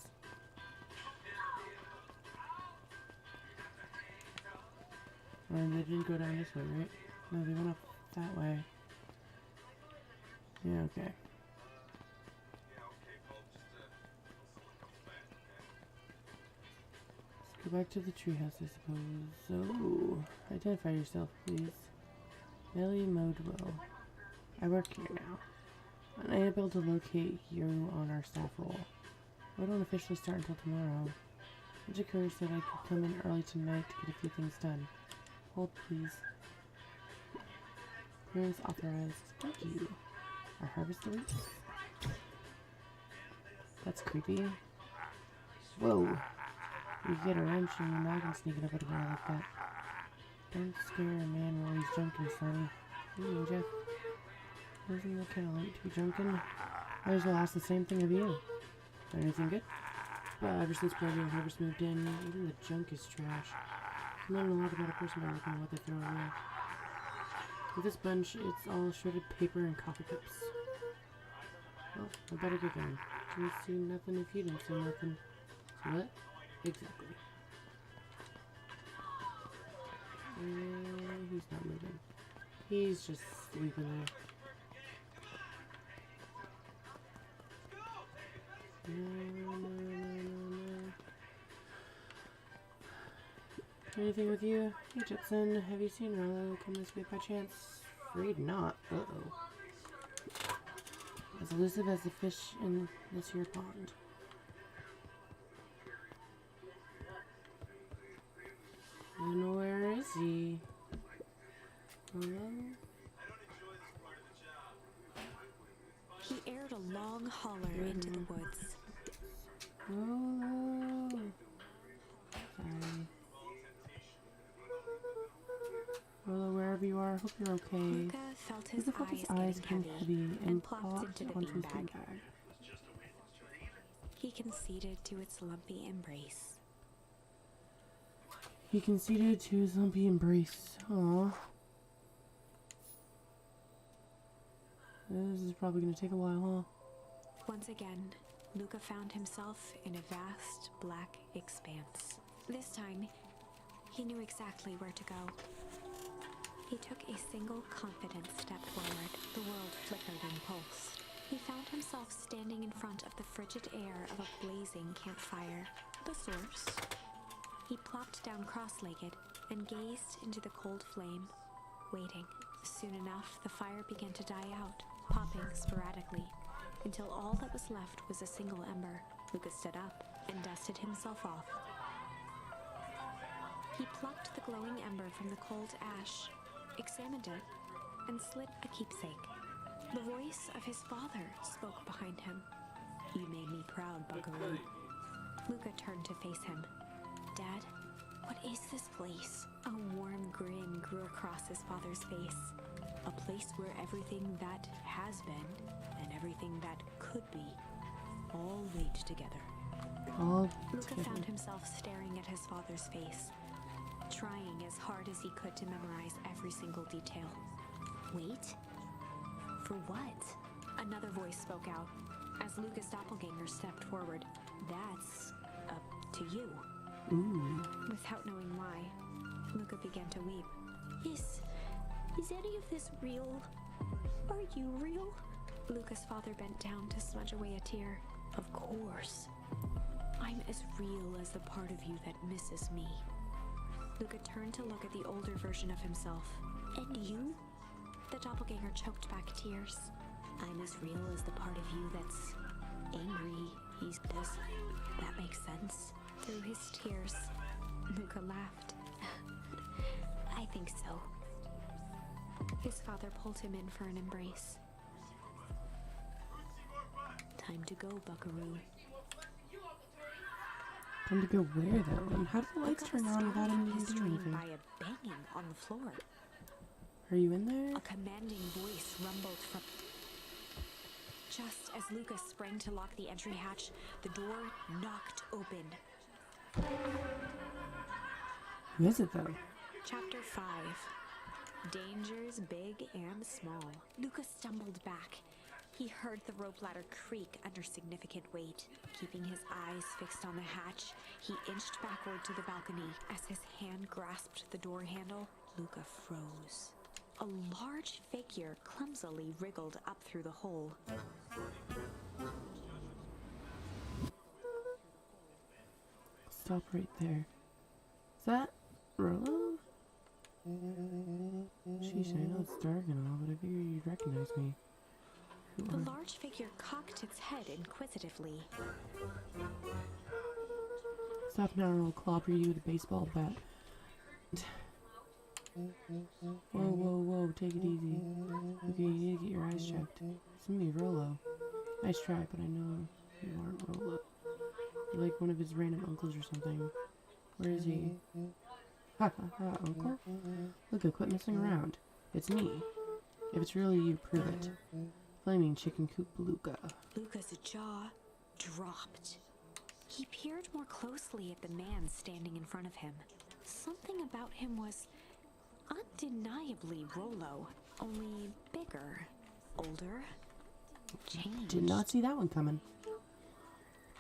A: And they didn't go down this way, right? No, they went up that way. Yeah, okay. Let's go back to the treehouse, I suppose. So, identify yourself, please. Nellie Modwell. I work here now. Unable to locate you on our staff roll. I don't officially start until tomorrow. It occurs that I could come in early tonight to get a few things done. Hold, please. Clearance authorized. Thank you. Our harvest elite? That's creepy. Whoa. You get a wrench and you're not gonna sneak it up at a guy like that. Don't scare a man while he's drunken, Sonny. Ooh, Jeff. Doesn't look kinda late to be drunken. I as well ask the same thing of you. Anything good? Well, ever since Prairie Harvest moved in, even the junk is trash. I learn a lot about a person by looking at what they throw away. With this bunch, it's all shredded paper and coffee cups. Well, I better get going. Didn't see nothing if you didn't see nothing. So what? Exactly. He's not moving. He's just sleeping there. No. Anything with you? Hey, Jetson, have you seen Rollo come this way by chance? Afraid not. Uh-oh. As elusive as the fish in this here pond. And where is he? Hello?
C: He aired a long holler into the woods.
A: Oh. Sorry. Rollo, wherever you are, hope you're okay.
C: Luca felt his
A: Luca felt his
C: eyes
A: getting
C: getting
A: heavy
C: and
A: plopped
C: plopped into the
A: onto his
C: beanbag.
A: beanbag.
C: He conceded to its lumpy embrace.
A: He conceded to his lumpy embrace. Aww. This is probably gonna take a while, huh?
C: Once again, Luca found himself in a vast black expanse. This time, he knew exactly where to go. He took a single confident step forward. The world flickered and pulsed. He found himself standing in front of the frigid air of a blazing campfire. The source. He plopped down cross-legged and gazed into the cold flame, waiting. Soon enough, the fire began to die out, popping sporadically, until all that was left was a single ember. Luca stood up and dusted himself off. He plucked the glowing ember from the cold ash, examined it, and slid a keepsake. The voice of his father spoke behind him. "You made me proud, Buckaroo." Luca turned to face him. "Dad, what is this place?" A warm grin grew across his father's face. "A place where everything that has been and everything that could be all wait together." Luca found himself staring at his father's face, trying as hard as he could to memorize every single detail. "Wait? For what?" Another voice spoke out as Luca's doppelganger stepped forward. "That's up to you."
A: Ooh.
C: Without knowing why, Luca began to weep. Is any of this real? Are you real?" Luca's father bent down to smudge away a tear. "Of course. I'm as real as the part of you that misses me." Luca turned to look at the older version of himself. "And you?" The doppelganger choked back tears. "I'm as real as the part of you that's angry. Does that make sense?" Through his tears, Luca laughed. "I think so." His father pulled him in for an embrace. "Time to go, Buckaroo."
A: Time to go where, though? And how did the lights
C: Luca was
A: turn on without
C: startled
A: him
C: from
A: even
C: his
A: doing
C: dream by
A: anything?
C: a banging on the floor.
A: Are you in there?
C: A commanding voice rumbled from...
D: Just as Lucas sprang to lock the entry hatch, the door knocked open.
A: Who is it though?
D: Chapter 5. Dangers big and small. Lucas stumbled back. He heard the rope ladder creak under significant weight. Keeping his eyes fixed on the hatch, he inched backward to the balcony. As his hand grasped the door handle, Luca froze. A large figure clumsily wriggled up through the hole.
A: Stop right there. Is that Rollo? Sheesh, I know it's dark and all, but I figured you'd recognize me. Who
D: The
A: are-
D: large figure cocked its head inquisitively.
A: Stop now or I'll clobber you with a baseball bat. Whoa, take it easy. Okay, you need to get your eyes checked. It's me, Rollo. Nice try, but I know you aren't Rollo. You're like one of his random uncles or something. Where is he? Ha, uncle? Look, quit messing around. It's me. If it's really you, prove it. Flaming chicken coop Luca.
D: Luca's jaw dropped. He peered more closely at the man standing in front of him. Something about him was undeniably Rollo, only bigger, older, changed.
A: Did not see that one coming.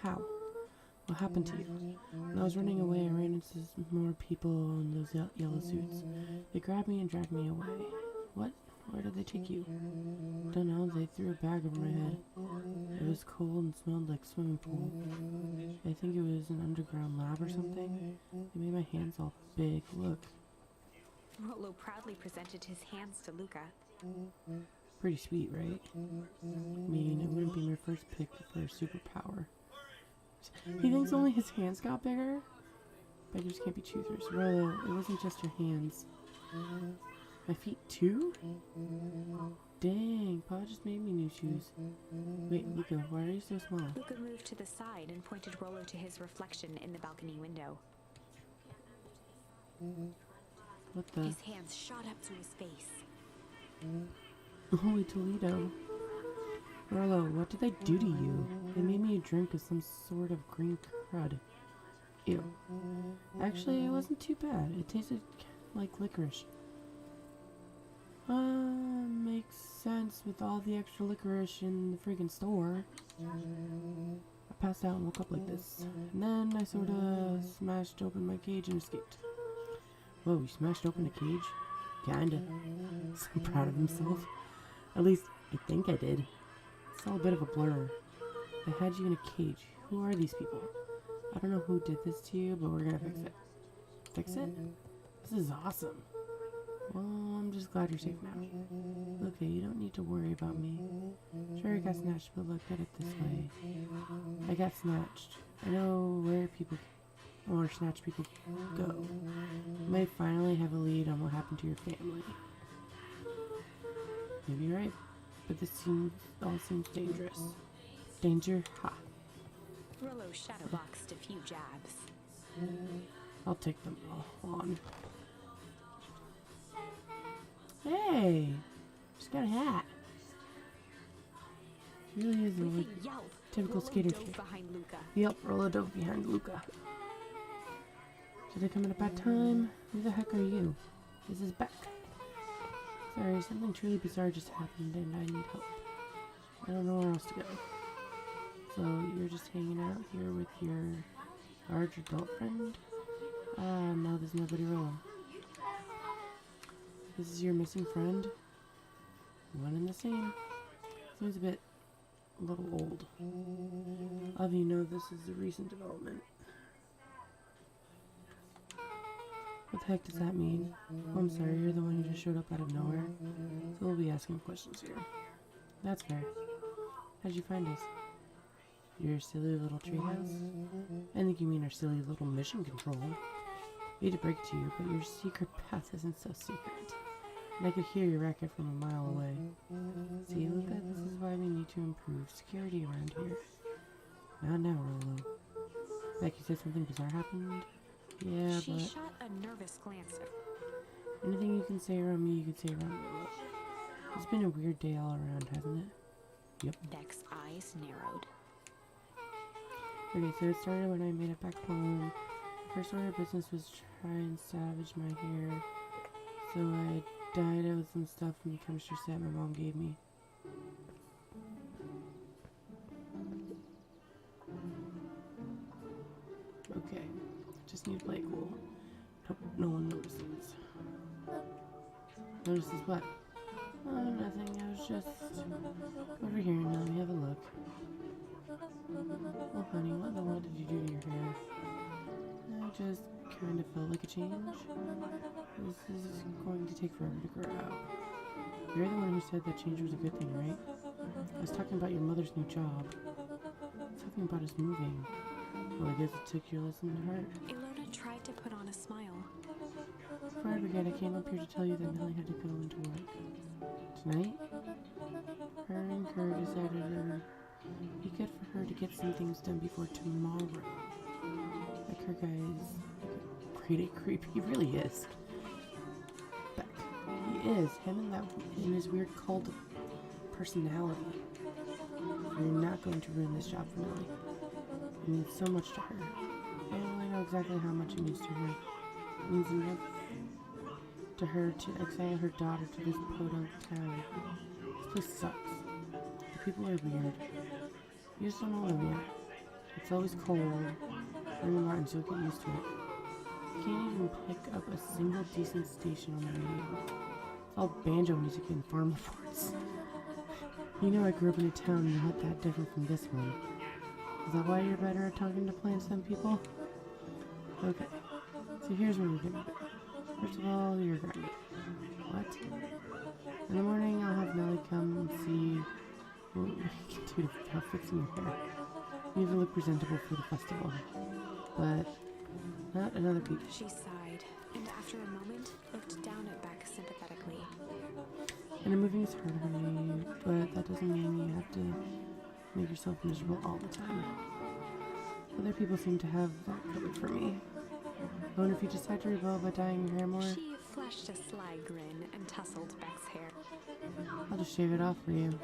A: How? What happened to you? When I was running away, I ran into more people in those yellow suits. They grabbed me and dragged me away. What? Where did they take you? Don't know, they threw a bag over my head. It was cold and smelled like swimming pool. I think it was an underground lab or something. They made my hands all big. Look,
D: Rollo proudly presented his hands to Luca.
A: pretty sweet, right? I mean, it wouldn't be my first pick for a superpower. He thinks only his hands got bigger? Beggars can't be choosers. Rollo, it wasn't just your hands. My feet too? Dang, Pa just made me new shoes. Wait, Luca, why are you so small?
D: Luca moved to the side and pointed Rollo to his reflection in the balcony window.
A: What the?
D: His hands shot up to his face.
A: Holy Toledo. Rollo, what did they do to you? They made me a drink of some sort of green crud. Ew. Actually, it wasn't too bad. It tasted like licorice. Makes sense with all the extra licorice in the freaking store. I passed out and woke up like this. And then I sorta smashed open my cage and escaped. Whoa, you smashed open a cage? Kinda. So proud of himself. At least, I think I did. It's all a bit of a blur. I had you in a cage. Who are these people? I don't know who did this to you, but we're gonna fix it. Fix it? This is awesome. Well, I'm just glad you're safe now. Okay, you don't need to worry about me. Sure, I got snatched, but look at it this way. I got snatched. I know where people or snatched people go. You might finally have a lead on what happened to your family. Maybe you're right, but this all seems dangerous. Danger? Ha.
D: Rollo shadowboxed a few jabs.
A: I'll take them all on. Hey! She's got a hat. She really is a
D: With
A: like,
D: a yelp,
A: typical
D: Rollo
A: skater
D: dove
A: chick.
D: behind Luca.
A: Yep, Rollo dove behind Luca. Did I come at a bad time? Who the heck are you? This is Beck. Sorry, something truly bizarre just happened and I need help. I don't know where else to go. So, you're just hanging out here with your large adult friend? No, there's nobody wrong. This is your missing friend? One and the same. Seems a little old. Of you know this is a recent development. What the heck does that mean? Oh, I'm sorry, you're the one who just showed up out of nowhere. So we'll be asking questions here. That's fair. How'd you find us? Your silly little treehouse? I think you mean our silly little mission control. I hate to break it to you, but your secret path isn't so secret. And I could hear your racket from a mile away. See, Luca, this is why we need to improve security around here. Not now, Rollo. Becky said something bizarre happened? Yeah,
D: She
A: but
D: shot a nervous glance at
A: anything you can say around me, you can say around Rollo. It's been a weird day all around, hasn't it? Yep.
C: Beck's eyes narrowed.
A: Okay, so it started when I made it back home. The first order of business was try and salvage my hair. So I dyed it with some stuff from the chemistry set my mom gave me. Okay, just need to play it cool. Hope no one notices. Notices what? Oh, nothing. I was just over here now. Let me have a look. Oh, honey, what in the world did you do to your hair? I just kind of felt like a change. This is going to take forever to grow out. You're the one who said that change was a good thing, right? I was talking about your mother's new job. Talking about us moving. Well, I guess it took your lesson to heart.
C: Ilona tried to put on a smile.
A: Before I forget, I came up here to tell you that Millie had to go into work. Tonight? Her and Kerr decided it would be good for her to get some things done before tomorrow. That Kerr guy is pretty creepy. He really is. Beck. He is. Him and that in his weird cult of personality. You're not going to ruin this job for Millie. It means so much to her. I don't really know exactly how much it means to her. It means enough to her to exile her daughter to this podunk town. This place sucks. The people are weird. You just don't know them yet. It's always cold. Raymond Martin's, you'll get used to it. You can't even pick up a single decent station on the radio. It's all banjo music and farm reports. You know I grew up in a town not that different from this one. Is that why you're better at talking to plants than people? Okay. So here's what we're gonna do. First of all, you're grounded. What? In the morning, I'll have Nellie come and see what we can do about fixing your hair. You need to look presentable for the festival. But not another peep.
C: She sighed, and after a moment, looked down at Beck sympathetically.
A: And moving is hard, honey, but that doesn't mean you have to make yourself miserable all the time. Other people seem to have that covered for me. Oh, and if you decide to rebel by dyeing your hair more,
C: She flashed a sly grin and tousled Beck's hair.
A: I'll just shave it off for you.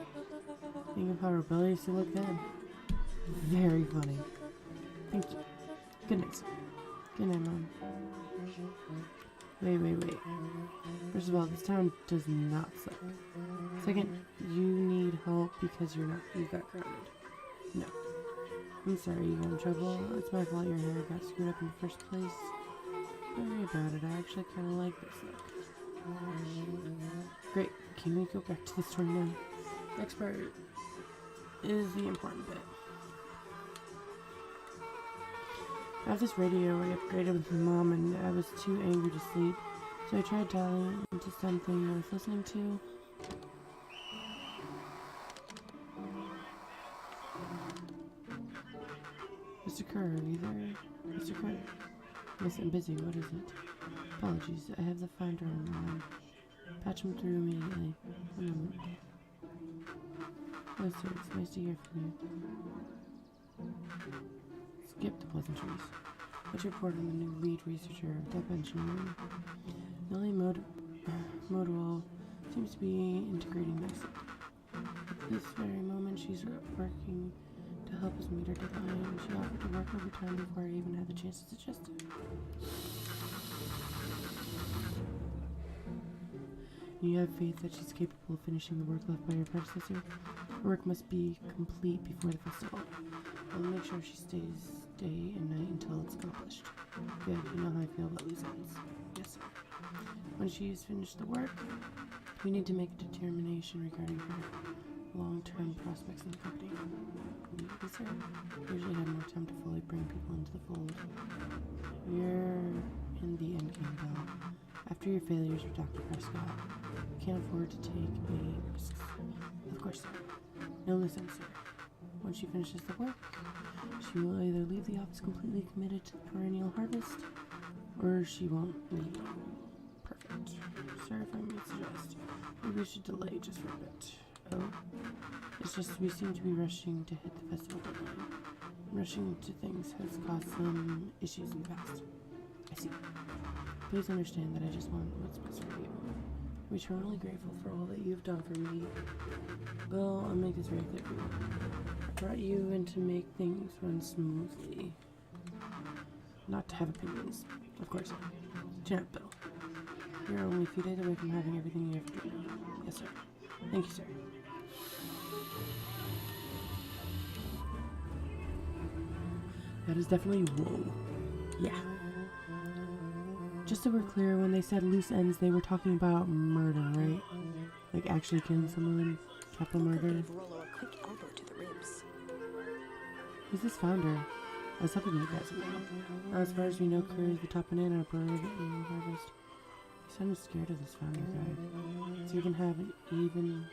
A: Think of how rebellious you look then. Very funny. Thank you. Good night, sir. Good night, Mom. Wait. First of all, this town does not suck. Second, you need help because you got grounded. No. I'm sorry you got in trouble. It's my fault your hair got screwed up in the first place. Don't worry about it. I actually kind of like this look. Great. Can we go back to the story now? Next part is the important bit. I have this radio I upgraded with my mom, and I was too angry to sleep, so I tried dialing into something I was listening to. Mr. Kerr, are you there? Mr. Kerr? Yes, I'm busy. What is it? Apologies. I have the finder on the line. Patch him through immediately. One moment. Oh, sir, it's nice to hear from you. Skip the pleasantries. Let's report on the new lead researcher of Dep Engineering. Millie Modewell seems to be integrating nicely. At this very moment, she's working to help us meet our deadline. She offered to work overtime before I even had the chance to suggest it. You have faith that she's capable of finishing the work left by her predecessor? Her work must be complete before the festival. I'll make sure she stays day and night until it's accomplished. Good, you know how I feel about loose ends. Yes, sir. When she's finished the work, we need to make a determination regarding her long-term prospects in the company. Yes, sir. Usually have more time to fully bring people into the fold. You're in the endgame, Belle. After your failures with Dr. Prescott, you can't afford to take any risks. Of course, sir. No, listen, sir. When she finishes the work, she will either leave the office completely committed to the perennial harvest, or she won't leave. Perfect. Sir, if I may suggest, maybe we should delay just for a bit. Oh? It's just we seem to be rushing to hit the festival deadline. Rushing to things has caused some issues in the past. I see. Please understand that I just want what's best for you. I'm eternally grateful for all that you've done for me. Bill, I'll make this very clear to you. I brought you in to make things run smoothly. Not to have opinions, of course. Janet, Bill. You're only a few days away from having everything you ever dreamed of. Yes, sir. Thank you, sir. That is definitely whoa. Yeah. Just so we're clear, when they said loose ends, they were talking about murder, right? Like actually killing someone, capital murder.
C: Gave Rollo a quick elbow to the ribs.
A: Who's this founder? That's something you guys know. As far as we know, Kerr is the top banana bird in harvest. He sounded scared of this founder guy. So you can have an even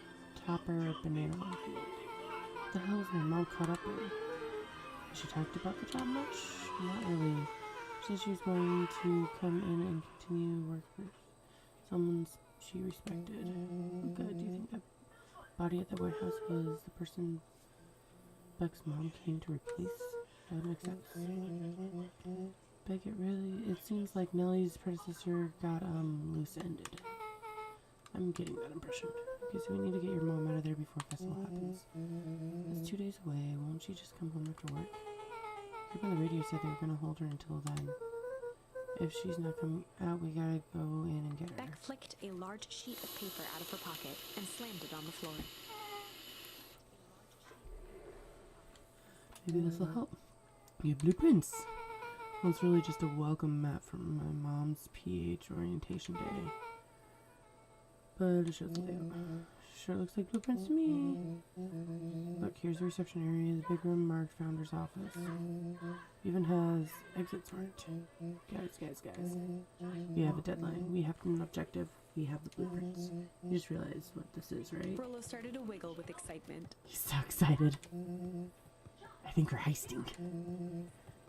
A: topper banana on field. What the hell is my mom caught up in? Has she talked about the job much? Not really. She said she was going to come in and continue work with someone she respected. Good. Do you think that body at the warehouse was the person Beck's mom came to replace? That would make sense. Beck, it seems like Nellie's predecessor got loose-ended. I'm getting that impression. Okay, so we need to get your mom out of there before festival happens. It's 2 days away. Won't she just come home after work? People on the radio said they were gonna hold her until then. If she's not coming out, we gotta go in and get her.
C: Beck flicked a large sheet of paper out of her pocket and slammed it on the floor.
A: Maybe this will help. We have blueprints. Well, it's really just a welcome mat from my mom's PH orientation day. But it shows the layout. Sure looks like blueprints to me. Look, here's the reception area, the big room marked founder's office. Even has exits marked. Guys. We have a deadline. We have an objective. We have the blueprints. You just realized what this is, right?
C: Rollo started to wiggle with excitement.
A: He's so excited. I think we're heisting.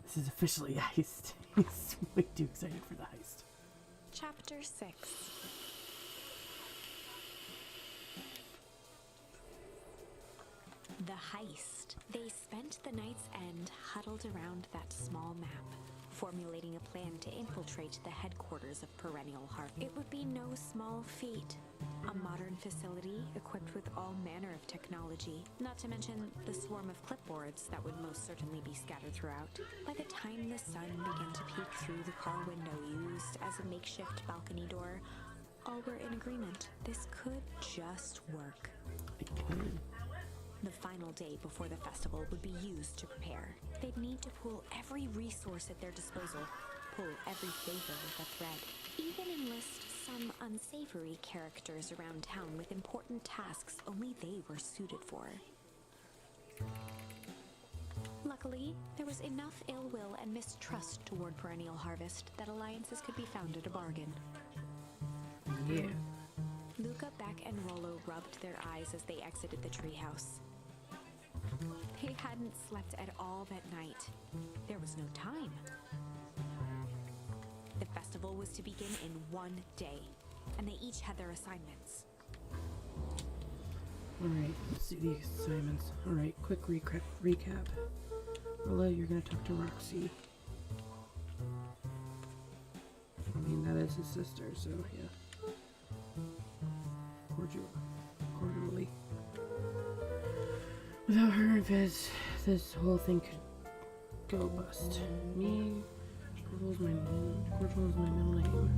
A: This is officially a heist. He's way too excited for the heist.
C: Chapter 6. The heist. They spent the night's end huddled around that small map, formulating a plan to infiltrate the headquarters of Perennial Heart. It would be no small feat. A modern facility equipped with all manner of technology, not to mention the swarm of clipboards that would most certainly be scattered throughout. By the time the sun began to peek through the car window used as a makeshift balcony door, all were in agreement. This could just work.
A: It could.
C: The final day before the festival would be used to prepare. They'd need to pull every resource at their disposal, pull every favor with a thread, even enlist some unsavory characters around town with important tasks only they were suited for. Luckily, there was enough ill will and mistrust toward Perennial Harvest that alliances could be found at a bargain.
A: Yeah.
C: Luca, Beck, and Rollo rubbed their eyes as they exited the treehouse. They hadn't slept at all that night. There was no time. The festival was to begin in 1 day, and they each had their assignments.
A: Alright, let's see the assignments. Alright, quick recap. Rollo, you're gonna talk to Roxy. I mean, that is his sister, so yeah. Cordially. Without her, this whole thing could go bust. Me, Cordial is my middle name.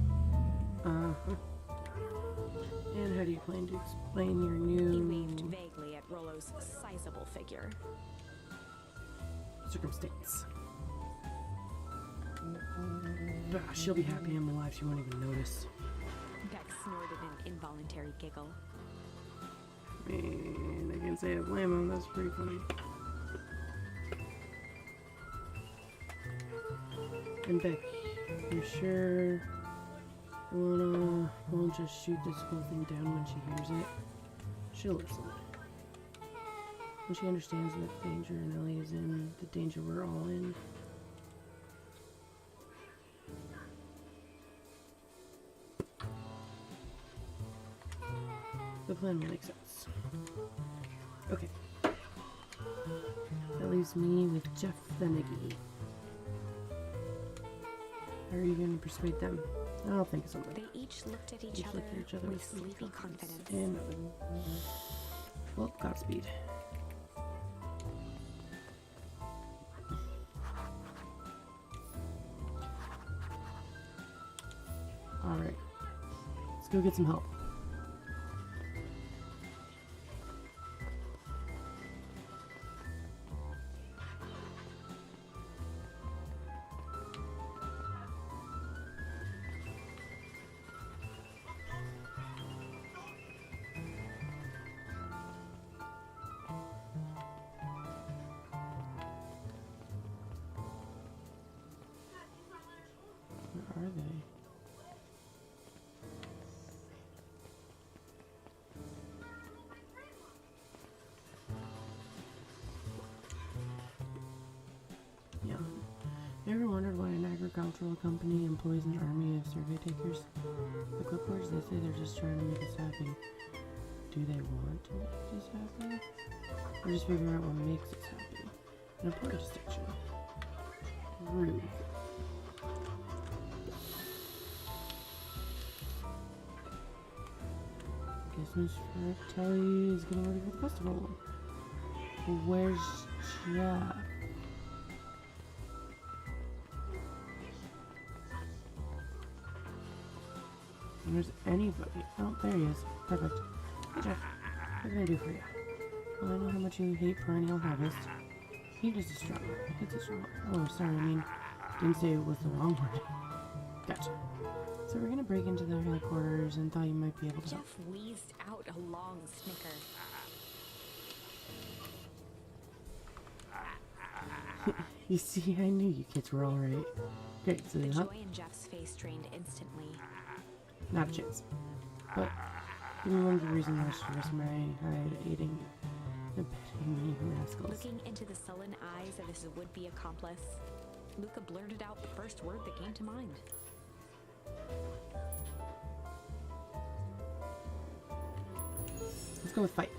A: And how do you plan to explain your new...
C: He waved vaguely at Rollo's sizable figure.
A: circumstance? She'll be happy I'm alive, she won't even notice.
C: Beck snorted an involuntary giggle.
A: Man, I can't say I blame him, that's pretty funny. And Beck, you're sure Luna won't just shoot this whole thing down when she hears it? She'll listen. When she understands what danger Nellie is in, the danger we're all in. The plan will make sense. Okay. That leaves me with Jeff Fennegy. How are you going to persuade them? I'll think of something.
C: They each looked at each
A: Each
C: other
A: looked at each other
C: with sleepy confidence.
A: And well, Godspeed. Alright. Let's go get some help. Where are they? Yeah. You ever wondered why an agricultural company employs an army of survey takers? The clipboards, they say they're just trying to make us happy. Do they want to make us happy? Or just figure out what makes us happy? An important distinction. Rude. Guess Miss Fratelli is getting ready for the festival. Where's Jeff? Where's anybody? Oh, there he is. Perfect. Hey Jeff, what can I do for you? Well, I know how much you hate perennial harvest. Heat is a strong word. It's a strong word. Oh, sorry, I mean, didn't say it was the wrong word. Gotcha. So we're gonna break into their headquarters and thought you might be able to help.
C: Jeff wheezed out a long snicker.
A: You see, I knew you kids were alright. Great, so
C: The
A: they
C: joy
A: help?
C: in Jeff's face drained instantly.
A: Not a chance. But give me one of the reasons I should risk my hide aiding and abetting me rascals.
C: Looking into the sullen eyes of his would-be accomplice, Luca blurted out the first word that came to mind.
A: Let's go with fight.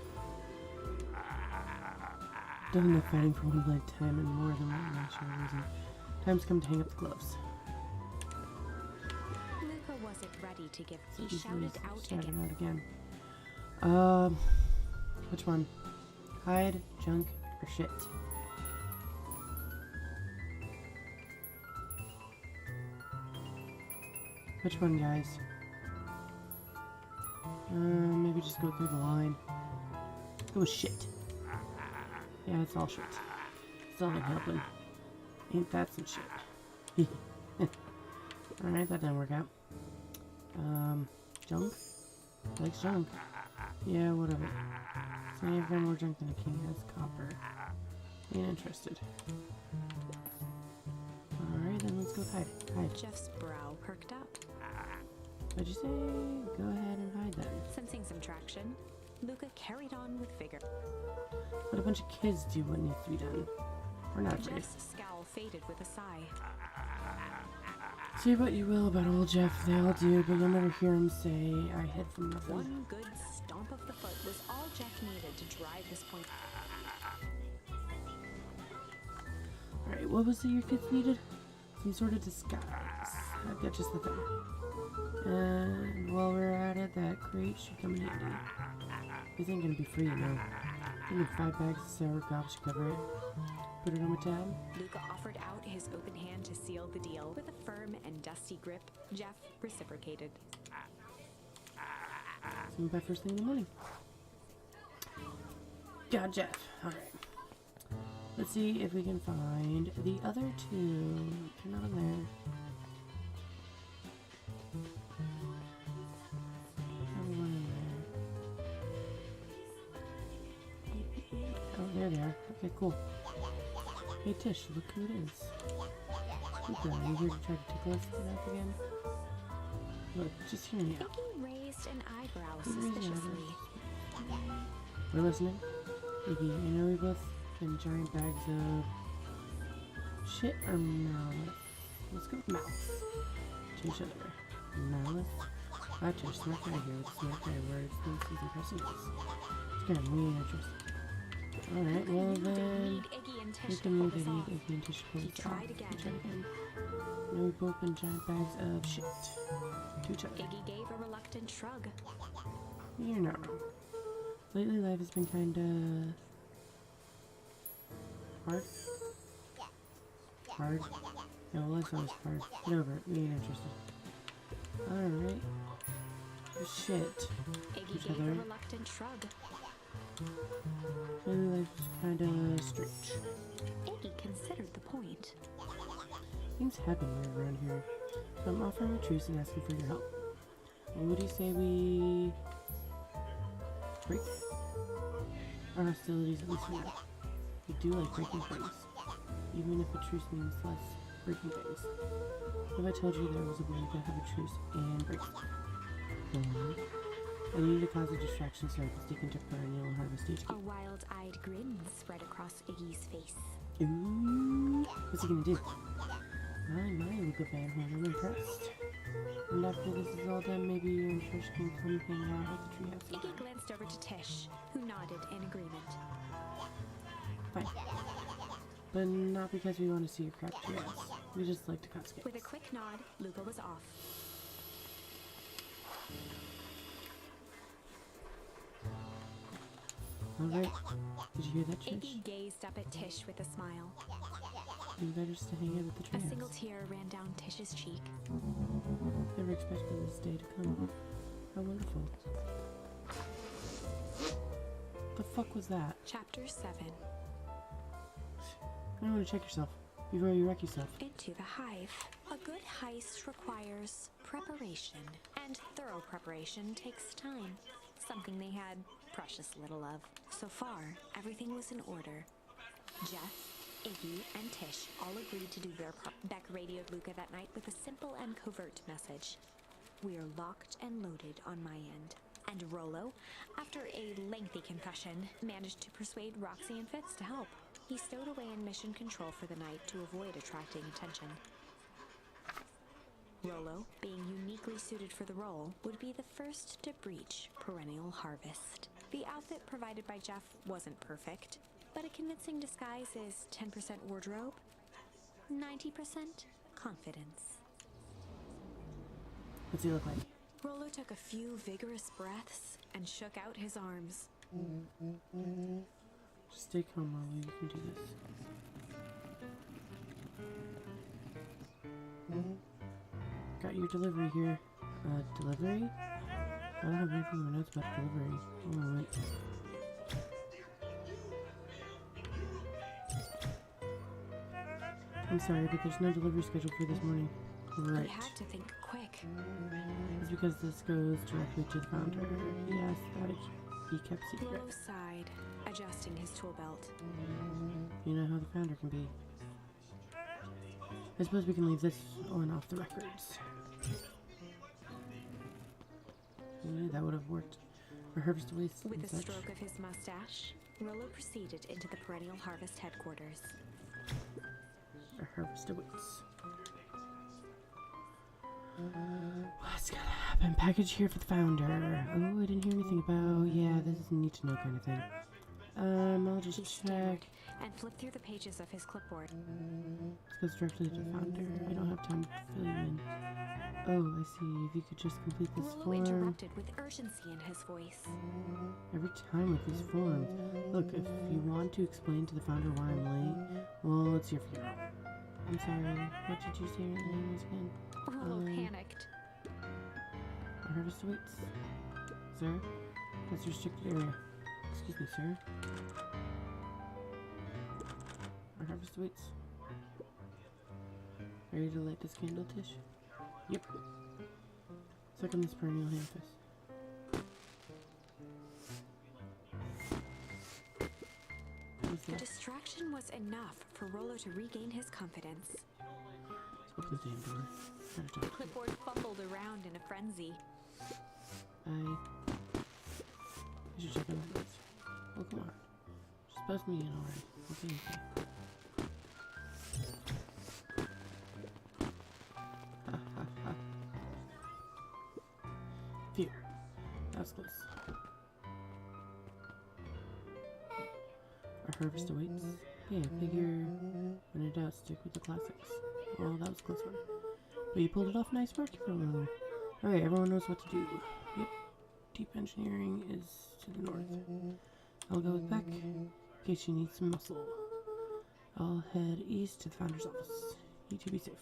A: Done enough fighting for one lifetime and more than one rational reason. Time's come to hang up the gloves.
C: Luca wasn't ready to give. He
A: He's
C: shouted out again.
A: Which one? Hide, junk, or shit? Which one, guys? Maybe just go through the line. Go with shit. Yeah, it's all shit. It's all helping. Ain't that some shit? Alright, that didn't work out. Junk? Likes junk. Yeah, whatever. So I've got more junk than a king has copper. Ain't interested. Alright, then let's go hide. Hide.
C: Jeff's brow perked up.
A: What'd you say? Go ahead and hide then.
C: Sensing some traction, Luca carried on with vigor.
A: Let a bunch of kids do what needs to be done. We're not afraid.
C: Jeff's scowl faded with a sigh.
A: Say what you will about old Jeff, they all do, but you'll never hear him say, I hid from nothing.
C: One good stomp of the foot was all Jeff needed to drive his point.
A: Alright, what was it your kids needed? Some sort of disguise. I've got just the thing. And while we're at it, that crate should come in handy. This ain't gonna be free, you know. I need 5 bags of sour grapes to cover it. Put it on my tab.
C: Luca offered out his open hand to seal the deal. With a firm and dusty grip, Jeff reciprocated.
A: Come back first thing in the morning. Got Jeff. Alright. Let's see if we can find the other two. They're not on there. Everyone in there. Oh, there they are. Okay, cool. Hey Tish, look who it is. Luca, are you here to try to tickle us enough again? Look, just hear me out.
C: Iggy raised an eyebrow
A: He raised an
C: suspiciously.
A: We're listening. Iggy, I know we both been giant bags of shit or malice. Let's go with malice. To each other. Malice? Ah, Tish, smart guy here with smart guy words, thinks he's impressing us. It's gonna have me interest. Alright,
D: Luca
A: well
D: knew they'd
A: then.
D: need Iggy and
A: We
D: Tish to
A: can
D: pull
A: move
D: this
A: it
D: off.
A: into pull
D: He
A: this
D: tried
A: off.
D: again.
A: Try again. Now we pull open giant bags of shit to each other.
D: Iggy gave a reluctant shrug.
A: You're not wrong. Lately, life has been kinda hard. Hard? No, life's always hard. Get over it. We ain't interested. Alright. Oh, shit.
D: Iggy
A: Each
D: gave a
A: other.
D: reluctant shrug.
A: Lately, life's kinda strange.
D: Iggy considered the point.
A: Things happen weird around here. So I'm offering a truce and asking for your help. What would you say we break our hostilities at least for now? We do like breaking things, even if a truce means less breaking things. What if I told you there was a way to have a truce and break them? I needed to cause a distraction so I could sneak into perennial harvest stage.
D: A wild-eyed grin spread across Iggy's face.
A: Ooh, what's he gonna do? My Luca Van Horn, I'm impressed. And after this is all done, maybe you and Trish can come hang out at the treehouse.
D: Iggy glanced over to Tish, who nodded in agreement.
A: Fine. But not because we want to see your crap treehouse. We just like to cause
D: With a
A: chaos.
D: quick nod, Luca was off.
A: Alright. Did you hear that, Trish?
D: Iggy gazed up at Tish with a smile.
A: You invited us to hang out at the
D: A
A: treehouse.
D: single tear ran down Tish's cheek.
A: Never expected this day to come. How wonderful. The fuck was that?
D: Chapter 7.
A: I don't want to check yourself. Before you wreck yourself.
D: Into the hive. A good heist requires preparation, and thorough preparation takes time. Something they had precious little of. So far, everything was in order. Jeff, Iggy, and Tish all agreed to do their part. Beck radioed Luca that night with a simple and covert message. "We're locked and loaded on my end." And Rollo, after a lengthy confession, managed to persuade Roxy and Fitz to help. He stowed away in mission control for the night to avoid attracting attention. Rollo, being uniquely suited for the role, would be the first to breach Perennial Harvest. The outfit provided by Jeff wasn't perfect, but a convincing disguise is 10% wardrobe, 90% confidence.
A: What's he look like?
D: Rollo took a few vigorous breaths and shook out his arms.
A: Just stay calm, Molly. We can do this. Got your delivery here. Delivery? I don't have anything in my notes about delivery. One moment. I'm sorry, but there's no delivery scheduled for this morning. Right.
D: He had to think quick.
A: It's because this goes directly to the founder. He asked that it be kept secret.
D: Rollo sighed, adjusting his tool belt.
A: You know how the founder can be. I suppose we can leave this one off the records. Yeah, that would have worked. For harvest waste
D: With
A: and
D: a
A: such.
D: stroke of his mustache, Rollo proceeded into the Perennial Harvest headquarters.
A: For harvest awaits. What's gonna happen? Package here for the founder. Oh, I didn't hear anything about. Yeah, this is a need to know kind of thing. I'll just
D: He
A: check.
D: stammered and flipped through the pages of his clipboard.
A: This goes directly to the founder. I don't have time to fill you in. Oh, I see. If you could just complete this
D: Rollo
A: form.
D: interrupted with urgency in his voice.
A: Every time with these forms. Look, if you want to explain to the founder why I'm late, well, it's your funeral. I'm sorry. What did you say your name was again?
D: Rollo panicked.
A: Our harvest awaits. Sir? That's restricted area. Excuse me, sir. Our harvest awaits. Ready to light this candle, Tish? Yep. Suck on this perennial handfist. What's
D: The
A: that?
D: distraction was enough for Rollo to regain his confidence.
A: Open the damn door. Gotta
D: The
A: talk.
D: clipboard fumbled around in a frenzy.
A: I should check on my notes. Oh, come on. Just buzz me in already. Okay, okay. Ha ha ha. Phew. That was close. harvest awaits. Yeah, I figure when in doubt, stick with the classics. Well, that was a close one. But you pulled it off. Nice work, everyone. Alright, everyone knows what to do. Yep. Deep engineering is to the north. I'll go with Beck in case you need some muscle. I'll head east to the founder's office. You two be safe.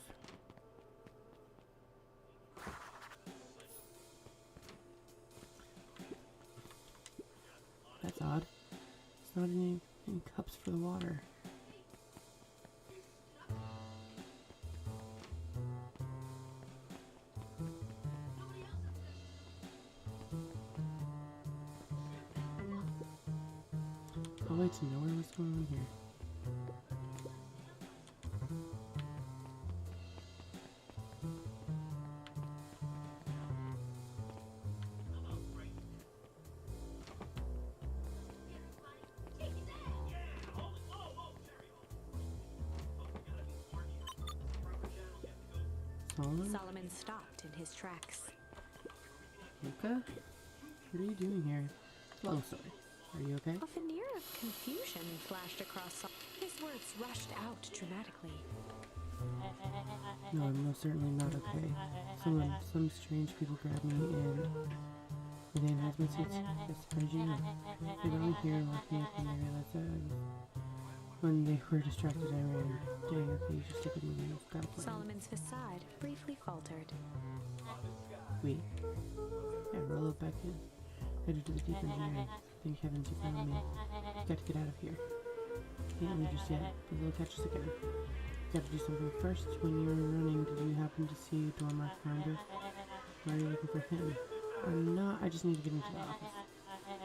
A: That's odd. It's not any cups for the water. I'll wait to know what's going on here.
C: Solomon stopped in his tracks.
A: Luca? What are you doing here? Long story. Are you okay?
C: A veneer of confusion flashed across his words rushed out dramatically.
A: No, I'm most certainly not okay. Some strange people grabbed me and they enhanced my suits. Yes, how did you know? They got me here, locked me up, and I realized that when they were distracted, I ran. Dang, okay, you should stick with me. You've got a plan.
C: Solomon's facade briefly faltered.
A: Wait. Yeah, roll up back in. Headed to the deep engineering. Thank heavens you found me. Got to get out of here. Can't leave just yet. The little catch us again. Got to do something first. When you were running, did you happen to see Dormark Founder? Why are you looking for him? I'm not. I just need to get into the office.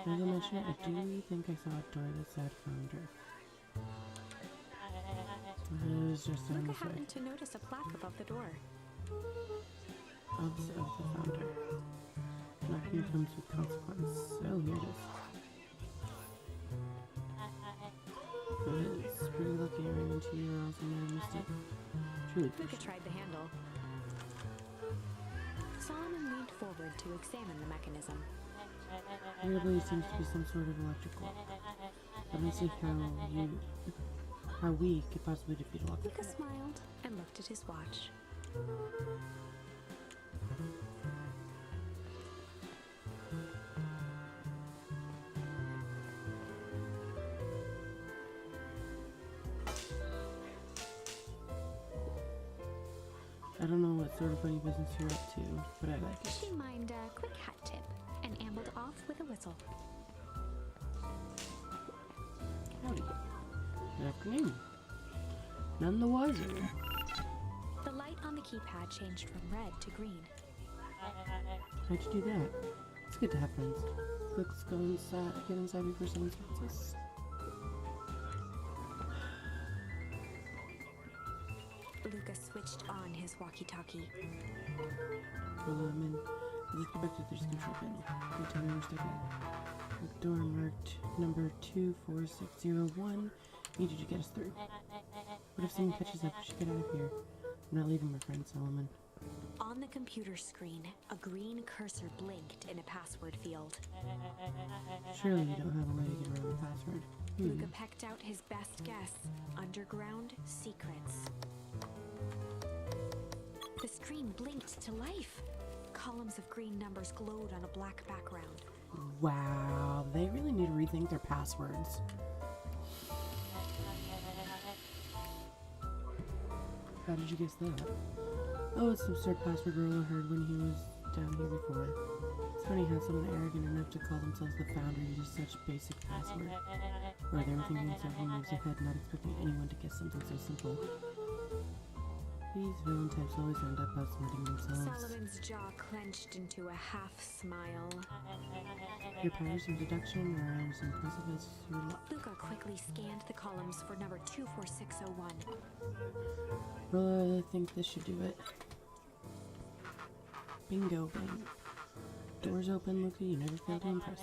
A: Now that I mention it, I do think I saw a door that said Founder. It was just down
C: Luca
A: this way.
C: happened to notice a plaque above the door.
A: Office of the Founder. Nothing comes with consequence. Oh, here it is. It's pretty lucky I ran into you, or else I might have missed it. Truly
C: Luca
A: appreciate
C: tried the handle. Solomon leaned forward to examine the mechanism.
A: it. Weirdly, it seems to be some sort of electrical. Let me see how we could possibly defeat a lock.
C: Luca smiled and looked at his watch.
A: I don't know what sort of funny business you're up to, but I like it.
C: She mined a quick hat tip and ambled off with a whistle.
A: Howdy. Good afternoon. None the wiser.
C: The light on the keypad changed from red to green.
A: How'd you do that? It's good to have friends. Let's go inside. Get inside before someone spots us.
C: Luca switched on his walkie-talkie.
A: Well, I'm in. Let's go back to the control panel. Can you tell me where we're stuck at? The door marked number 24601. Needed to get us through. What if someone catches up? We should get out of here. I'm not leaving my friend Solomon.
C: On the computer screen, a green cursor blinked in a password field.
A: Surely you don't have a way to get around the password.
C: Luca pecked out his best guess. Underground secrets. The screen blinked to life. Columns of green numbers glowed on a black background.
A: Wow, they really need to rethink their passwords. How did you guess that? Oh, it's some sort of password Rolo heard when he was down here before. It's funny how someone arrogant enough to call themselves the founder uses such basic password. Or they were thinking several moves ahead, not expecting anyone to guess something so simple. These villain types always end up outsmarting themselves.
C: Solomon's jaw clenched into a half smile.
A: Your powers of deduction are as impressive as your luck.
C: Luca quickly scanned the columns for number 24601.
A: Well, I think this should do it. Bingo, bang. Doors open, Luca, you never fail to impress.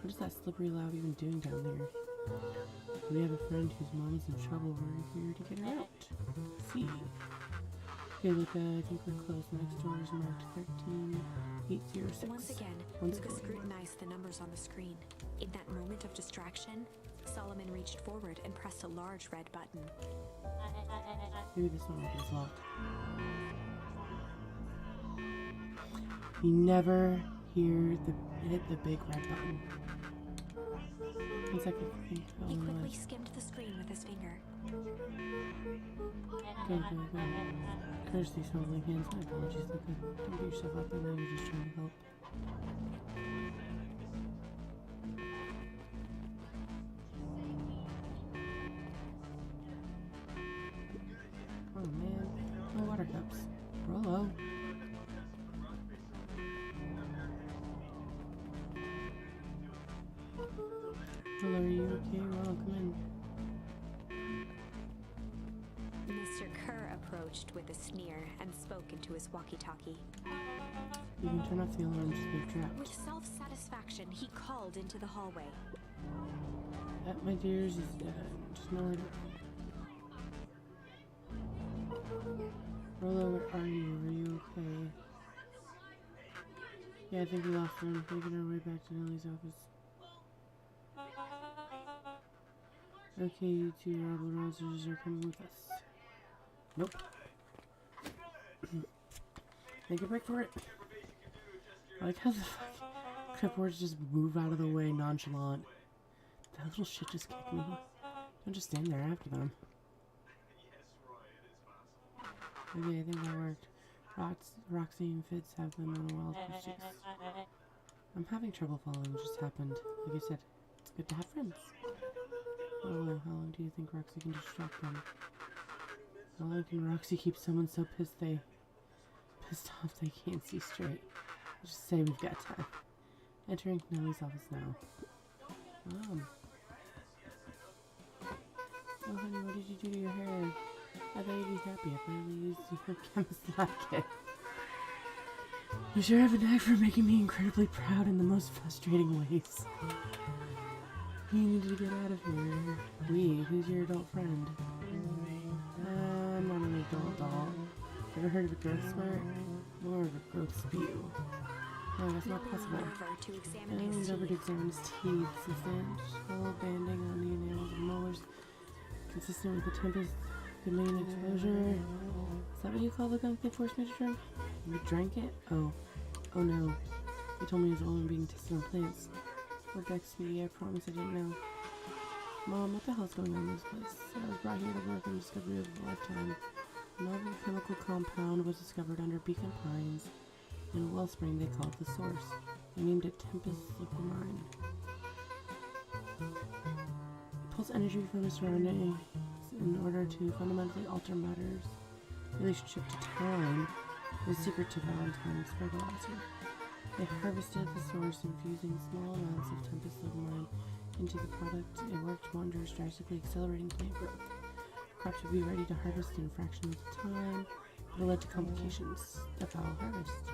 A: What is that slippery loud even doing down there? We have a friend whose mom is in trouble. We're here to get her out. See. Okay, Luca, I think we're close. The next door is marked 13806.
C: Once again,
A: Once
C: Luca
A: again.
C: scrutinized the numbers on the screen. In that moment of distraction, Solomon reached forward and pressed a large red button.
A: Maybe this one opens locked. You never hit the big red button. It's like a thing.
C: He quickly skimmed the screen with his finger.
A: Go. Curse these fumbling hands. My apologies, Luca. Don't beat yourself up. I know you're just trying to help. Oh man, my water cups. Rollo. Hello, are you okay? Rollo, come in.
C: Mr. Kerr approached with a sneer and spoke into his walkie-talkie.
A: You can turn off the alarms if they're trapped.
C: With self-satisfaction, he called into the hallway.
A: That, my dears, is just no way to... Rollo, where are you? Are you okay? Yeah, I think we lost him. Making our way back to Nellie's office. Okay, you two rabble rousers are coming with us. Nope. Make a break for it. I like how the clipboards just move out of the way nonchalant. That little shit just kicked me. Don't just stand there after them. Okay, I think that worked. Roxy and Fitz have them on a wild pursuit. I'm having trouble following what just happened. Like I said, it's good to have friends. Oh, how long do you think Roxy can distract them? How long can Roxy keep someone so pissed off they can't see straight? Just say we've got time. Entering Nellie's office now. Oh honey, what did you do to your hair? I thought you'd be happy. I finally used your chemist lab kit. You sure have a knack for making me incredibly proud in the most frustrating ways. You need to get out of here. Who's your adult friend? I'm not an adult doll. Ever heard of a growth spurt? More of a growth spew. No, that's not possible. I leaned over to examine his teeth. Substantial banding on the enamels of molars, consistent with the Tempest domain exposure. Is that what you call the gunk they forced me to drink? You drank it? Oh no. They told me it was only being tested on plants. Oh, Bexby, I promise I didn't know. Mom, what the hell's going on in this place? I was brought here to work on discovery of a lifetime. A novel chemical compound was discovered under Beacon Pines in a wellspring they called the Source. They named it Tempest Liquimine. It pulls energy from the surroundings in order to fundamentally alter matter's relationship to time. The secret to Valentine's fertilizer. They harvested the source, infusing small amounts of Tempest Liquimine into the product. It worked wonders, drastically accelerating plant growth. Crops would be ready to harvest in a fraction of the time, but it led to complications. The foul harvest.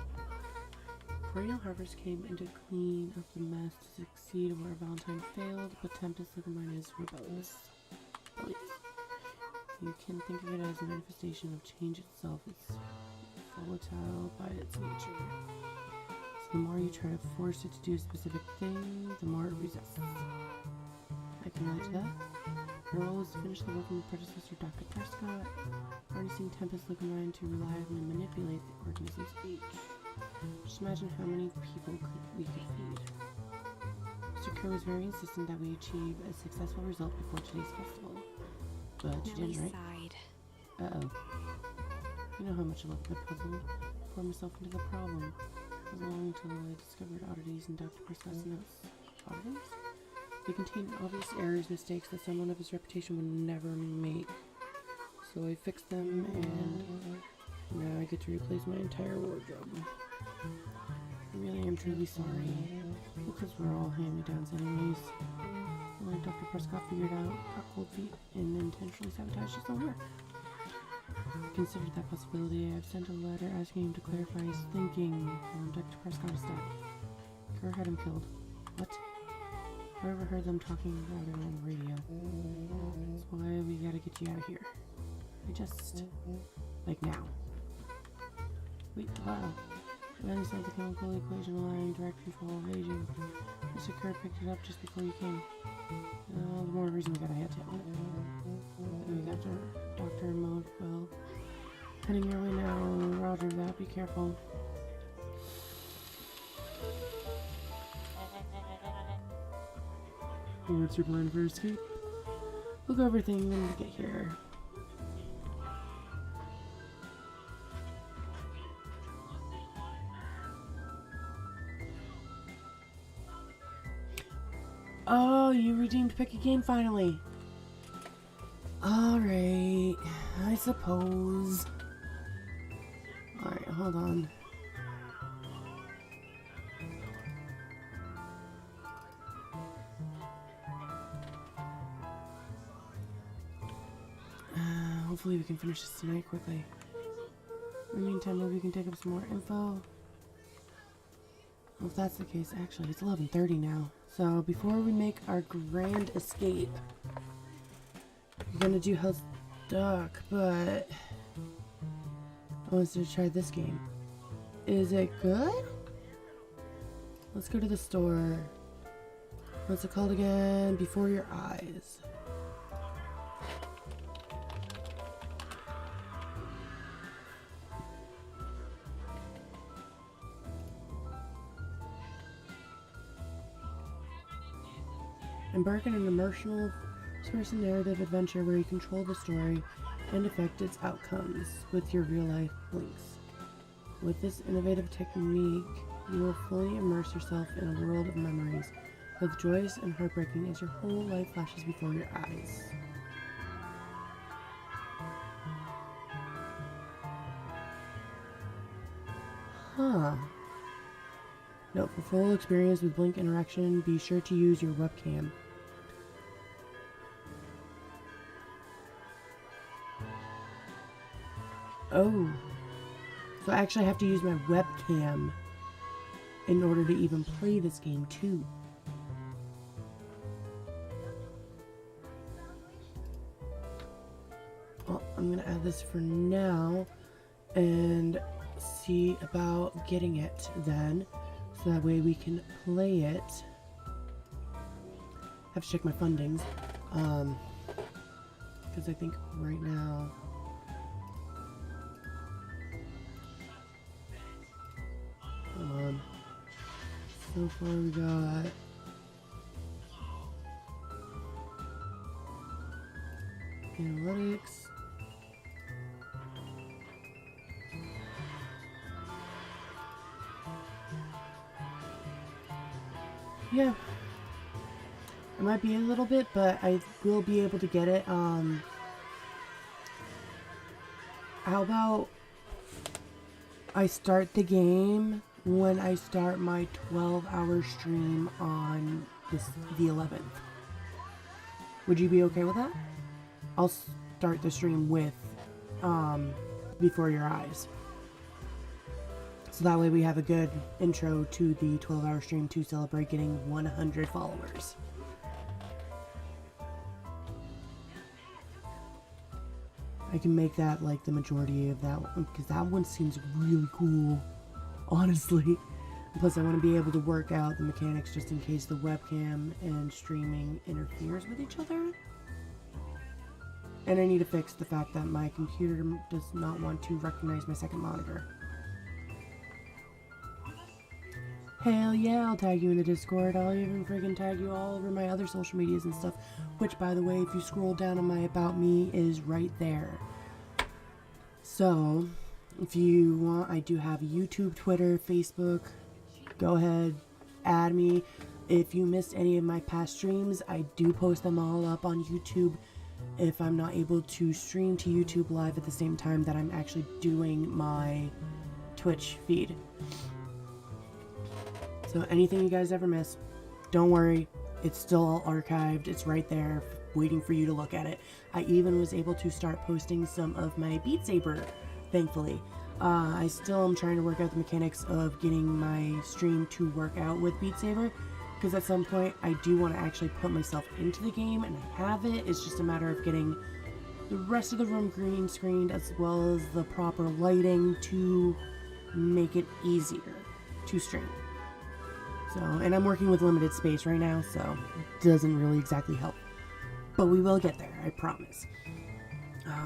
A: Perennial harvest came in to clean up the mess to succeed where Valentine failed, but Tempest Liquimine is rebellious. You can think of it as a manifestation of change itself. It's volatile by its nature. So the more you try to force it to do a specific thing, the more it resists. I can relate to that. Her role is to finish the work of the predecessor, Dr. Prescott, harnessing Tempest Liquimine to reliably manipulate the organism's age. Just imagine how many people we could feed. Mr. Kerr was very insistent that we achieve a successful result before today's festival. But you didn't, right?
C: Sighed.
A: Uh-oh. You know how much I love the puzzle. Pour myself into the problem. It was long until I discovered oddities in Dr. Prescott's notes. Oddities? They contained obvious errors, mistakes that someone of his reputation would never make. So I fixed them, and now I get to replace my entire wardrobe. I really am truly sorry, because we're all hand-me-downs anyways. Like Dr. Prescott figured out, got cold feet, and intentionally sabotaged his own work. Considered that possibility, I've sent a letter asking him to clarify his thinking on Dr. Prescott is dead. Kerr had him killed. What? I overheard them talking about it on the radio. That's why we gotta get you out of here. Like now. Wait, wow. When is the chemical equation allowing direct control of aging? Mr. Kerr picked it up just before you came. The more reason we got a hand tablet. We got Dr. Modwell heading your way now. Roger that. Be careful. What's your plan for escape? We'll go over everything when we get here. Oh, you redeemed Pick a Game finally. Alright, I suppose. Alright, hold on. Hopefully we can finish this tonight quickly. In the meantime, maybe we can take up some more info. Well, if that's the case, actually, it's 11:30 now. So before we make our grand escape, we're gonna do Hell's Duck, but I want to try this game. Is it good? Let's go to the store. What's it called again? Before Your Eyes. Embark on an emotional first-person narrative adventure where you control the story and affect its outcomes with your real-life blinks. With this innovative technique, you will fully immerse yourself in a world of memories, both joyous and heartbreaking, as your whole life flashes before your eyes. Huh. Note, for full experience with Blink interaction, be sure to use your webcam. Oh. So I actually have to use my webcam in order to even play this game too. Well, I'm gonna add this for now and see about getting it then, so that way we can play it. Have to check my fundings, because I think right now so far we got analytics, yeah, it might be a little bit, but I will be able to get it. How about I start the game when I start my 12-hour stream on the 11th. Would you be okay with that? I'll start the stream with Before Your Eyes. So that way we have a good intro to the 12-hour stream to celebrate getting 100 followers. I can make that like the majority of that one, because that one seems really cool. Honestly. Plus I want to be able to work out the mechanics just in case the webcam and streaming interferes with each other. And I need to fix the fact that my computer does not want to recognize my second monitor. Hell yeah, I'll tag you in the Discord. I'll even friggin' tag you all over my other social medias and stuff. Which, by the way, if you scroll down on my About Me, is right there. So, if you want, I do have YouTube, Twitter, Facebook. Go ahead, add me. If you missed any of my past streams, I do post them all up on YouTube if I'm not able to stream to YouTube live at the same time that I'm actually doing my Twitch feed. So anything you guys ever miss, don't worry, it's still all archived, it's right there, waiting for you to look at it. I even was able to start posting some of my Beat Saber, thankfully. I still am trying to work out the mechanics of getting my stream to work out with Beat Saber, because at some point I do want to actually put myself into the game, and I have it. It's just a matter of getting the rest of the room green screened as well as the proper lighting to make it easier to stream. So, and I'm working with limited space right now, so it doesn't really exactly help. but we will get there, I promise.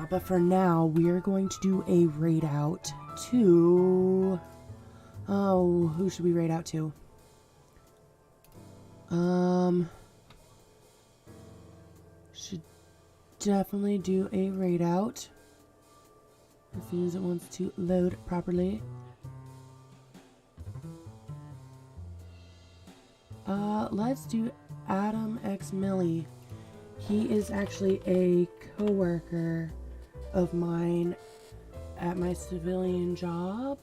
A: But for now, we are going to do a raid out to... Oh, who should we raid out to? Should definitely do a raid out as soon as it wants to load properly. Let's do Adam X Millie. He is actually a co-worker of mine at my civilian job,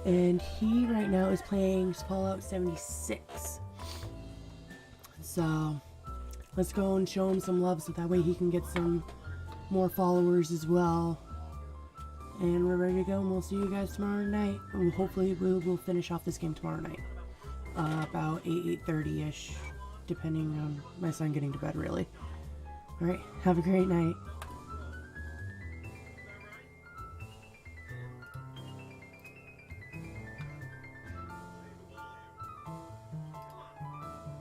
A: and he right now is playing Fallout 76. So let's go and show him some love so that way he can get some more followers as well. And we're ready to go, and we'll see you guys tomorrow night. And hopefully we'll finish off this game tomorrow night. About 8:30ish, depending on my son getting to bed, really. Alright, have a great night.